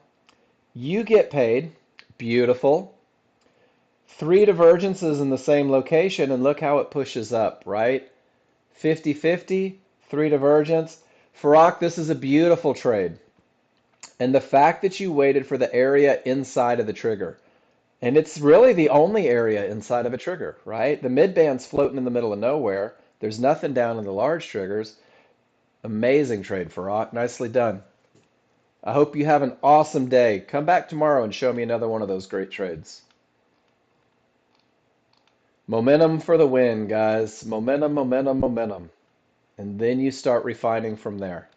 Speaker 1: You get paid. Beautiful. Three divergences in the same location, and look how it pushes up, right? 50-50, three divergence. Farrakh, this is a beautiful trade. And the fact that you waited for the area inside of the trigger, And it's really the only area inside of a trigger, right? The mid-band's floating in the middle of nowhere. There's nothing down in the large triggers. Amazing trade, Farrakh. Nicely done. I hope you have an awesome day. Come back tomorrow and show me another one of those great trades. Momentum for the win, guys. Momentum, momentum, momentum. And then you start refining from there.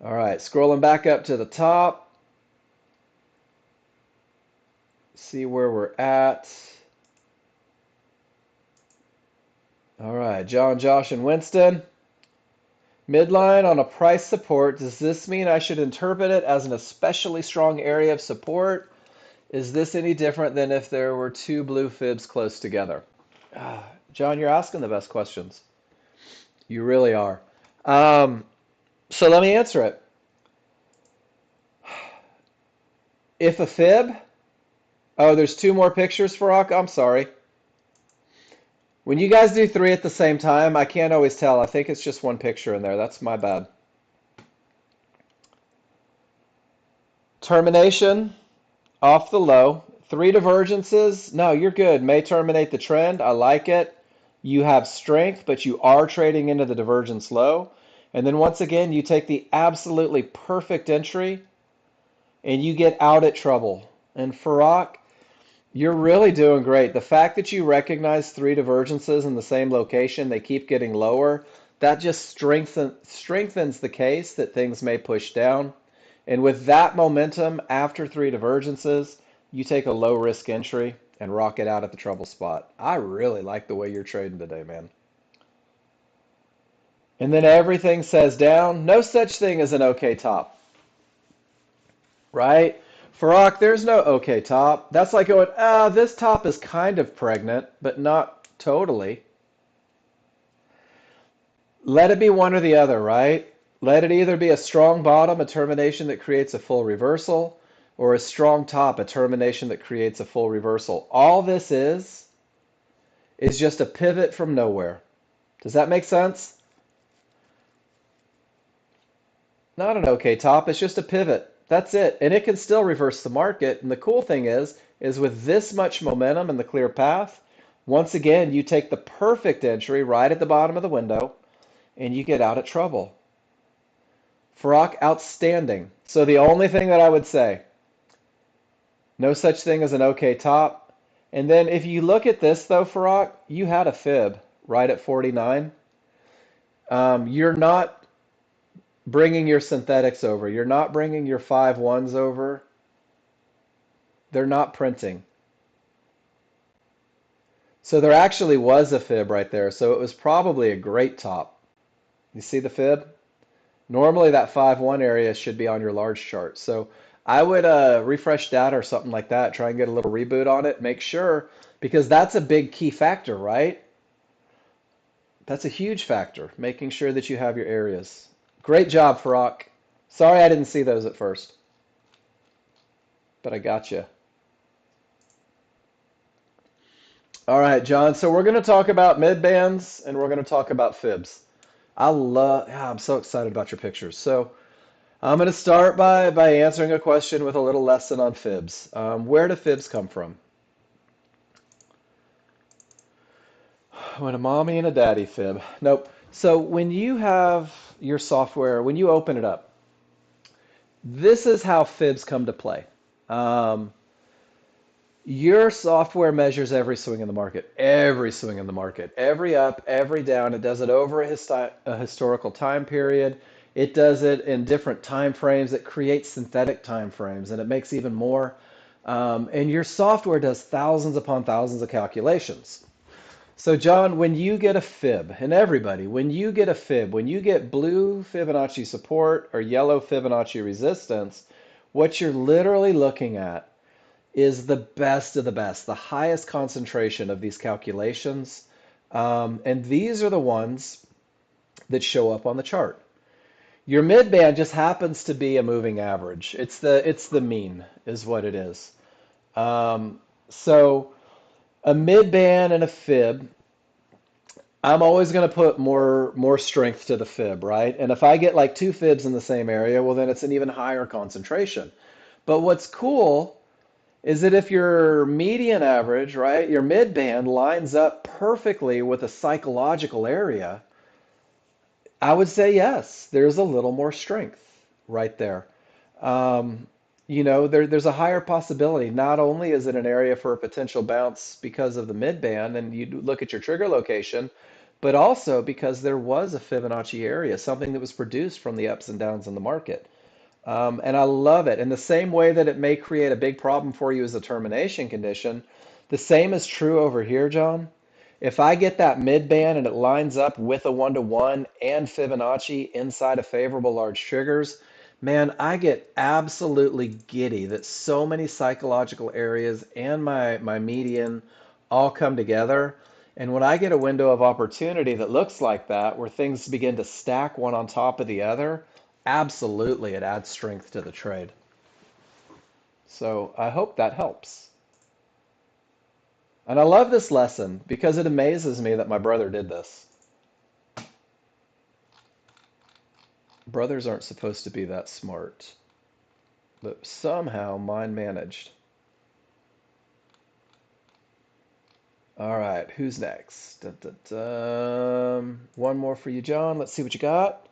Speaker 1: All right, scrolling back up to the top. See where we're at. All right, John, Josh, and Winston. Midline on a price support. Does this mean I should interpret it as an especially strong area of support? Is this any different than if there were two blue fibs close together? John, you're asking the best questions. You really are. Um, so let me answer it. If a fib, oh, there's two more pictures, Farak. I'm sorry. When you guys do three at the same time, I can't always tell. I think it's just one picture in there. That's my bad. Termination off the low. Three divergences. No, you're good. May terminate the trend. I like it. You have strength, but you are trading into the divergence low. And then once again, you take the absolutely perfect entry and you get out at trouble. And Farak, you're really doing great. The fact that you recognize three divergences in the same location, they keep getting lower, that just strengthens the case that things may push down. And with that momentum after three divergences, you take a low risk entry and rock it out at the trouble spot. I really like the way you're trading today, man. And then everything says down. No such thing as an okay top, right? Farak, there's no okay top. That's like going, this top is kind of pregnant, but not totally. Let it be one or the other, right? Let it either be a strong bottom, a termination that creates a full reversal, or a strong top, a termination that creates a full reversal. All this is just a pivot from nowhere. Does that make sense? Not an okay top, it's just a pivot. That's it. And it can still reverse the market. And the cool thing is with this much momentum and the clear path, once again, you take the perfect entry right at the bottom of the window and you get out of trouble. Farak, outstanding. So the only thing that I would say, no such thing as an okay top. And then if you look at this though, Farak, you had a fib right at 49. You're not bringing your synthetics over. You're not bringing your 5-1s over. They're not printing. So there actually was a fib right there. So it was probably a great top. You see the fib? Normally that 5-1 area should be on your large chart. So I would refresh data or something like that. Try and get a little reboot on it. Make sure, because that's a big key factor, right? That's a huge factor, making sure that you have your areas. Great job, Farak. Sorry I didn't see those at first, but I got you. All right, John. So we're going to talk about mid bands and we're going to talk about fibs. I'm so excited about your pictures. So I'm going to start by answering a question with a little lesson on fibs. Where do fibs come from? When a mommy and a daddy fib. Nope. So when you have your software, when you open it up, this is how fibs come to play. Um, your software measures every swing in the market, every swing in the market, every up, every down. It does it over a historical time period. It does it in different time frames. It creates synthetic time frames, and it makes even more. And your software does thousands upon thousands of calculations. So, John, when you get a fib, and everybody, when you get a fib, when you get blue Fibonacci support or yellow Fibonacci resistance, what you're literally looking at is the best of the best, the highest concentration of these calculations. And these are the ones that show up on the chart. Your midband just happens to be a moving average. It's the mean is what it is. So a midband and a fib, I'm always going to put more strength to the fib, right? And if I get like two fibs in the same area, well, then it's an even higher concentration. But what's cool is that if your median average, right, your mid band lines up perfectly with a psychological area, I would say yes, there's a little more strength right there. Um, there's a higher possibility. Not only is it an area for a potential bounce because of the mid band, and you look at your trigger location, but also because there was a Fibonacci area, something that was produced from the ups and downs in the market. And I love it. In the same way that it may create a big problem for you as a termination condition, the same is true over here, John. If I get that mid band and it lines up with a 1-to-1 and Fibonacci inside of favorable large triggers, man, I get absolutely giddy that so many psychological areas and my median all come together. And when I get a window of opportunity that looks like that, where things begin to stack one on top of the other, absolutely it adds strength to the trade. So I hope that helps. And I love this lesson because it amazes me that my brother did this. Brothers aren't supposed to be that smart, but somehow mine managed. All right, who's next? Dun, dun, dun. One more for you, John. Let's see what you got.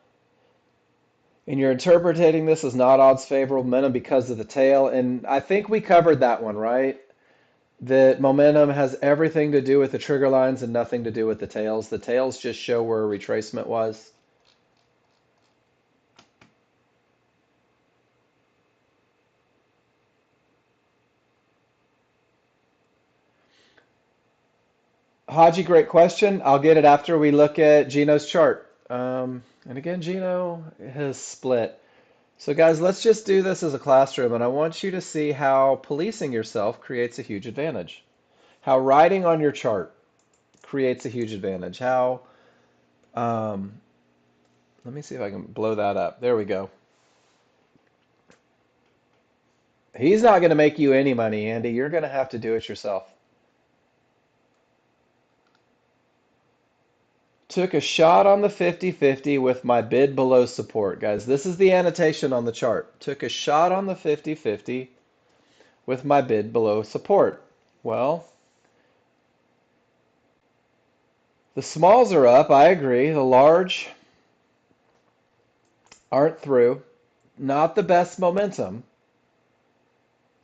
Speaker 1: And you're interpreting this as not odds favorable momentum because of the tail. And I think we covered that one, right? That momentum has everything to do with the trigger lines and nothing to do with the tails. The tails just show where a retracement was. Haji, great question. I'll get it after we look at Gino's chart. And again, Gino has split. So, guys, let's just do this as a classroom, and I want you to see how policing yourself creates a huge advantage. How writing on your chart creates a huge advantage. Um, let me see if I can blow that up. There we go. He's not going to make you any money, Andy. You're going to have to do it yourself. Took a shot on the 50-50 with my bid below support. Guys, this is the annotation on the chart. Took a shot on the 50-50 with my bid below support. Well, the smalls are up, I agree. The large aren't through. Not the best momentum.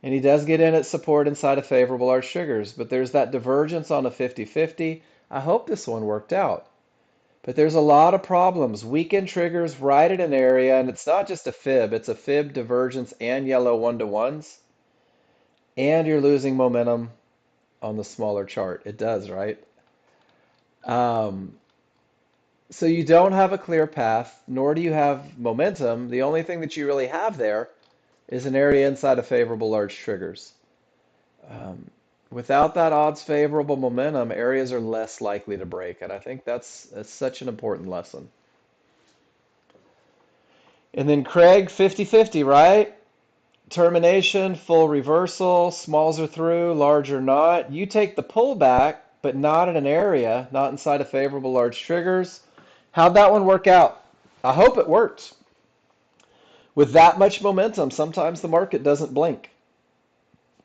Speaker 1: And he does get in at support inside of favorable large triggers, but there's that divergence on a 50-50. I hope this one worked out. But there's a lot of problems. Weekend triggers right at an area, and it's not just a fib, it's a fib, divergence, and yellow 1-to-1s. And you're losing momentum on the smaller chart. It does, right? Um, so you don't have a clear path, nor do you have momentum. The only thing that you really have there is an area inside of favorable large triggers. Um, Without that odds favorable momentum, areas are less likely to break, and I think that's such an important lesson. And then Craig, 50-50, right? Termination, full reversal, smalls are through, large are not. You take the pullback, but not in an area, not inside of favorable large triggers. How'd that one work out? I hope it worked. With that much momentum, sometimes the market doesn't blink.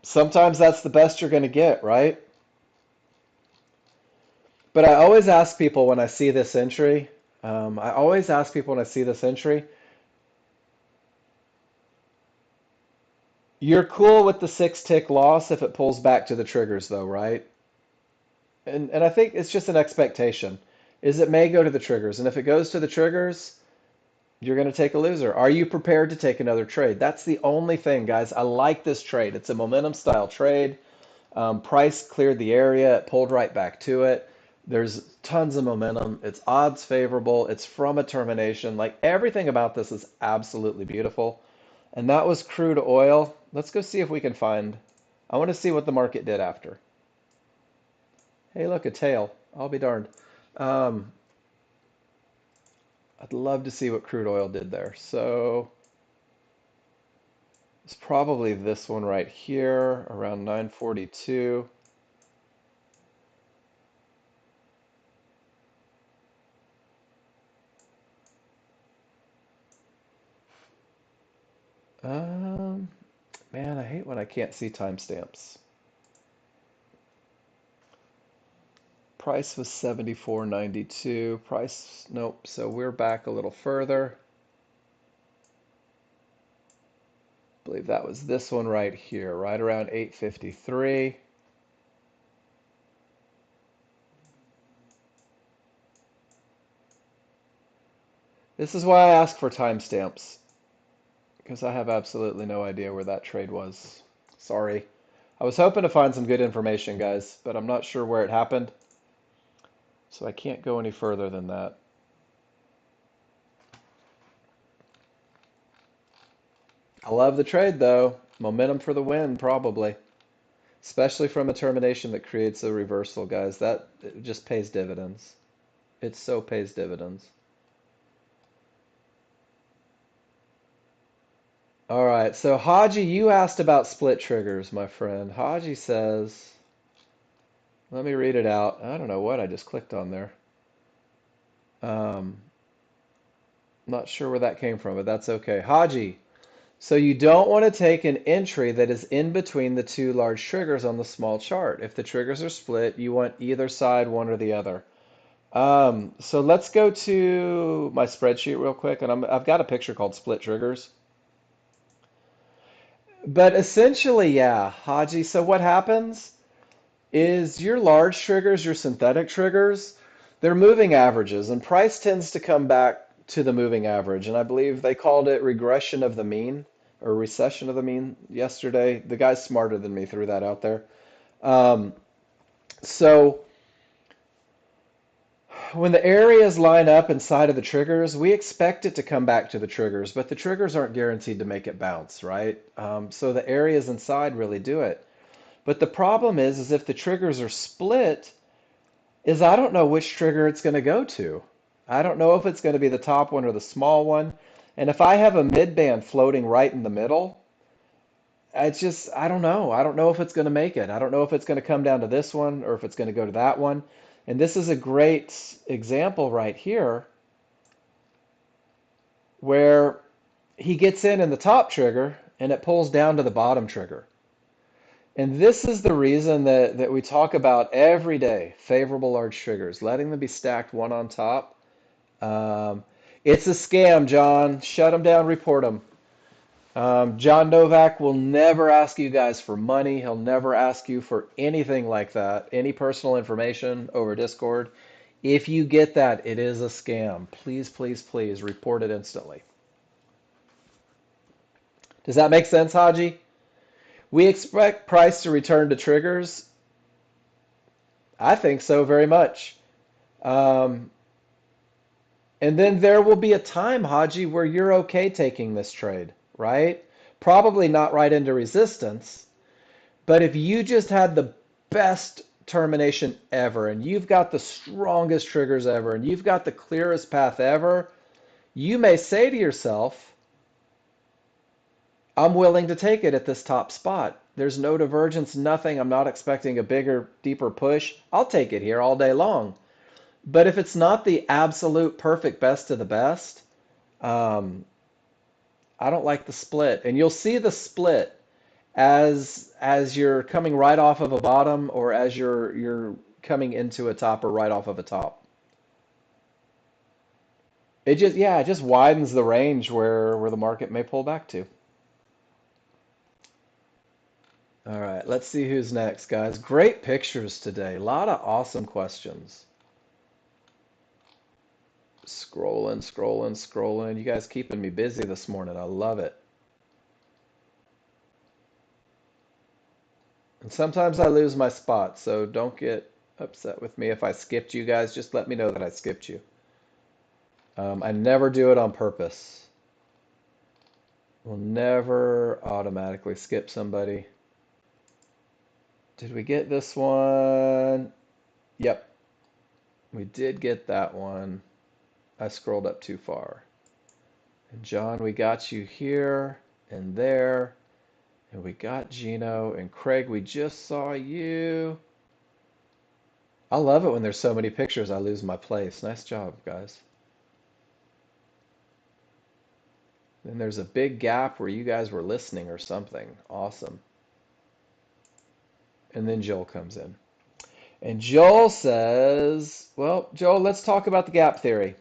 Speaker 1: Sometimes that's the best you're going to get, right? But I always ask people when I see this entry, I always ask people when I see this entry, you're cool with the 6 tick loss if it pulls back to the triggers though, right? And I think it's just an expectation, is it may go to the triggers. And if it goes to the triggers, you're going to take a loser. Are you prepared to take another trade? That's the only thing, guys. I like this trade. It's a momentum style trade. Price cleared the area. It pulled right back to it. There's tons of momentum. It's odds favorable. It's from a termination. Like everything about this is absolutely beautiful. And that was crude oil. Let's go see if we can find. I want to see what the market did after. Hey, look, a tail. I'll be darned. Um, I'd love to see what crude oil did there. So it's probably this one right here, around 942. Um, Man, Man, I hate when I can't see timestamps. Price was 74.92. Price, nope. So we're back a little further. I believe that was this one right here, right around 853. This is why I ask for timestamps, because I have absolutely no idea where that trade was. Sorry. I was hoping to find some good information, guys, but I'm not sure where it happened, so I can't go any further than that. I love the trade, though. Momentum for the win, probably. Especially from a termination that creates a reversal, guys. That it just pays dividends. It so pays dividends. All right, so Haji, you asked about split triggers, my friend. Haji says, let me read it out. I don't know what I just clicked on there. Um, not sure where that came from, but that's okay. Haji, so you don't want to take an entry that is in between the two large triggers on the small chart. If the triggers are split, you want either side, one or the other. So let's go to my spreadsheet real quick, and I've got a picture called split triggers. But essentially, yeah, Haji, so what happens is your large triggers, your synthetic triggers, they're moving averages, and price tends to come back to the moving average. And I believe they called it regression of the mean or recession of the mean yesterday. The guy's smarter than me threw that out there. Um, so when the areas line up inside of the triggers, we expect it to come back to the triggers, but the triggers aren't guaranteed to make it bounce, right? So the areas inside really do it. But the problem is if the triggers are split, is I don't know which trigger it's going to go to. I don't know if it's going to be the top one or the small one. And if I have a midband floating right in the middle, I don't know. I don't know if it's going to make it. I don't know if it's going to come down to this one or if it's going to go to that one. And this is a great example right here where he gets in the top trigger and it pulls down to the bottom trigger. And this is the reason that we talk about every day, favorable large triggers, letting them be stacked one on top. Um, it's a scam, John. Shut them down, report them. John Novak will never ask you guys for money. He'll never ask you for anything like that, any personal information over Discord. If you get that, it is a scam. Please, please, please report it instantly. Does that make sense, Haji? We expect price to return to triggers. I think so very much. Um, and then there will be a time, Haji, where you're okay taking this trade, right? Probably not right into resistance, but if you just had the best termination ever and you've got the strongest triggers ever and you've got the clearest path ever, you may say to yourself, I'm willing to take it at this top spot. There's no divergence, nothing. I'm not expecting a bigger, deeper push. I'll take it here all day long. But if it's not the absolute perfect best of the best, um, I don't like the split. And you'll see the split as you're coming right off of a bottom or as you're coming into a top or right off of a top. It just widens the range where the market may pull back to. All right, let's see who's next, guys. Great pictures today. A lot of awesome questions. Scrolling, scrolling, scrolling. You guys keeping me busy this morning. I love it. And sometimes I lose my spot, so don't get upset with me if I skipped you guys. Just let me know that I skipped you. I never do it on purpose. We'll never automatically skip somebody. Did we get this one? Yep, we did get that one. I scrolled up too far. And John, we got you here and there. And we got Gino and Craig, we just saw you. I love it when there's so many pictures, I lose my place. Nice job, guys. Then there's a big gap where you guys were listening or something. Awesome. And then Joel comes in. And Joel says, well, Joel, let's talk about the gap theory.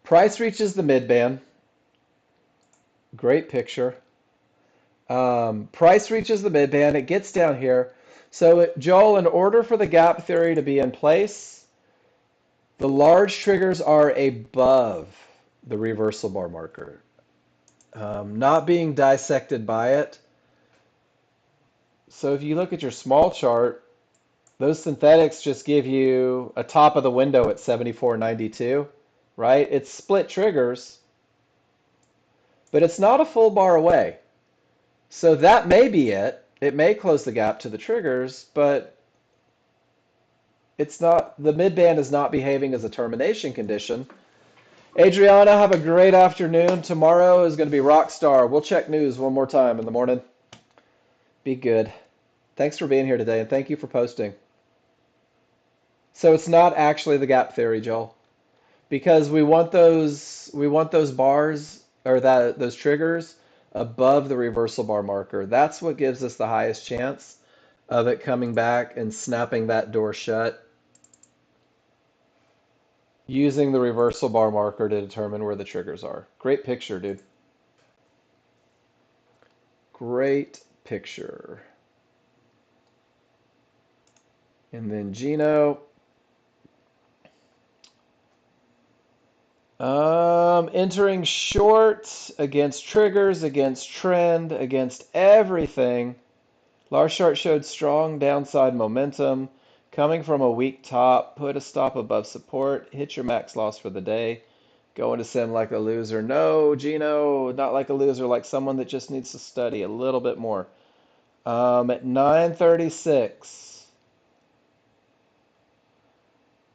Speaker 1: Price reaches the midband. Great picture. Price reaches the midband. It gets down here. So, Joel, in order for the gap theory to be in place, the large triggers are above the reversal bar marker, not being dissected by it. So if you look at your small chart, those synthetics just give you a top of the window at 74.92, right? It's split triggers, but it's not a full bar away. So that may be it. It may close the gap to the triggers, but it's not, the midband is not behaving as a termination condition. Adriana, have a great afternoon. Tomorrow is going to be Rockstar. We'll check news one more time in the morning. Be good. Thanks for being here today, and thank you for posting. So it's not actually the gap theory, Joel, because we want those bars or those triggers above the reversal bar marker. That's what gives us the highest chance of it coming back and snapping that door shut, using the reversal bar marker to determine where the triggers are. Great picture, dude. Great picture. And then Gino. Entering short against triggers, against trend, against everything. Large short showed strong downside momentum. Coming from a weak top, put a stop above support, hit your max loss for the day. Go into sim like a loser. No, Gino, not like a loser, like someone that just needs to study a little bit more. At 9:36.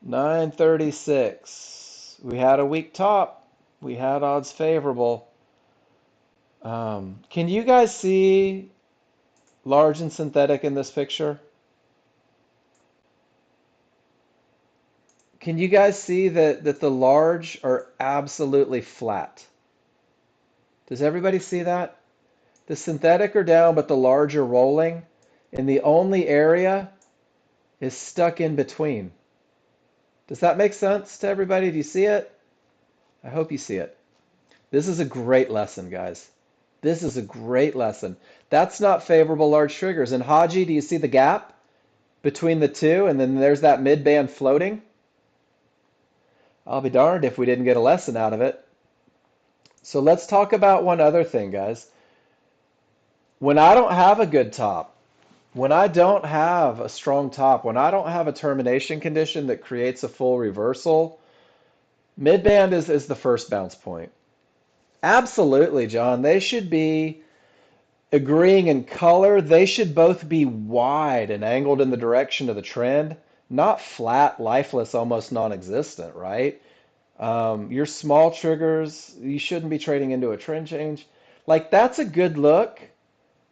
Speaker 1: 9:36. We had a weak top. We had odds favorable. Can you guys see large and synthetic in this picture? Can you guys see that the large are absolutely flat? Does everybody see that? The synthetic are down, but the large are rolling, and the only area is stuck in between. Does that make sense to everybody? Do you see it? I hope you see it. This is a great lesson, guys. This is a great lesson. That's not favorable large triggers. And Haji, do you see the gap between the two? And then there's that mid-band floating. I'll be darned if we didn't get a lesson out of it. So let's talk about one other thing, guys. When I don't have a good top, when I don't have a strong top, when I don't have a termination condition that creates a full reversal, mid-band is the first bounce point. Absolutely, John. They should be agreeing in color. They should both be wide and angled in the direction of the trend, not flat, lifeless, almost non-existent, right? Your small triggers, you shouldn't be trading into a trend change. Like that's a good look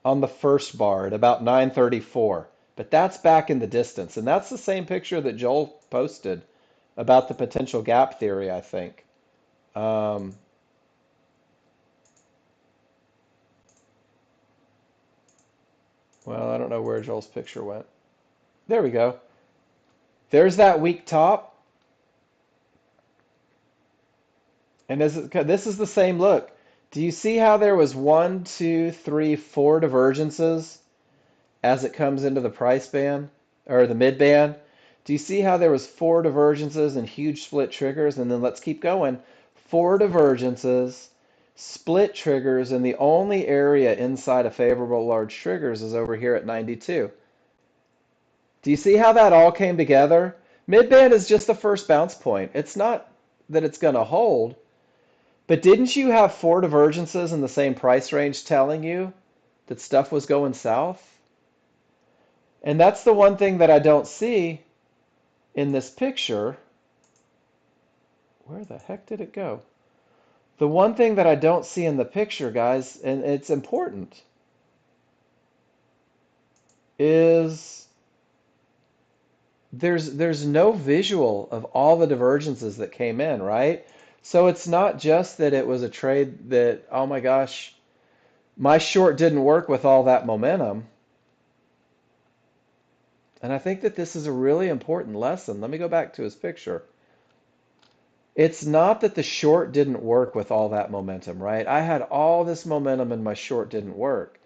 Speaker 1: on the first bar at about 9:34, but that's back in the distance. And that's the same picture that Joel posted about the potential gap theory, I think. Um, well, I don't know where Joel's picture went. There we go. There's that weak top. And this is the same look. Do you see how there was one, two, three, four divergences as it comes into the price band or the mid band? Do you see how there was four divergences and huge split triggers? And then let's keep going. Four divergences, split triggers, and the only area inside of favorable large triggers is over here at 92. Do you see how that all came together? Mid band is just the first bounce point. It's not that it's going to hold. But didn't you have four divergences in the same price range telling you that stuff was going south? And that's the one thing that I don't see in this picture. Where the heck did it go? The one thing that I don't see in the picture, guys, and it's important, is there's no visual of all the divergences that came in, right? So it's not just that it was a trade that, oh my gosh, my short didn't work with all that momentum. And I think that this is a really important lesson. Let me go back to his picture. It's not that the short didn't work with all that momentum, right? I had all this momentum and my short didn't work.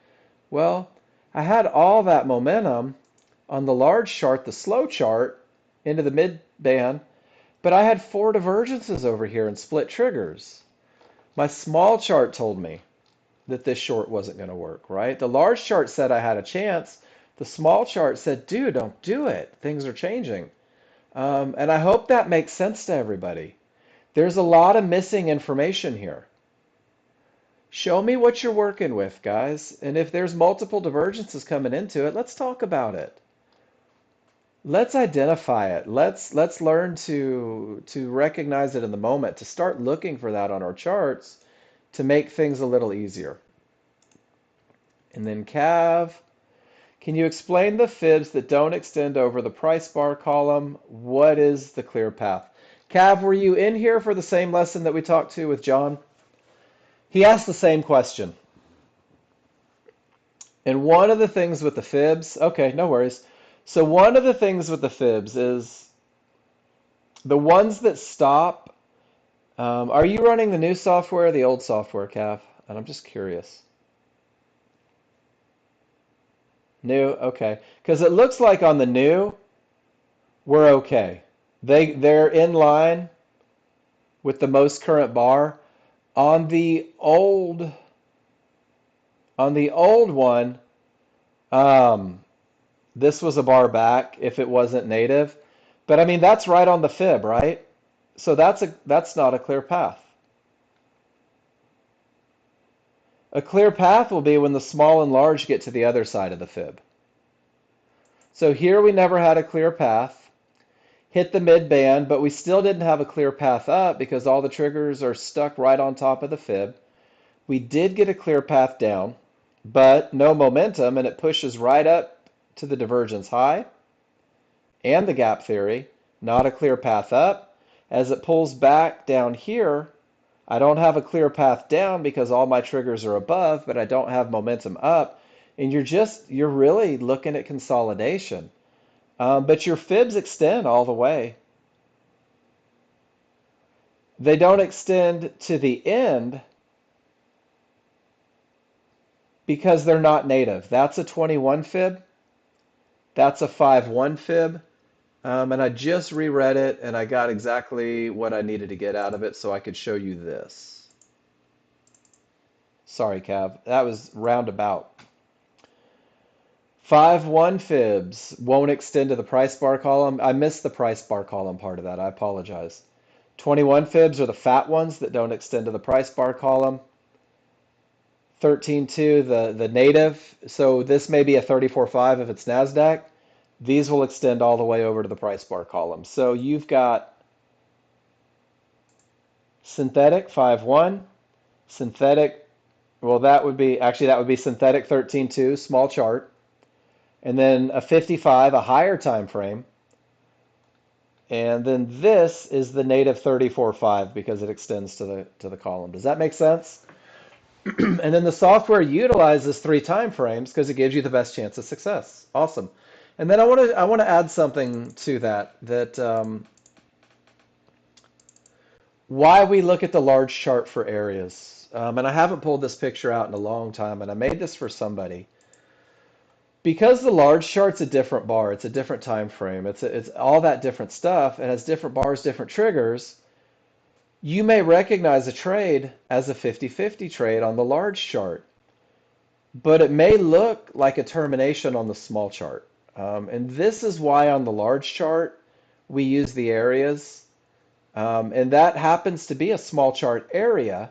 Speaker 1: Well, I had all that momentum on the large chart, the slow chart, into the mid band, but I had four divergences over here and split triggers. My small chart told me that this short wasn't going to work, right? The large chart said I had a chance. The small chart said, dude, don't do it. Things are changing. And I hope that makes sense to everybody. There's a lot of missing information here. Show me what you're working with, guys. And if there's multiple divergences coming into it, let's talk about it. Let's identify it. Let's learn to recognize it in the moment, to start looking for that on our charts to make things a little easier. And then Cav, can you explain the fibs that don't extend over the price bar column? What is the clear path? Cav, were you in here for the same lesson that we talked to with John? He asked the same question. And one of the things with the fibs, okay, no worries. So one of the things with the fibs is the ones that stop. Are you running the new software or the old software, Cav? And I'm just curious. New, okay. Because it looks like on the new, we're okay. They're in line with the most current bar. On the old on the old one, um, this was a bar back if it wasn't native. But I mean that's right on the fib, right? So that's not a clear path. A clear path will be when the small and large get to the other side of the fib. So here we never had a clear path. Hit the mid band, but we still didn't have a clear path up because all the triggers are stuck right on top of the fib. We did get a clear path down, but no momentum, and it pushes right up to the divergence high and the gap theory. Not a clear path up. As it pulls back down here, I don't have a clear path down because all my triggers are above, but I don't have momentum up. And you're really looking at consolidation. But your fibs extend all the way. They don't extend to the end because they're not native. That's a 21 fib. That's a 5-1 fib. And I just reread it and I got exactly what I needed to get out of it so I could show you this. Sorry, Cav. That was roundabout. 5-1 fibs won't extend to the price bar column. I missed the price bar column part of that. I apologize. 21 fibs are the fat ones that don't extend to the price bar column. 13.2, the native. So this may be a 34.5 if it's NASDAQ. These will extend all the way over to the price bar column. So you've got synthetic 5-1, synthetic, well, that would be synthetic 13.2, small chart, and then a 55, a higher time frame. And then this is the native 34.5 because it extends to the column. Does that make sense? And then the software utilizes three time frames because it gives you the best chance of success. Awesome. And then I want to add something to that why we look at the large chart for areas. And I haven't pulled this picture out in a long time, and I made this for somebody. Because the large chart's a different bar, it's a different time frame, it's all that different stuff, it has different bars, different triggers. You may recognize a trade as a 50-50 trade on the large chart, but it may look like a termination on the small chart. And this is why on the large chart we use the areas. And that happens to be a small chart area,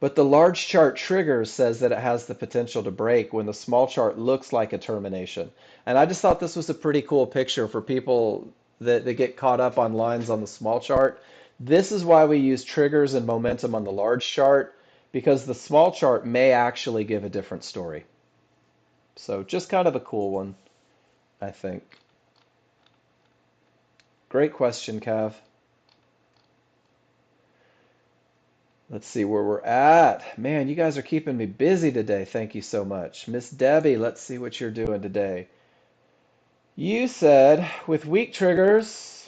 Speaker 1: but the large chart trigger says that it has the potential to break when the small chart looks like a termination. And I just thought this was a pretty cool picture for people that get caught up on lines on the small chart. This is why we use triggers and momentum on the large chart, because the small chart may actually give a different story. So just kind of a cool one, I think. Great question, Cav. Let's see where we're at. Man, you guys are keeping me busy today. Thank you so much. Miss Debbie, let's see what you're doing today. You said with weak triggers,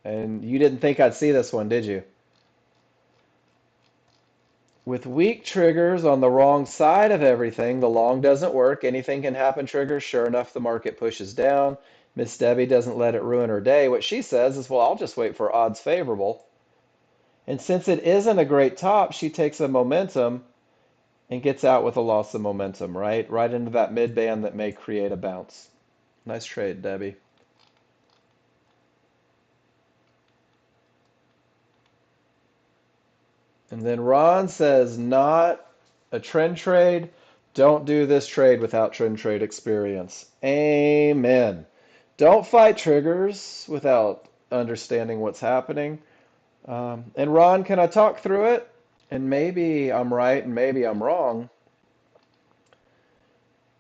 Speaker 1: and you didn't think I'd see this one, did you? With weak triggers on the wrong side of everything, the long doesn't work. Anything can happen triggers. Sure enough, the market pushes down. Miss Debbie doesn't let it ruin her day. What she says is, well, I'll just wait for odds favorable. And since it isn't a great top, she takes a momentum and gets out with a loss of momentum, right? Right into that mid band that may create a bounce. Nice trade, Debbie. And then Ron says, not a trend trade. Don't do this trade without trend trade experience. Amen. Don't fight triggers without understanding what's happening. And Ron, can I talk through it? And maybe I'm right and maybe I'm wrong.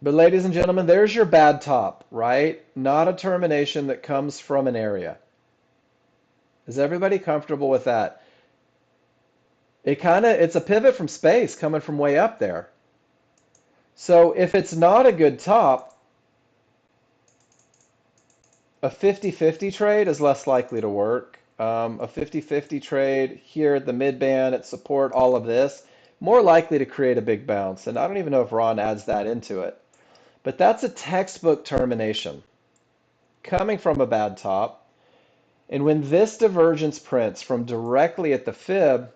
Speaker 1: But ladies and gentlemen, there's your bad top, right? Not a termination that comes from an area. Is everybody comfortable with that? It's a pivot from space coming from way up there. So if it's not a good top, a 50-50 trade is less likely to work. A 50-50 trade here at the mid band at support, all of this, more likely to create a big bounce. And I don't even know if Ron adds that into it. But that's a textbook termination coming from a bad top. And when this divergence prints from directly at the fib,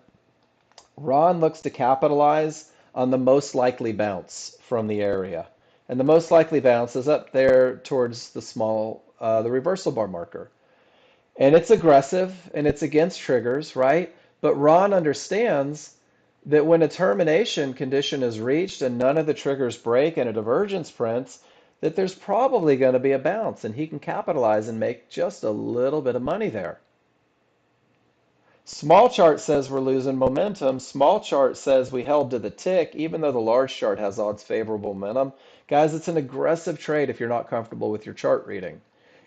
Speaker 1: Ron looks to capitalize on the most likely bounce from the area. And the most likely bounce is up there towards the reversal bar marker. And it's aggressive and it's against triggers, right? But Ron understands that when a termination condition is reached and none of the triggers break and a divergence prints, that there's probably going to be a bounce and he can capitalize and make just a little bit of money there. Small chart says we're losing momentum. Small chart says we held to the tick, even though the large chart has odds favorable momentum. Guys, it's an aggressive trade if you're not comfortable with your chart reading.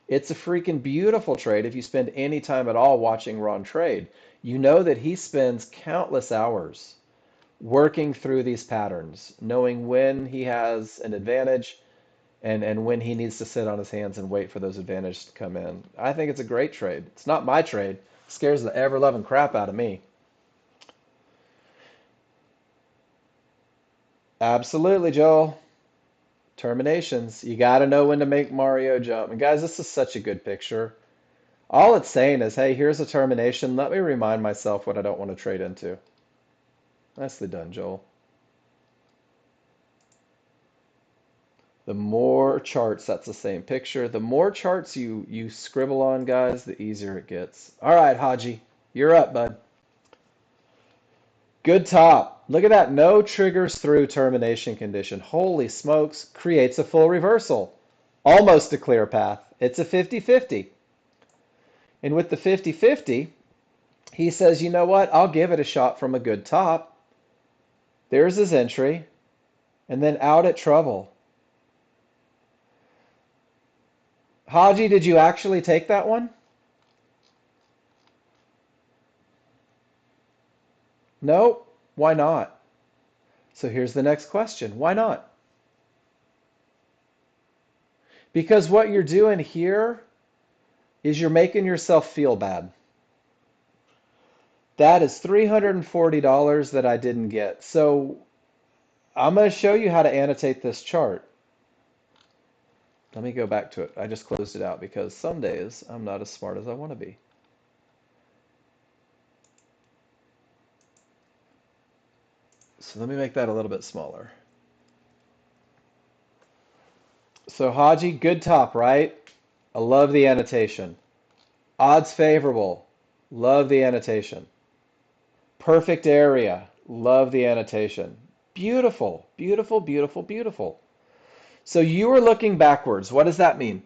Speaker 1: It's a freaking beautiful trade if you spend any time at all watching Ron trade. You know that he spends countless hours working through these patterns, knowing when he has an advantage and when he needs to sit on his hands and wait for those advantages to come in. I think it's a great trade. It's not my trade. It scares the ever-loving crap out of me. Absolutely, Joel. Terminations. You got to know when to make Mario jump. And guys, this is such a good picture. All it's saying is, hey, here's a termination. Let me remind myself what I don't want to trade into. Nicely done, Joel. The more charts, that's the same picture. The more charts you scribble on, guys, the easier it gets. All right, Haji, you're up, bud. Good top. Look at that. No triggers through termination condition. Holy smokes. Creates a full reversal. Almost a clear path. It's a 50-50. And with the 50-50, he says, you know what? I'll give it a shot from a good top. There's his entry. And then out at trouble. Haji, did you actually take that one? No. Why not? So here's the next question. Why not? Because what you're doing here is you're making yourself feel bad. That is $340 that I didn't get. So I'm going to show you how to annotate this chart. Let me go back to it. I just closed it out because some days I'm not as smart as I want to be. So let me make that a little bit smaller. So Haji, good top, right? I love the annotation. Odds favorable. Love the annotation. Perfect area. Love the annotation. Beautiful, beautiful, beautiful, beautiful. So you are looking backwards. What does that mean?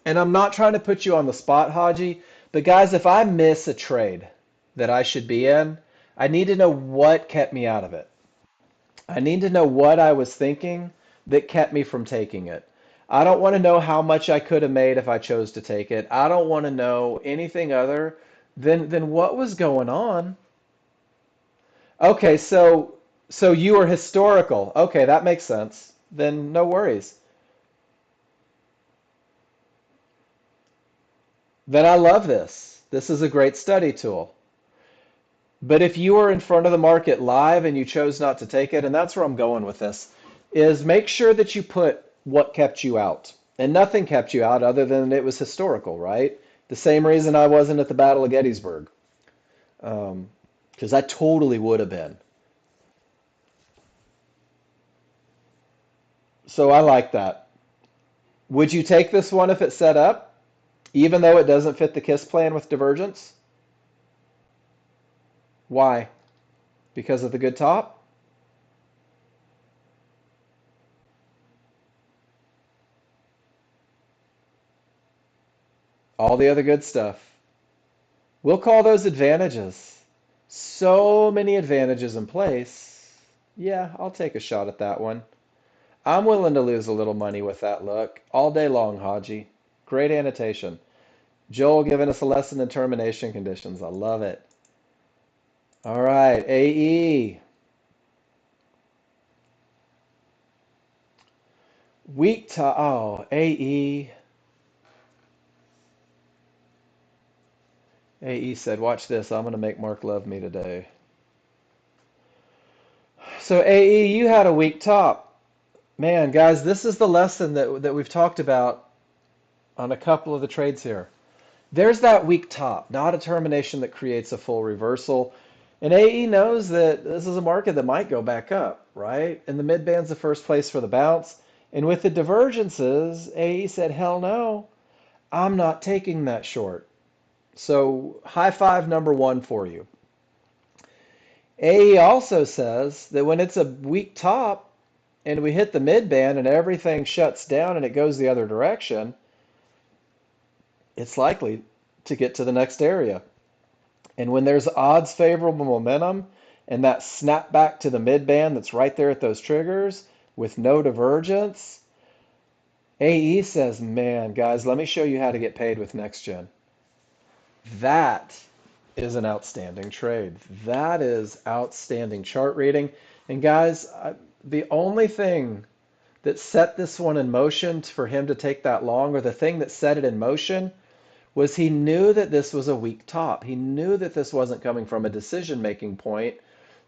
Speaker 1: And I'm not trying to put you on the spot, Haji, but guys, if I miss a trade that I should be in, I need to know what kept me out of it. I need to know what I was thinking that kept me from taking it. I don't want to know how much I could have made if I chose to take it. I don't want to know anything other than what was going on. Okay, so you are historical. Okay, that makes sense. Then no worries. Then I love this. This is a great study tool. But if you were in front of the market live and you chose not to take it, and that's where I'm going with this, is make sure that you put what kept you out. And nothing kept you out other than it was historical, right? The same reason I wasn't at the Battle of Gettysburg, um, because I totally would have been. So I like that. Would you take this one if it's set up, even though it doesn't fit the KISS plan with divergence? Why? Because of the good top? All the other good stuff. We'll call those advantages. So many advantages in place. Yeah, I'll take a shot at that one. I'm willing to lose a little money with that look. All day long, Haji. Great annotation. Joel giving us a lesson in termination conditions. I love it. All right, AE. Weak to, oh, AE. AE said, watch this. I'm going to make Mark love me today. So AE, you had a weak top. Man, guys, this is the lesson that we've talked about on a couple of the trades here. There's that weak top, not a termination that creates a full reversal. And AE knows that this is a market that might go back up, right? And the mid band's the first place for the bounce. And with the divergences, AE said, hell no, I'm not taking that short. So high five number one for you. AE also says that when it's a weak top and we hit the mid band and everything shuts down and it goes the other direction, it's likely to get to the next area. And when there's odds favorable momentum and that snap back to the mid band that's right there at those triggers with no divergence, AE says, man, guys, let me show you how to get paid with Nexgen. That is an outstanding trade. That is outstanding chart reading. And guys, the only thing that set this one in motion for him to take that long, or the thing that set it in motion, was he knew that this was a weak top. He knew that this wasn't coming from a decision-making point.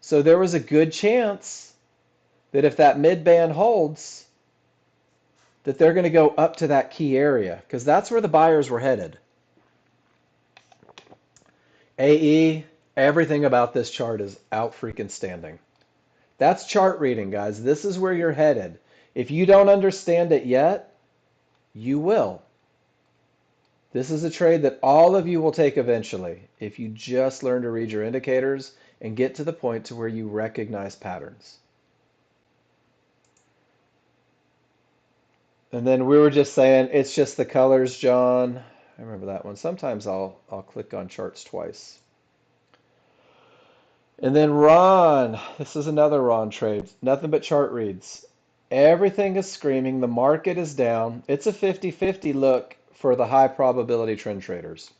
Speaker 1: So there was a good chance that if that mid band holds, that they're going to go up to that key area because that's where the buyers were headed. AE, everything about this chart is out freaking standing. That's chart reading, guys. This is where you're headed. If you don't understand it yet, you will. This is a trade that all of you will take eventually if you just learn to read your indicators and get to the point to where you recognize patterns. And then we were just saying, it's just the colors, John. I remember that one. Sometimes I'll click on charts twice. And then Ron, this is another Ron trade. Nothing but chart reads. Everything is screaming. The market is down. It's a 50-50 look for the high probability trend traders.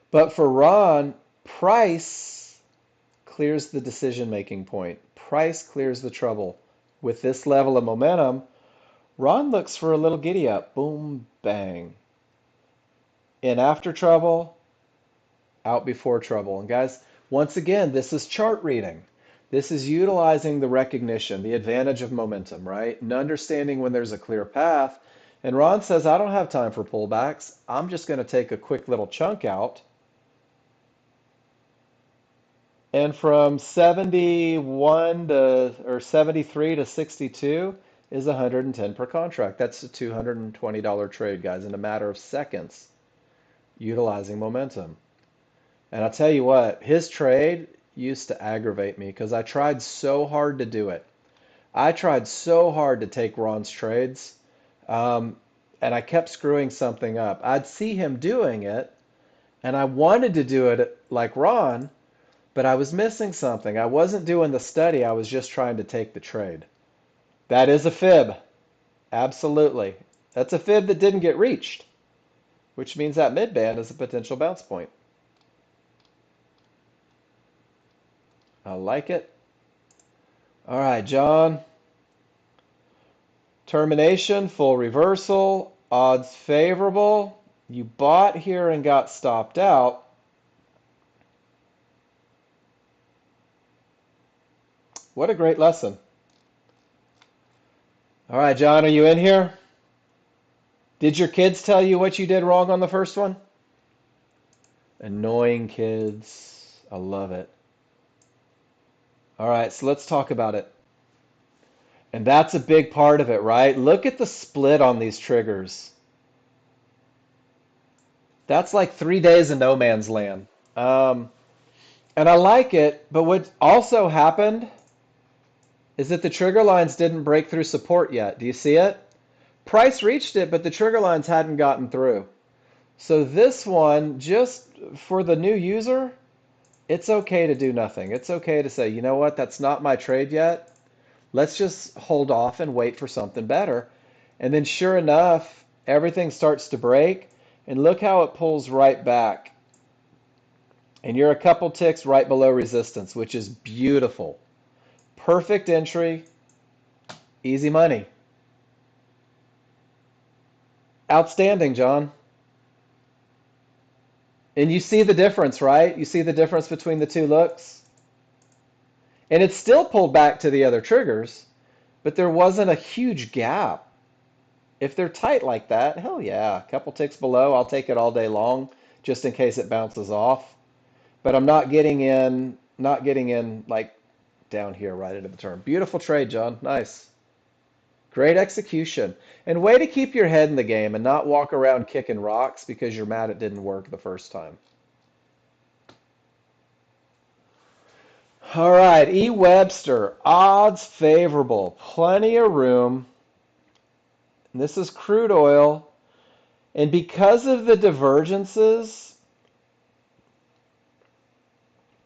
Speaker 1: But for Ron, price clears the decision-making point. Price clears the trouble. With this level of momentum, Ron looks for a little giddy up. Boom, bang. In after trouble, out before trouble. And guys, once again, this is chart reading. This is utilizing the recognition, the advantage of momentum, right? And understanding when there's a clear path. And Ron says, I don't have time for pullbacks. I'm just going to take a quick little chunk out. And from 71 to, or 73 to 62 is 110 per contract. That's a $220 trade, guys, in a matter of seconds, utilizing momentum. And I'll tell you what, his trade used to aggravate me because I tried so hard to do it. I tried so hard to take Ron's trades, um, and I kept screwing something up. I'd see him doing it, and I wanted to do it like Ron, but I was missing something. I wasn't doing the study. I was just trying to take the trade. That is a fib. Absolutely. That's a fib that didn't get reached, which means that mid band is a potential bounce point. I like it. All right, John. Termination, full reversal, odds favorable. You bought here and got stopped out. What a great lesson. All right, John, are you in here? Did your kids tell you what you did wrong on the first one? Annoying kids. I love it. All right, so let's talk about it. And that's a big part of it, right? Look at the split on these triggers. That's like 3 days in no man's land. Um, and I like it, but what also happened is that the trigger lines didn't break through support yet. Do you see it? Price reached it, but the trigger lines hadn't gotten through. So this one, just for the new user, it's okay to do nothing. It's okay to say, you know what, that's not my trade yet. Let's just hold off and wait for something better. And then sure enough, everything starts to break. And look how it pulls right back. And you're a couple ticks right below resistance, which is beautiful. Perfect entry, easy money. Outstanding, John. And you see the difference, right? You see the difference between the two looks? And it's still pulled back to the other triggers, but there wasn't a huge gap. If they're tight like that, hell yeah, a couple ticks below, I'll take it all day long just in case it bounces off. But I'm not getting in like down here right into the turn. Beautiful trade, John. Nice. Great execution. And way to keep your head in the game and not walk around kicking rocks because you're mad it didn't work the first time. All right, E. Webster, odds favorable, plenty of room. And this is crude oil. And because of the divergences,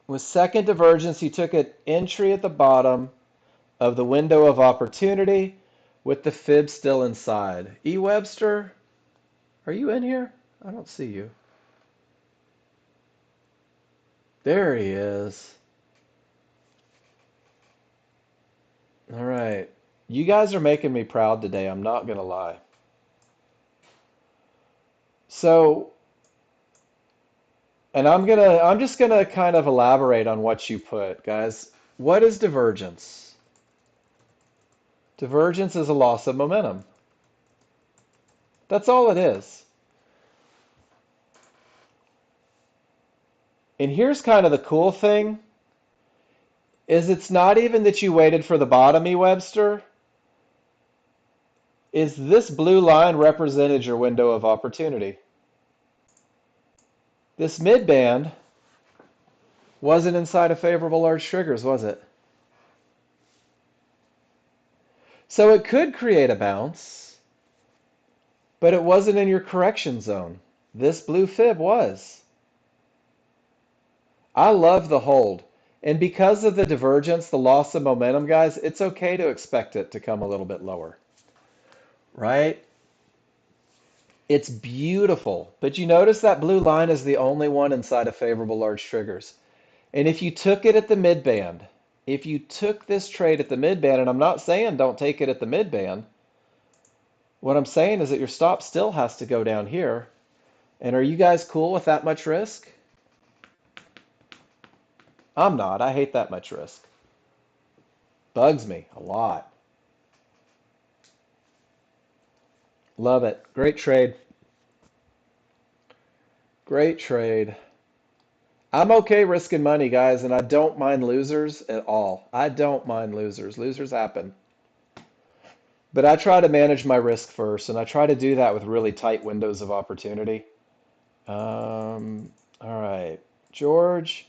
Speaker 1: with second divergence, you took an entry at the bottom of the window of opportunity with the fib still inside. E. Webster, are you in here? I don't see you. There he is. All right. You guys are making me proud today, I'm not going to lie. So, and I'm just going to kind of elaborate on what you put, guys. What is divergence? Divergence is a loss of momentum. That's all it is. And here's kind of the cool thing is it's not even that you waited for the bottom, E. Webster. Is this blue line represented your window of opportunity? This mid band wasn't inside of favorable large triggers, was it? So it could create a bounce, but it wasn't in your correction zone. This blue fib was. I love the hold. And because of the divergence, the loss of momentum, guys, it's okay to expect it to come a little bit lower, right? It's beautiful. But you notice that blue line is the only one inside of favorable large triggers. And if you took it at the mid band, if you took this trade at the mid band, and I'm not saying don't take it at the mid band, what I'm saying is that your stop still has to go down here. And are you guys cool with that much risk? I'm not. I hate that much risk. Bugs me a lot. Love it. Great trade. Great trade. I'm okay risking money, guys, and I don't mind losers at all. I don't mind losers. Losers happen. But I try to manage my risk first, and I try to do that with really tight windows of opportunity. All right. George,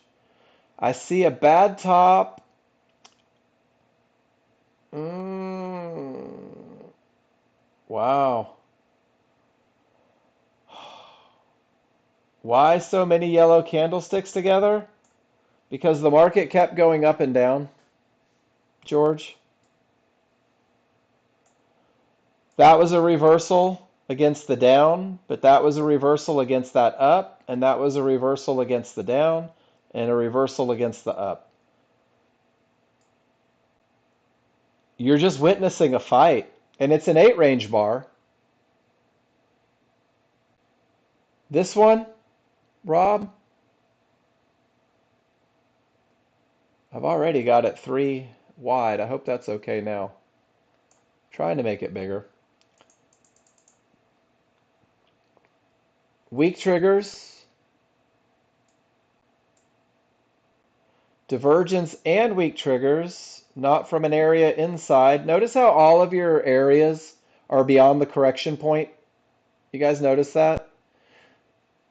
Speaker 1: I see a bad top. Mm, wow. Why so many yellow candlesticks together? Because the market kept going up and down, George. That was a reversal against the down, but that was a reversal against that up, and that was a reversal against the down, and a reversal against the up. You're just witnessing a fight, and it's an 8 range bar. This one, Rob, I've already got it 3 wide. I hope that's okay now. Trying to make it bigger. Weak triggers, divergence and weak triggers, not from an area inside. Notice how all of your areas are beyond the correction point. You guys notice that?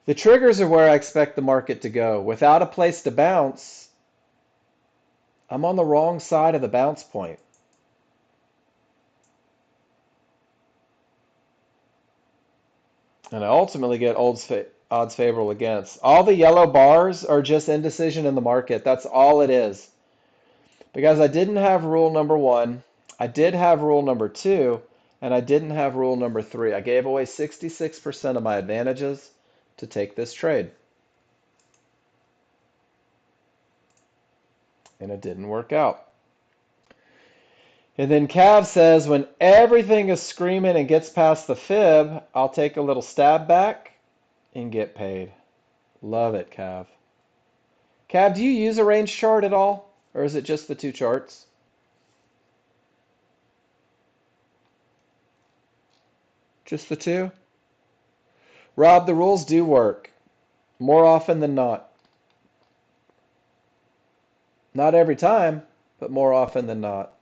Speaker 1: The triggers are where I expect the market to go. Without a place to bounce, I'm on the wrong side of the bounce point. And I ultimately get odds favorable against. All the yellow bars are just indecision in the market. That's all it is. Because I didn't have rule number 1, I did have rule number 2, and I didn't have rule number 3. I gave away 66% of my advantages to take this trade. And it didn't work out. And then Cav says, when everything is screaming and gets past the fib, I'll take a little stab back and get paid. Love it, Cav. Cav, do you use a range chart at all? Or is it just the 2 charts? Just the 2? Rob, the rules do work. More often than not. Not every time, but more often than not.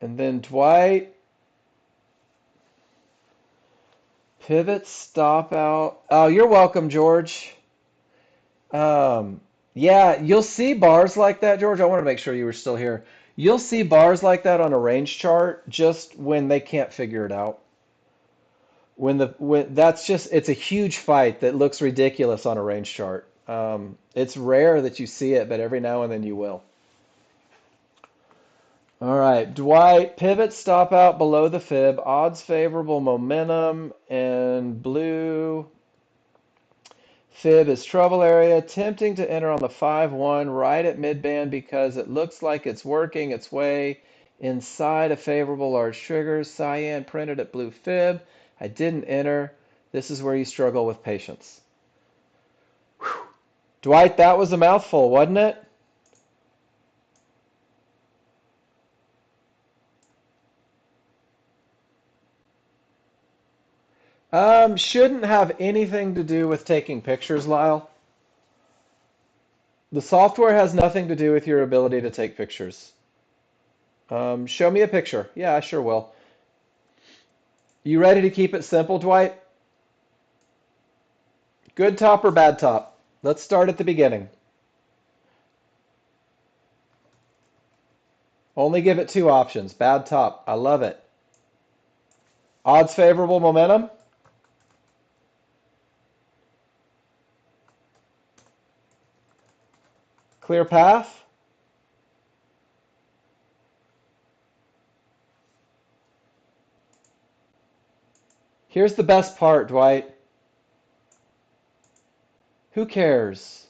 Speaker 1: And then Dwight, pivot, stop out. Oh, you're welcome, George. Yeah, you'll see bars like that, George. I want to make sure you were still here. You'll see bars like that on a range chart just when they can't figure it out. When that's just it's a huge fight that looks ridiculous on a range chart. It's rare that you see it, but every now and then you will. All right, Dwight, pivot, stop out below the fib, odds favorable momentum, and blue. Fib is trouble area, tempting to enter on the 5-1 right at midband because it looks like it's working its way inside a favorable large trigger. Cyan printed at blue fib. I didn't enter. This is where you struggle with patience. Whew. Dwight, that was a mouthful, wasn't it? Shouldn't have anything to do with taking pictures, Lyle. The software has nothing to do with your ability to take pictures. Show me a picture. Yeah, I sure will. You ready to keep it simple, Dwight? Good top or bad top? Let's start at the beginning. Only give it 2 options. Bad top. I love it. Odds favorable momentum? Clear path? Here's the best part, Dwight. Who cares?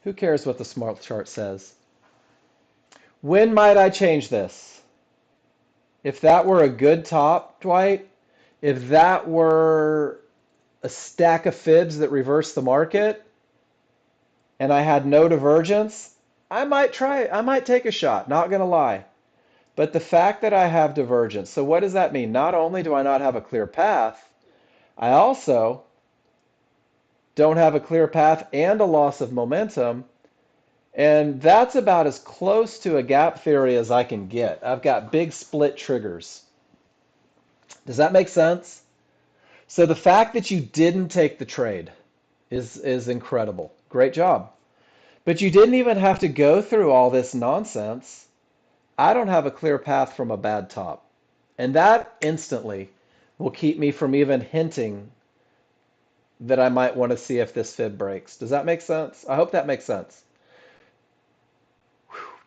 Speaker 1: Who cares what the smart chart says? When might I change this? If that were a good top, Dwight, if that were a stack of fibs that reverse the market and I had no divergence, I might try it. I might take a shot, not going to lie. But the fact that I have divergence, so what does that mean? Not only do I not have a clear path, I also don't have a clear path and a loss of momentum. And that's about as close to a gap theory as I can get. I've got big split triggers. Does that make sense? So the fact that you didn't take the trade is incredible. Great job. But you didn't even have to go through all this nonsense. I don't have a clear path from a bad top. And that instantly will keep me from even hinting that I might want to see if this fib breaks. Does that make sense? I hope that makes sense.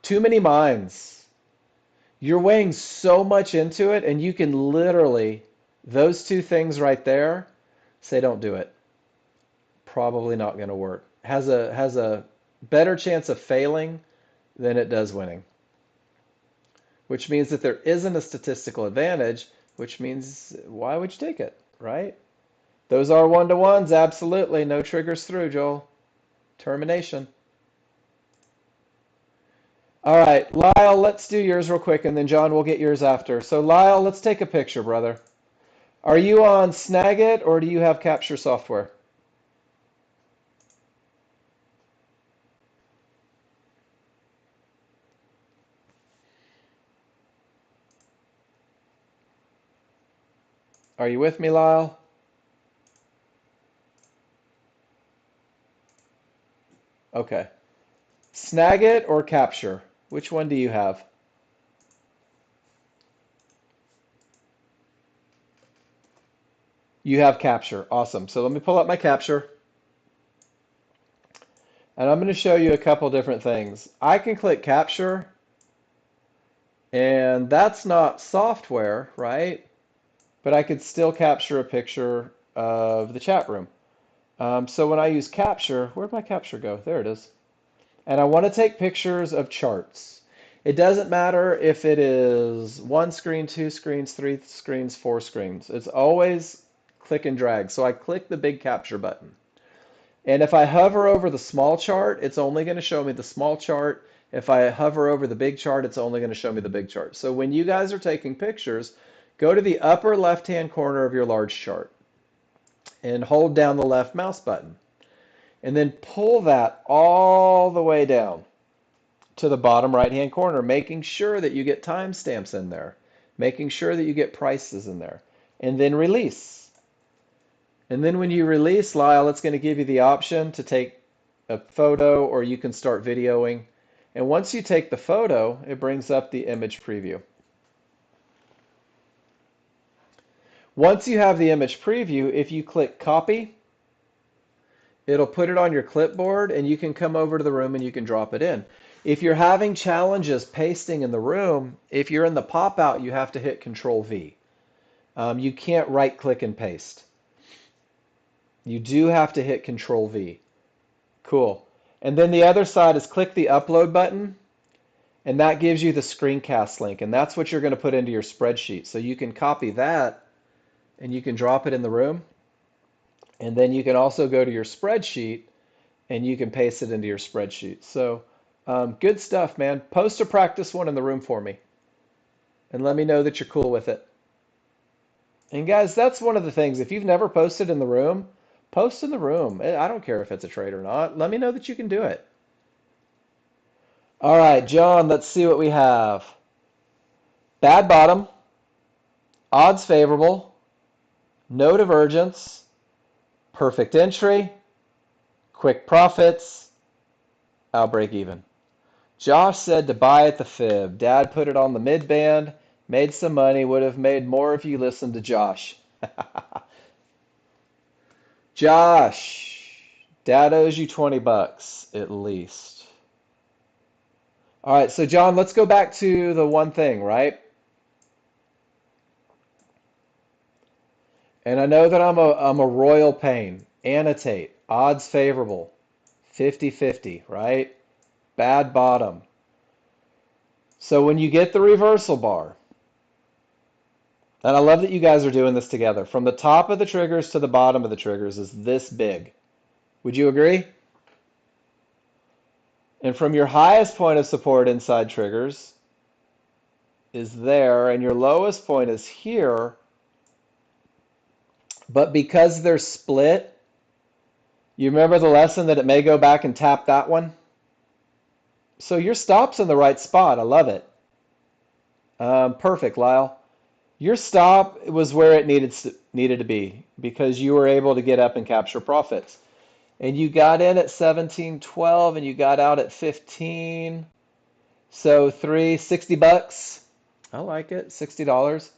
Speaker 1: Too many minds. You're weighing so much into it, and you can literally, those 2 things right there Say don't do it. Probably not going to work. Has a better chance of failing than it does winning. Which means that there isn't a statistical advantage, which means why would you take it, right? Those are one-to-ones, absolutely. No triggers through, Joel. Termination. All right, Lyle, let's do yours real quick, and then John will get yours after. So Lyle, let's take a picture, brother. Are you on Snagit or do you have capture software? Are you with me, Lyle? Okay. Snagit or capture? Which one do you have? You have capture. Awesome. So let me pull up my capture. And I'm going to show you a couple different things. I can click capture, and that's not software, right? But I could still capture a picture of the chat room. So when I use capture, where'd my capture go? There it is. And I want to take pictures of charts. It doesn't matter if it is one screen, two screens, three screens, four screens. It's always click and drag. So I click the big capture button. And if I hover over the small chart, it's only going to show me the small chart. If I hover over the big chart, it's only going to show me the big chart. So when you guys are taking pictures, go to the upper left-hand corner of your large chart and hold down the left mouse button. And then pull that all the way down to the bottom right-hand corner, making sure that you get timestamps in there, making sure that you get prices in there, and then release. And then when you release, Lyle, it's going to give you the option to take a photo or you can start videoing. And once you take the photo, it brings up the image preview. Once you have the image preview, if you click copy, it'll put it on your clipboard and you can come over to the room and you can drop it in. If you're having challenges pasting in the room, if you're in the pop-out, you have to hit Control V. You can't right-click and paste. You do have to hit Control V. Cool. And then the other side is click the upload button, and that gives you the screencast link, and that's what you're going to put into your spreadsheet. So you can copy that, and you can drop it in the room, and then you can also go to your spreadsheet, and you can paste it into your spreadsheet. So good stuff, man. Post a practice one in the room for me, and let me know that you're cool with it. And guys, that's one of the things. If you've never posted in the room, post in the room. I don't care if it's a trade or not. Let me know that you can do it. All right, John, let's see what we have. Bad bottom, odds favorable, no divergence, perfect entry, quick profits, I'll break even. Josh said to buy at the fib. Dad put it on the mid band, made some money, would have made more if you listened to Josh. Josh, Dad owes you 20 bucks at least. All right, so John, let's go back to the one thing, right? And I know that I'm a royal pain. Annotate, odds favorable, 50-50, right? Bad bottom. So when you get the reversal bar, and I love that you guys are doing this together, from the top of the triggers to the bottom of the triggers is this big. Would you agree? And from your highest point of support inside triggers is there, and your lowest point is here. But because they're split, you remember the lesson that it may go back and tap that one? So your stop's in the right spot. I love it. Perfect, Lyle. Your stop was where it needed to be because you were able to get up and capture profits. And you got in at 17.12 and you got out at 15. So 60 bucks. I like it, $60.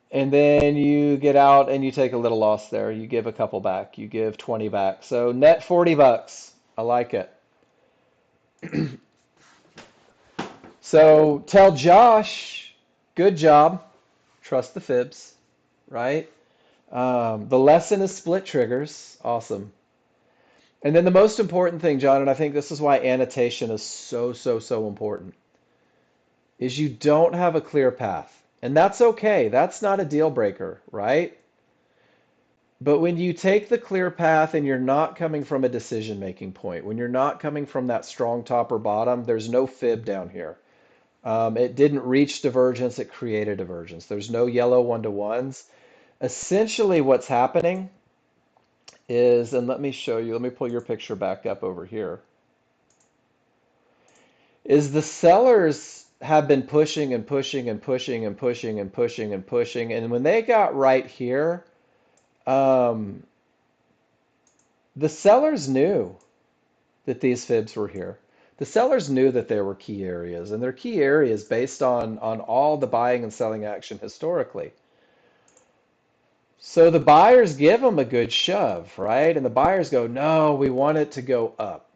Speaker 1: And then you get out and you take a little loss there. You give a couple back. You give 20 back. So net 40 bucks. I like it. So tell Josh, good job. Trust the fibs, right? The lesson is split triggers. Awesome. And then the most important thing, John, and I think this is why annotation is so, so, so important, is you don't have a clear path. And that's okay. That's not a deal breaker, right? But when you take the clear path and you're not coming from a decision-making point, when you're not coming from that strong top or bottom, there's no fib down here. It didn't reach divergence, it created divergence. There's no yellow one-to-ones. Essentially what's happening is, and let me show you, let me pull your picture back up over here, is the sellers have been pushing and pushing and pushing and pushing and pushing and pushing. And when they got right here, um, the sellers knew that these fibs were here. The sellers knew that there were key areas, and they're key areas based on all the buying and selling action historically. So the buyers give them a good shove, right? And the buyers go, no, we want it to go up.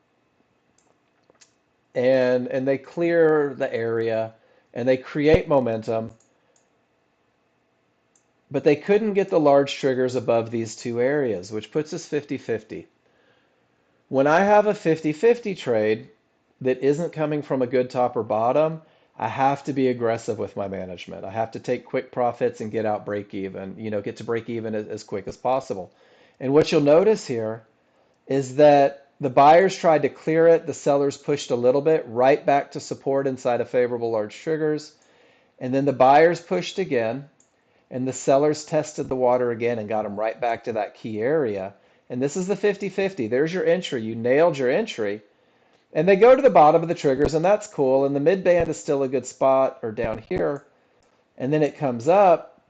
Speaker 1: And they clear the area and they create momentum, but they couldn't get the large triggers above these two areas, which puts us 50-50. When I have a 50-50 trade that isn't coming from a good top or bottom, I have to be aggressive with my management. I have to take quick profits and get out break even, get to break even as quick as possible. And what you'll notice here is that the buyers tried to clear it, the sellers pushed a little bit right back to support inside of favorable large triggers, and then the buyers pushed again, and the sellers tested the water again and got them right back to that key area. And this is the 50-50. There's your entry. You nailed your entry. And they go to the bottom of the triggers, and that's cool. And the mid band is still a good spot, or down here. And then it comes up,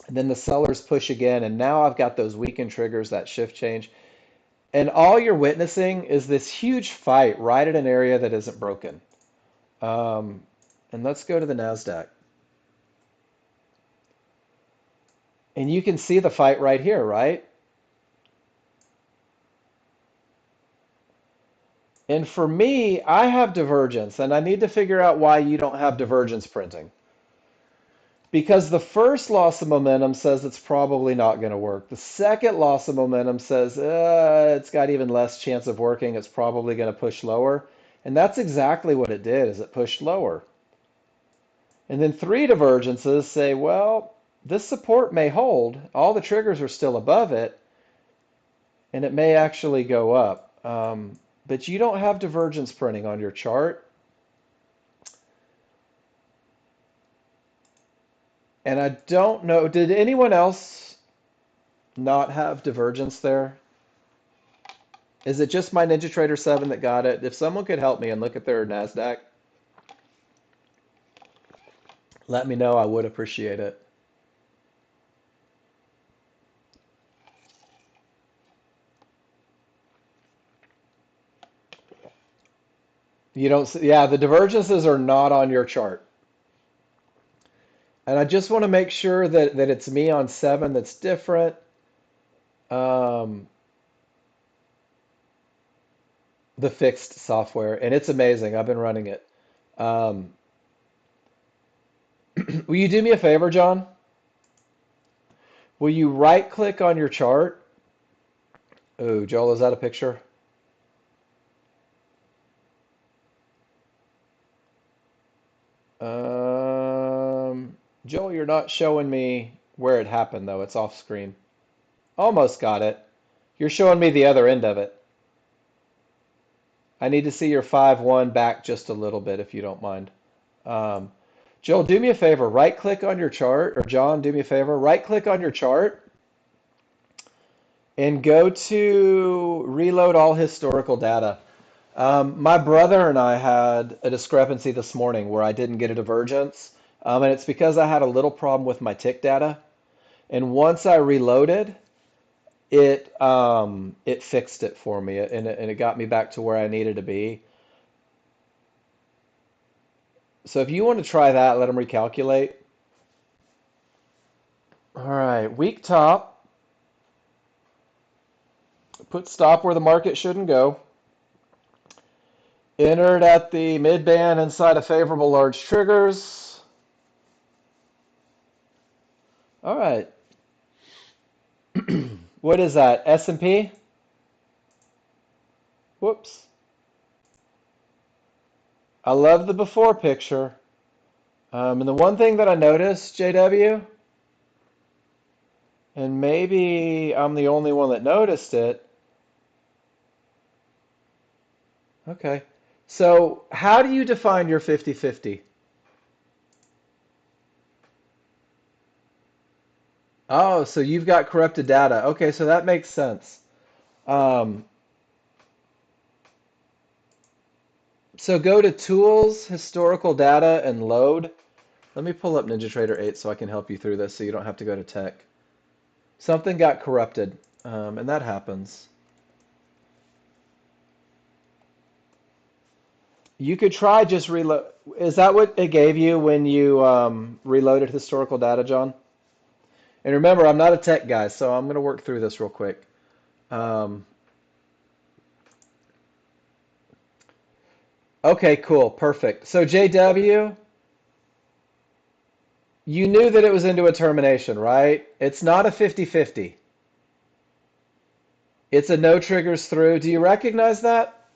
Speaker 1: and then the sellers push again. And now I've got those weakened triggers, that shift change. And all you're witnessing is this huge fight right at an area that isn't broken. Um, and let's go to the NASDAQ. And you can see the fight right here, right? And for me, I have divergence, and I need to figure out why you don't have divergence printing. Because the first loss of momentum says it's probably not going to work. The second loss of momentum says it's got even less chance of working. It's probably going to push lower. And that's exactly what it did, is it pushed lower. And then three divergences say, well, this support may hold. All the triggers are still above it, and it may actually go up. But you don't have divergence printing on your chart. And I don't know, did anyone else not have divergence there? Is it just my NinjaTrader 7 that got it? If someone could help me and look at their NASDAQ, let me know. I would appreciate it. You don't see, yeah, the divergences are not on your chart. And I just want to make sure that it's me on 7 that's different. Um, the fixed software, and it's amazing. I've been running it. Um, will you do me a favor, John? Will you right click on your chart? Oh, Joel, is that a picture? Joel, you're not showing me where it happened, though. It's off screen. Almost got it. You're showing me the other end of it. I need to see your 5-1 back just a little bit, if you don't mind. Um, Joel, do me a favor. Right click on your chart, or John, do me a favor. Right click on your chart and go to reload all historical data. My brother and I had a discrepancy this morning where I didn't get a divergence, and it's because I had a little problem with my tick data. And once I reloaded, it fixed it for me, and it got me back to where I needed to be. So if you want to try that, let them recalculate. All right, weak top. Put stop where the market shouldn't go. Entered at the mid band inside of favorable large triggers. All right. What is that? S&P? Whoops. I love the before picture. And the one thing that I noticed, JW, and maybe I'm the only one that noticed it. Okay. So how do you define your 50-50? Oh, so you've got corrupted data. Okay, so that makes sense. Um, so go to Tools, Historical Data, and Load. Let me pull up NinjaTrader 8 so I can help you through this so you don't have to go to Tech. Something got corrupted, and that happens. You could try just reload. Is that what it gave you when you reloaded historical data, John? And remember, I'm not a tech guy, so I'm going to work through this real quick. Um, okay, cool, perfect. So JW, you knew that it was into a termination, right? It's not a 50-50. It's a no triggers through. Do you recognize that?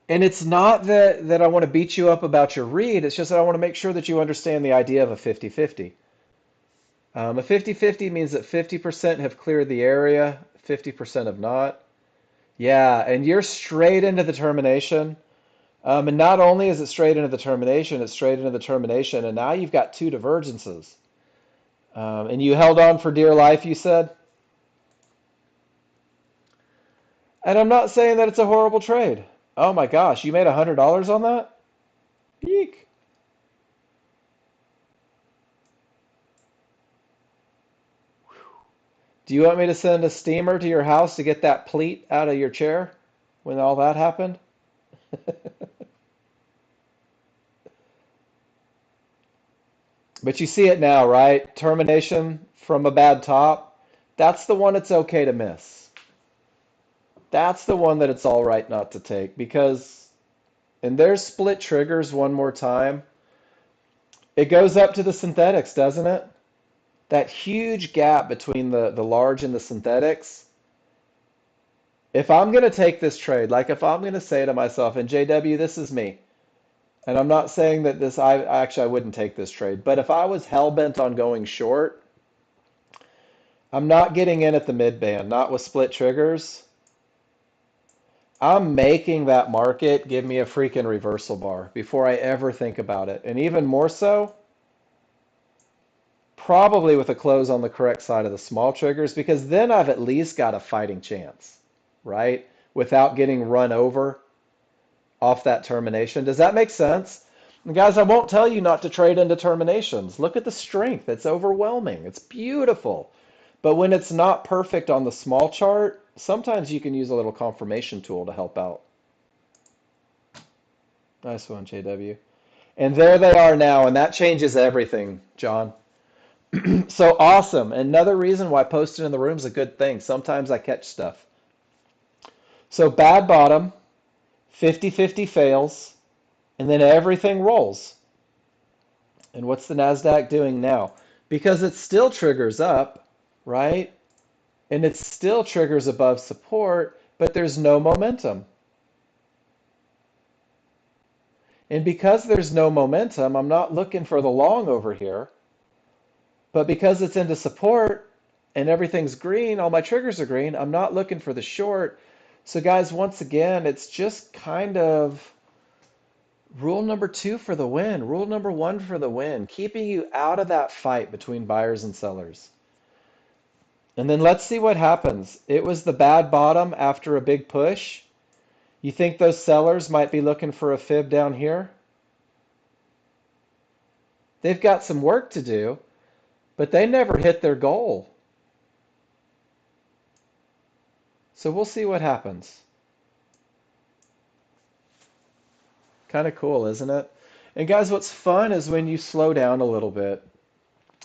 Speaker 1: And it's not that I want to beat you up about your read. It's just that I want to make sure that you understand the idea of a 50-50. A 50-50 means that 50% have cleared the area, 50% have not. Yeah, and you're straight into the termination. And not only is it straight into the termination, it's straight into the termination, and now you've got two divergences. And you held on for dear life, you said? And I'm not saying that it's a horrible trade. Oh my gosh, you made $100 on that? Eek. Do you want me to send a steamer to your house to get that pleat out of your chair when all that happened? But you see it now, right? Termination from a bad top. That's the one it's okay to miss. That's the one that it's all right not to take because, and there's split triggers one more time. It goes up to the synthetics, doesn't it? That huge gap between the large and the synthetics. If I'm going to take this trade, like if I'm going to say to myself, and JW, this is me, and I'm not saying that this, I wouldn't take this trade, but if I was hell bent on going short, I'm not getting in at the mid band, not with split triggers. I'm making that market give me a freaking reversal bar before I ever think about it. And even more so, probably with a close on the correct side of the small triggers, because then I've at least got a fighting chance, right? Without getting run over off that termination. Does that make sense? And guys, I won't tell you not to trade into terminations. Look at the strength. It's overwhelming. It's beautiful. But when it's not perfect on the small chart, sometimes you can use a little confirmation tool to help out. Nice one, JW. And there they are now, and that changes everything, John. So awesome. Another reason why posting in the room is a good thing. Sometimes I catch stuff. So bad bottom, 50-50 fails, and then everything rolls. And what's the NASDAQ doing now? Because it still triggers up, right? And it still triggers above support, but there's no momentum. And because there's no momentum, I'm not looking for the long over here. But because it's into support and everything's green, all my triggers are green, I'm not looking for the short. So guys, once again, it's just kind of rule number 2 for the win, rule number 1 for the win, keeping you out of that fight between buyers and sellers. And then let's see what happens. It was the bad bottom after a big push. You think those sellers might be looking for a fib down here? They've got some work to do, but they never hit their goal. So we'll see what happens. Kind of cool, isn't it? And guys, what's fun is when you slow down a little bit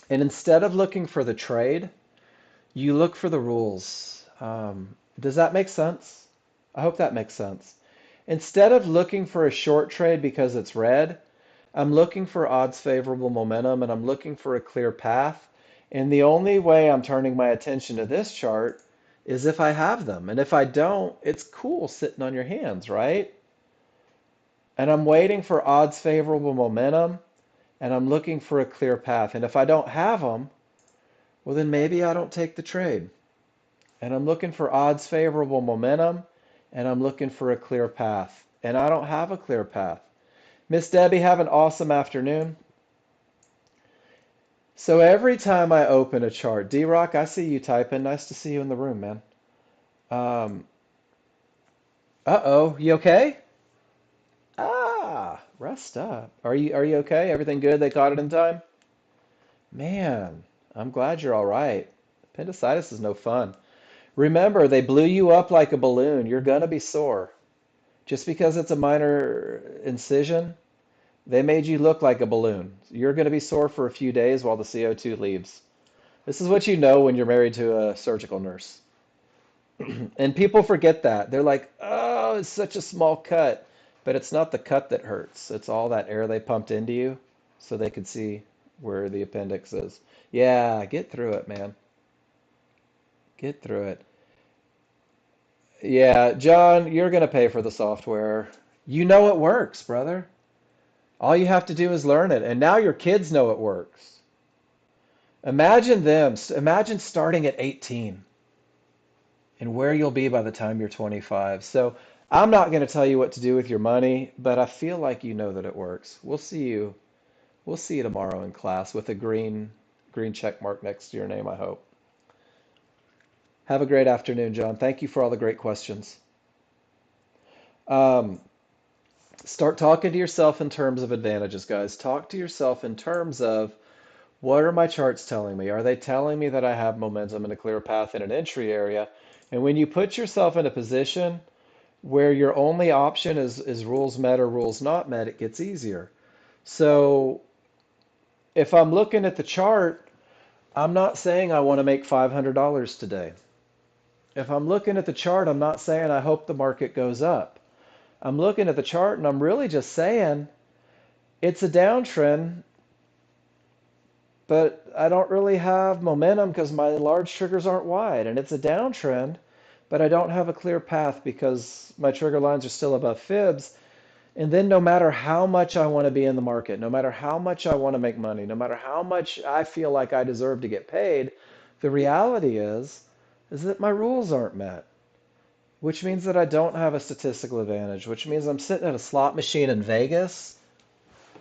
Speaker 1: and instead of looking for the trade, you look for the rules. Does that make sense? I hope that makes sense. Instead of looking for a short trade because it's red, I'm looking for odds favorable momentum and I'm looking for a clear path. And the only way I'm turning my attention to this chart is if I have them. And if I don't, it's cool sitting on your hands, right? And I'm waiting for odds favorable momentum, and I'm looking for a clear path. And if I don't have them, well, then maybe I don't take the trade. And I'm looking for odds favorable momentum, and I'm looking for a clear path. And I don't have a clear path. Miss Debbie, have an awesome afternoon. So every time I open a chart, D-Rock, I see you typing. Nice to see you in the room, man. Um, uh-oh, you okay? Ah, rest up. Are you okay? Everything good? They caught it in time? Man, I'm glad you're all right. Appendicitis is no fun. Remember, they blew you up like a balloon. You're gonna be sore. Just because it's a minor incision, they made you look like a balloon. You're gonna be sore for a few days while the CO2 leaves. This is what you know when you're married to a surgical nurse. And people forget that. They're like, oh, it's such a small cut. But it's not the cut that hurts. It's all that air they pumped into you so they could see where the appendix is. Yeah, get through it, man. Get through it. Yeah, John, you're going to pay for the software. You know it works, brother. All you have to do is learn it. And now your kids know it works. Imagine them. Imagine starting at 18 and where you'll be by the time you're 25. So I'm not going to tell you what to do with your money, but I feel like you know that it works. We'll see you. We'll see you tomorrow in class with a green check mark next to your name, I hope. Have a great afternoon, John. Thank you for all the great questions. Um, Start talking to yourself in terms of advantages, guys. Talk to yourself in terms of what are my charts telling me? Are they telling me that I have momentum and a clear path in an entry area? And when you put yourself in a position where your only option is rules met or rules not met, it gets easier. So if I'm looking at the chart, I'm not saying I want to make $500 today. If I'm looking at the chart, I'm not saying I hope the market goes up. I'm looking at the chart and I'm really just saying it's a downtrend, but I don't really have momentum because my large triggers aren't wide. And it's a downtrend, but I don't have a clear path because my trigger lines are still above fibs. And then no matter how much I want to be in the market, no matter how much I want to make money, no matter how much I feel like I deserve to get paid, the reality is that my rules aren't met, which means that I don't have a statistical advantage, which means I'm sitting at a slot machine in Vegas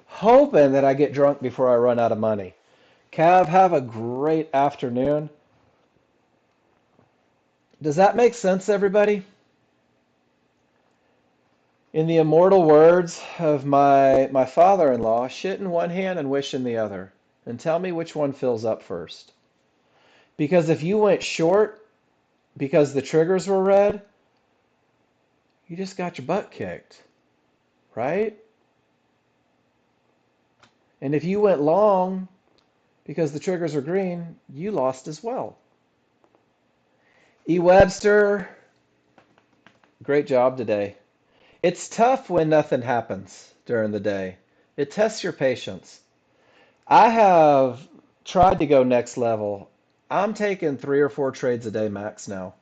Speaker 1: hoping that I get drunk before I run out of money. Cav, have a great afternoon. Does that make sense, everybody? In the immortal words of my father-in-law, shit in one hand and wish in the other. And tell me which one fills up first. Because if you went short because the triggers were red, you just got your butt kicked, right? And if you went long because the triggers were green, you lost as well. E. Webster, great job today. It's tough when nothing happens during the day. It tests your patience. I have tried to go next level. I'm taking 3 or 4 trades a day max now.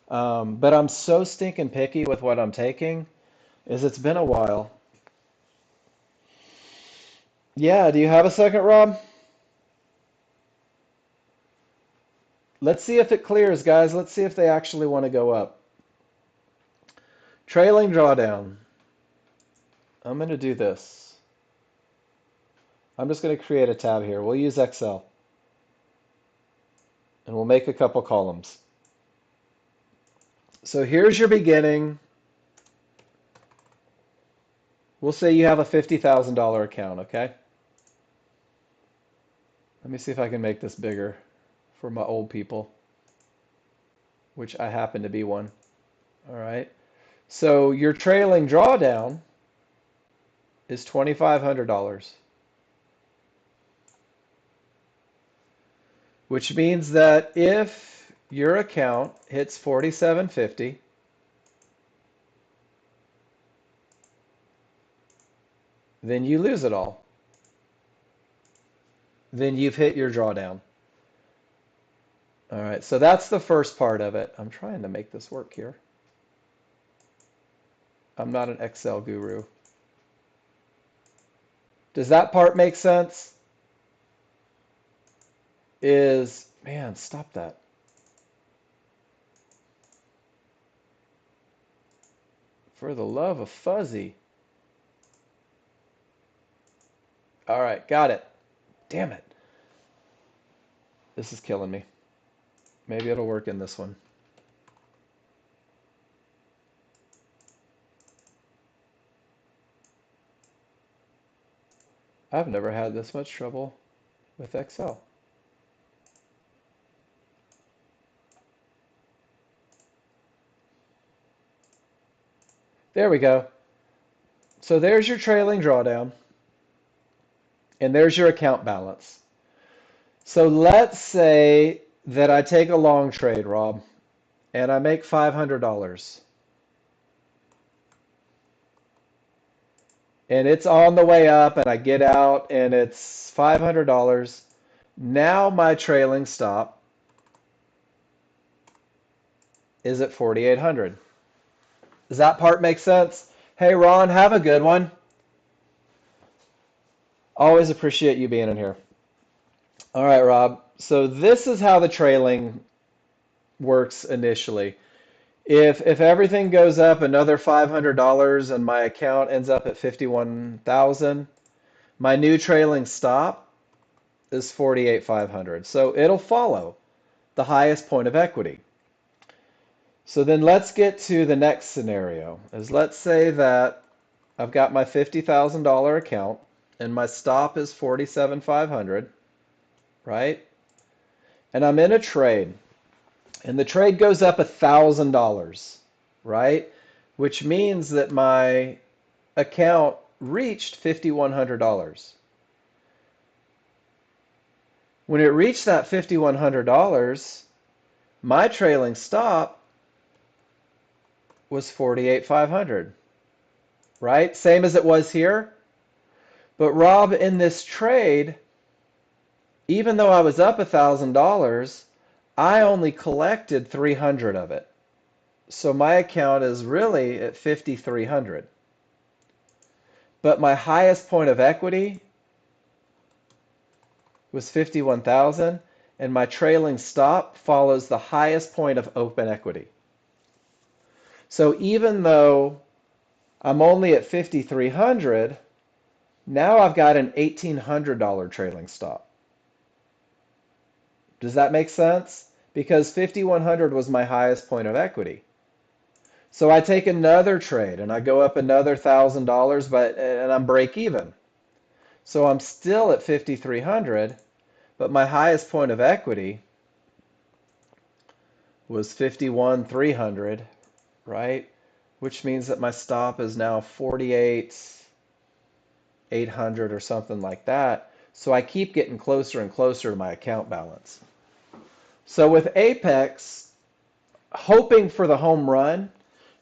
Speaker 1: But I'm so stinking picky with what I'm taking, is it's been a while. Yeah, do you have a second, Rob? Let's see if it clears, guys. Let's see if they actually want to go up. Trailing drawdown. I'm going to do this. I'm just going to create a tab here. We'll use Excel, and we'll make a couple columns. So here's your beginning. We'll say you have a $50,000 account, okay? Let me see if I can make this bigger for my old people, which I happen to be one. All right. So your trailing drawdown is $2,500, which means that if your account hits 4750, then you lose it all. Then you've hit your drawdown. All right, so that's the first part of it. I'm trying to make this work here. I'm not an Excel guru. Does that part make sense? Man, stop that. For the love of fuzzy. All right, got it. Damn it. This is killing me. Maybe it'll work in this one. I've never had this much trouble with Excel. There we go. So there's your trailing drawdown, and there's your account balance. So let's say that I take a long trade, Rob, and I make $500. And it's on the way up, and I get out, and it's $500. Now my trailing stop is at 4,800. Does that part make sense? Hey, Ron, have a good one. Always appreciate you being in here. All right, Rob. So this is how the trailing works initially. If everything goes up another $500 and my account ends up at 51,000, my new trailing stop is 48,500. So it'll follow the highest point of equity. So then let's get to the next scenario. Let's say that I've got my $50,000 account and my stop is 47,500, right? And I'm in a trade and the trade goes up $1,000, right? Which means that my account reached $5,100. When it reached that $5,100, my trailing stop was 48,500, right? Same as it was here. But Rob, in this trade, even though I was up $1,000, I only collected 300 of it. So my account is really at 5,300. But my highest point of equity was 51,000, and my trailing stop follows the highest point of open equity. So even though I'm only at 5,300, now I've got an $1,800 trailing stop. Does that make sense? Because 5,100 was my highest point of equity. So I take another trade and I go up another $1,000, and I'm break even. So I'm still at 5,300, but my highest point of equity was 51,300, right? Which means that my stop is now 48,800 or something like that. So I keep getting closer and closer to my account balance. So with Apex, hoping for the home run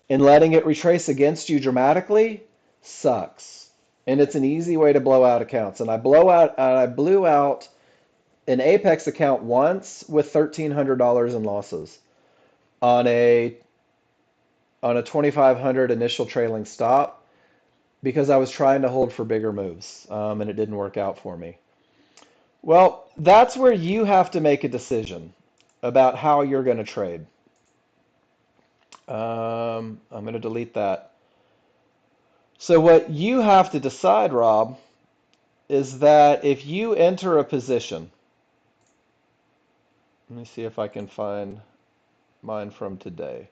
Speaker 1: and letting it retrace against you dramatically sucks. And it's an easy way to blow out accounts. And I blew out an Apex account once with $1,300 in losses on a 2,500 initial trailing stop because I was trying to hold for bigger moves, and it didn't work out for me. Well, that's where you have to make a decision about how you're going to trade. I'm going to delete that. So what you have to decide, Rob, is that if you enter a position, let me see if I can find mine from today.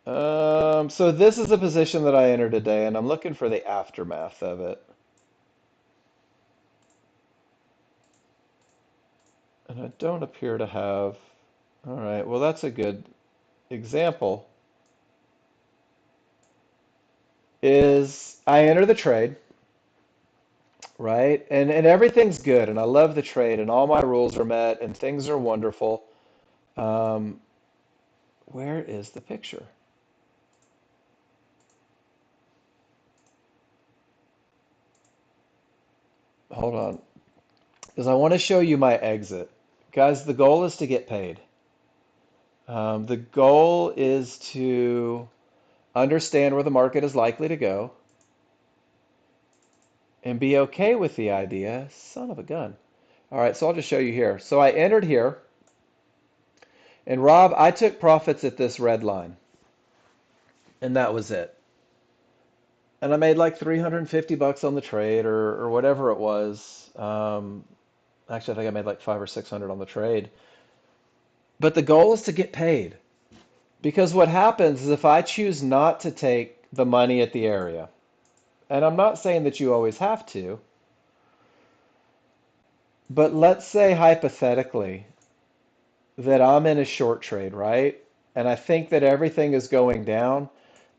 Speaker 1: So this is a position that I entered today, and I'm looking for the aftermath of it. And I don't appear to have. All right, well, that's a good example. Is I enter the trade, right? And everything's good, and I love the trade, and all my rules are met, and things are wonderful. Um, where is the picture? Hold on. because I want to show you my exit. Guys, the goal is to get paid. The goal is to understand where the market is likely to go and be okay with the idea. Son of a gun. All right, so I'll just show you here. So I entered here, and Rob, I took profits at this red line, and that was it. And I made like 350 bucks on the trade or whatever it was. Actually, I think I made like 500 or 600 on the trade. But the goal is to get paid. Because what happens is if I choose not to take the money at the area, and I'm not saying that you always have to, but let's say hypothetically that I'm in a short trade, right? And I think that everything is going down,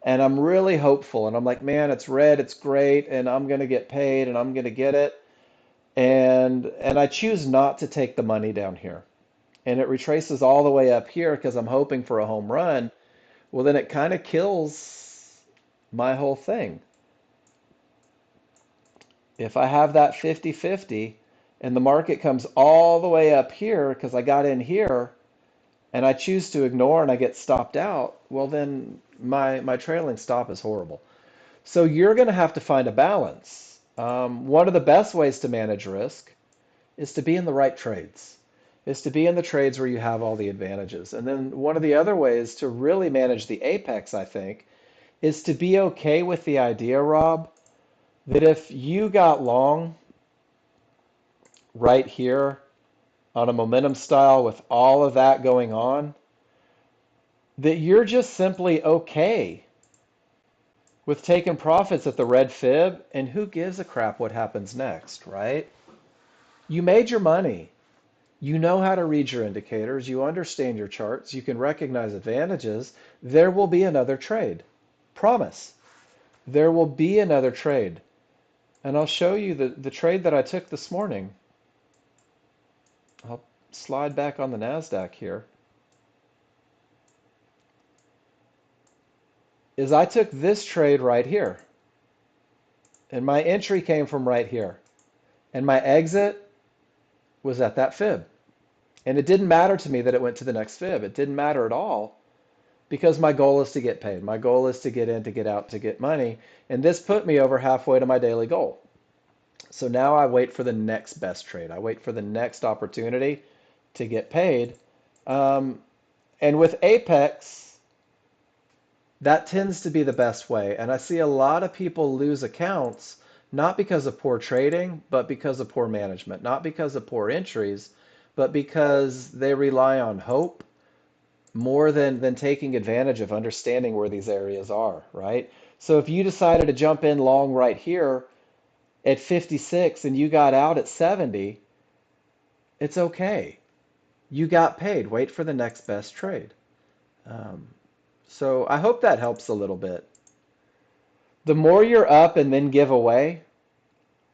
Speaker 1: and I'm really hopeful, and I'm like, man, it's red, it's great, and I'm gonna get paid, and I'm gonna get it, and I choose not to take the money down here, and it retraces all the way up here because I'm hoping for a home run. Well, then it kind of kills my whole thing. If I have that 50-50 and the market comes all the way up here because I got in here and I choose to ignore and I get stopped out, well, then my trailing stop is horrible. So you're going to have to find a balance. One of the best ways to manage risk is to be in the right trades, is to be in the trades where you have all the advantages. And then one of the other ways to really manage the apex, I think, is to be okay with the idea, Rob, that if you got long right here on a momentum style with all of that going on, that you're just simply okay with taking profits at the red fib, and who gives a crap what happens next, right? You made your money. You know how to read your indicators. You understand your charts. You can recognize advantages. There will be another trade. Promise. There will be another trade. And I'll show you the trade that I took this morning. I'll slide back on the NASDAQ here. Is I took this trade right here. And my entry came from right here. And my exit was at that fib. And it didn't matter to me that it went to the next fib. It didn't matter at all because my goal is to get paid. My goal is to get in, to get out, to get money. And this put me over halfway to my daily goal. So now I wait for the next best trade. I wait for the next opportunity to get paid. Um, and with Apex, that tends to be the best way. And I see a lot of people lose accounts, not because of poor trading, but because of poor management, not because of poor entries, but because they rely on hope more than taking advantage of understanding where these areas are, right? So if you decided to jump in long right here at 56 and you got out at 70, it's okay. You got paid. Wait for the next best trade. Um, so I hope that helps a little bit. The more you're up and then give away,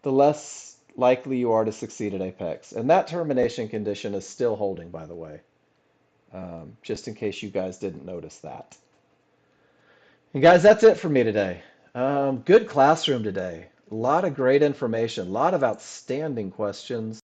Speaker 1: the less likely you are to succeed at Apex. And that termination condition is still holding, by the way, just in case you guys didn't notice that. And guys, that's it for me today. Good classroom today. A lot of great information, a lot of outstanding questions.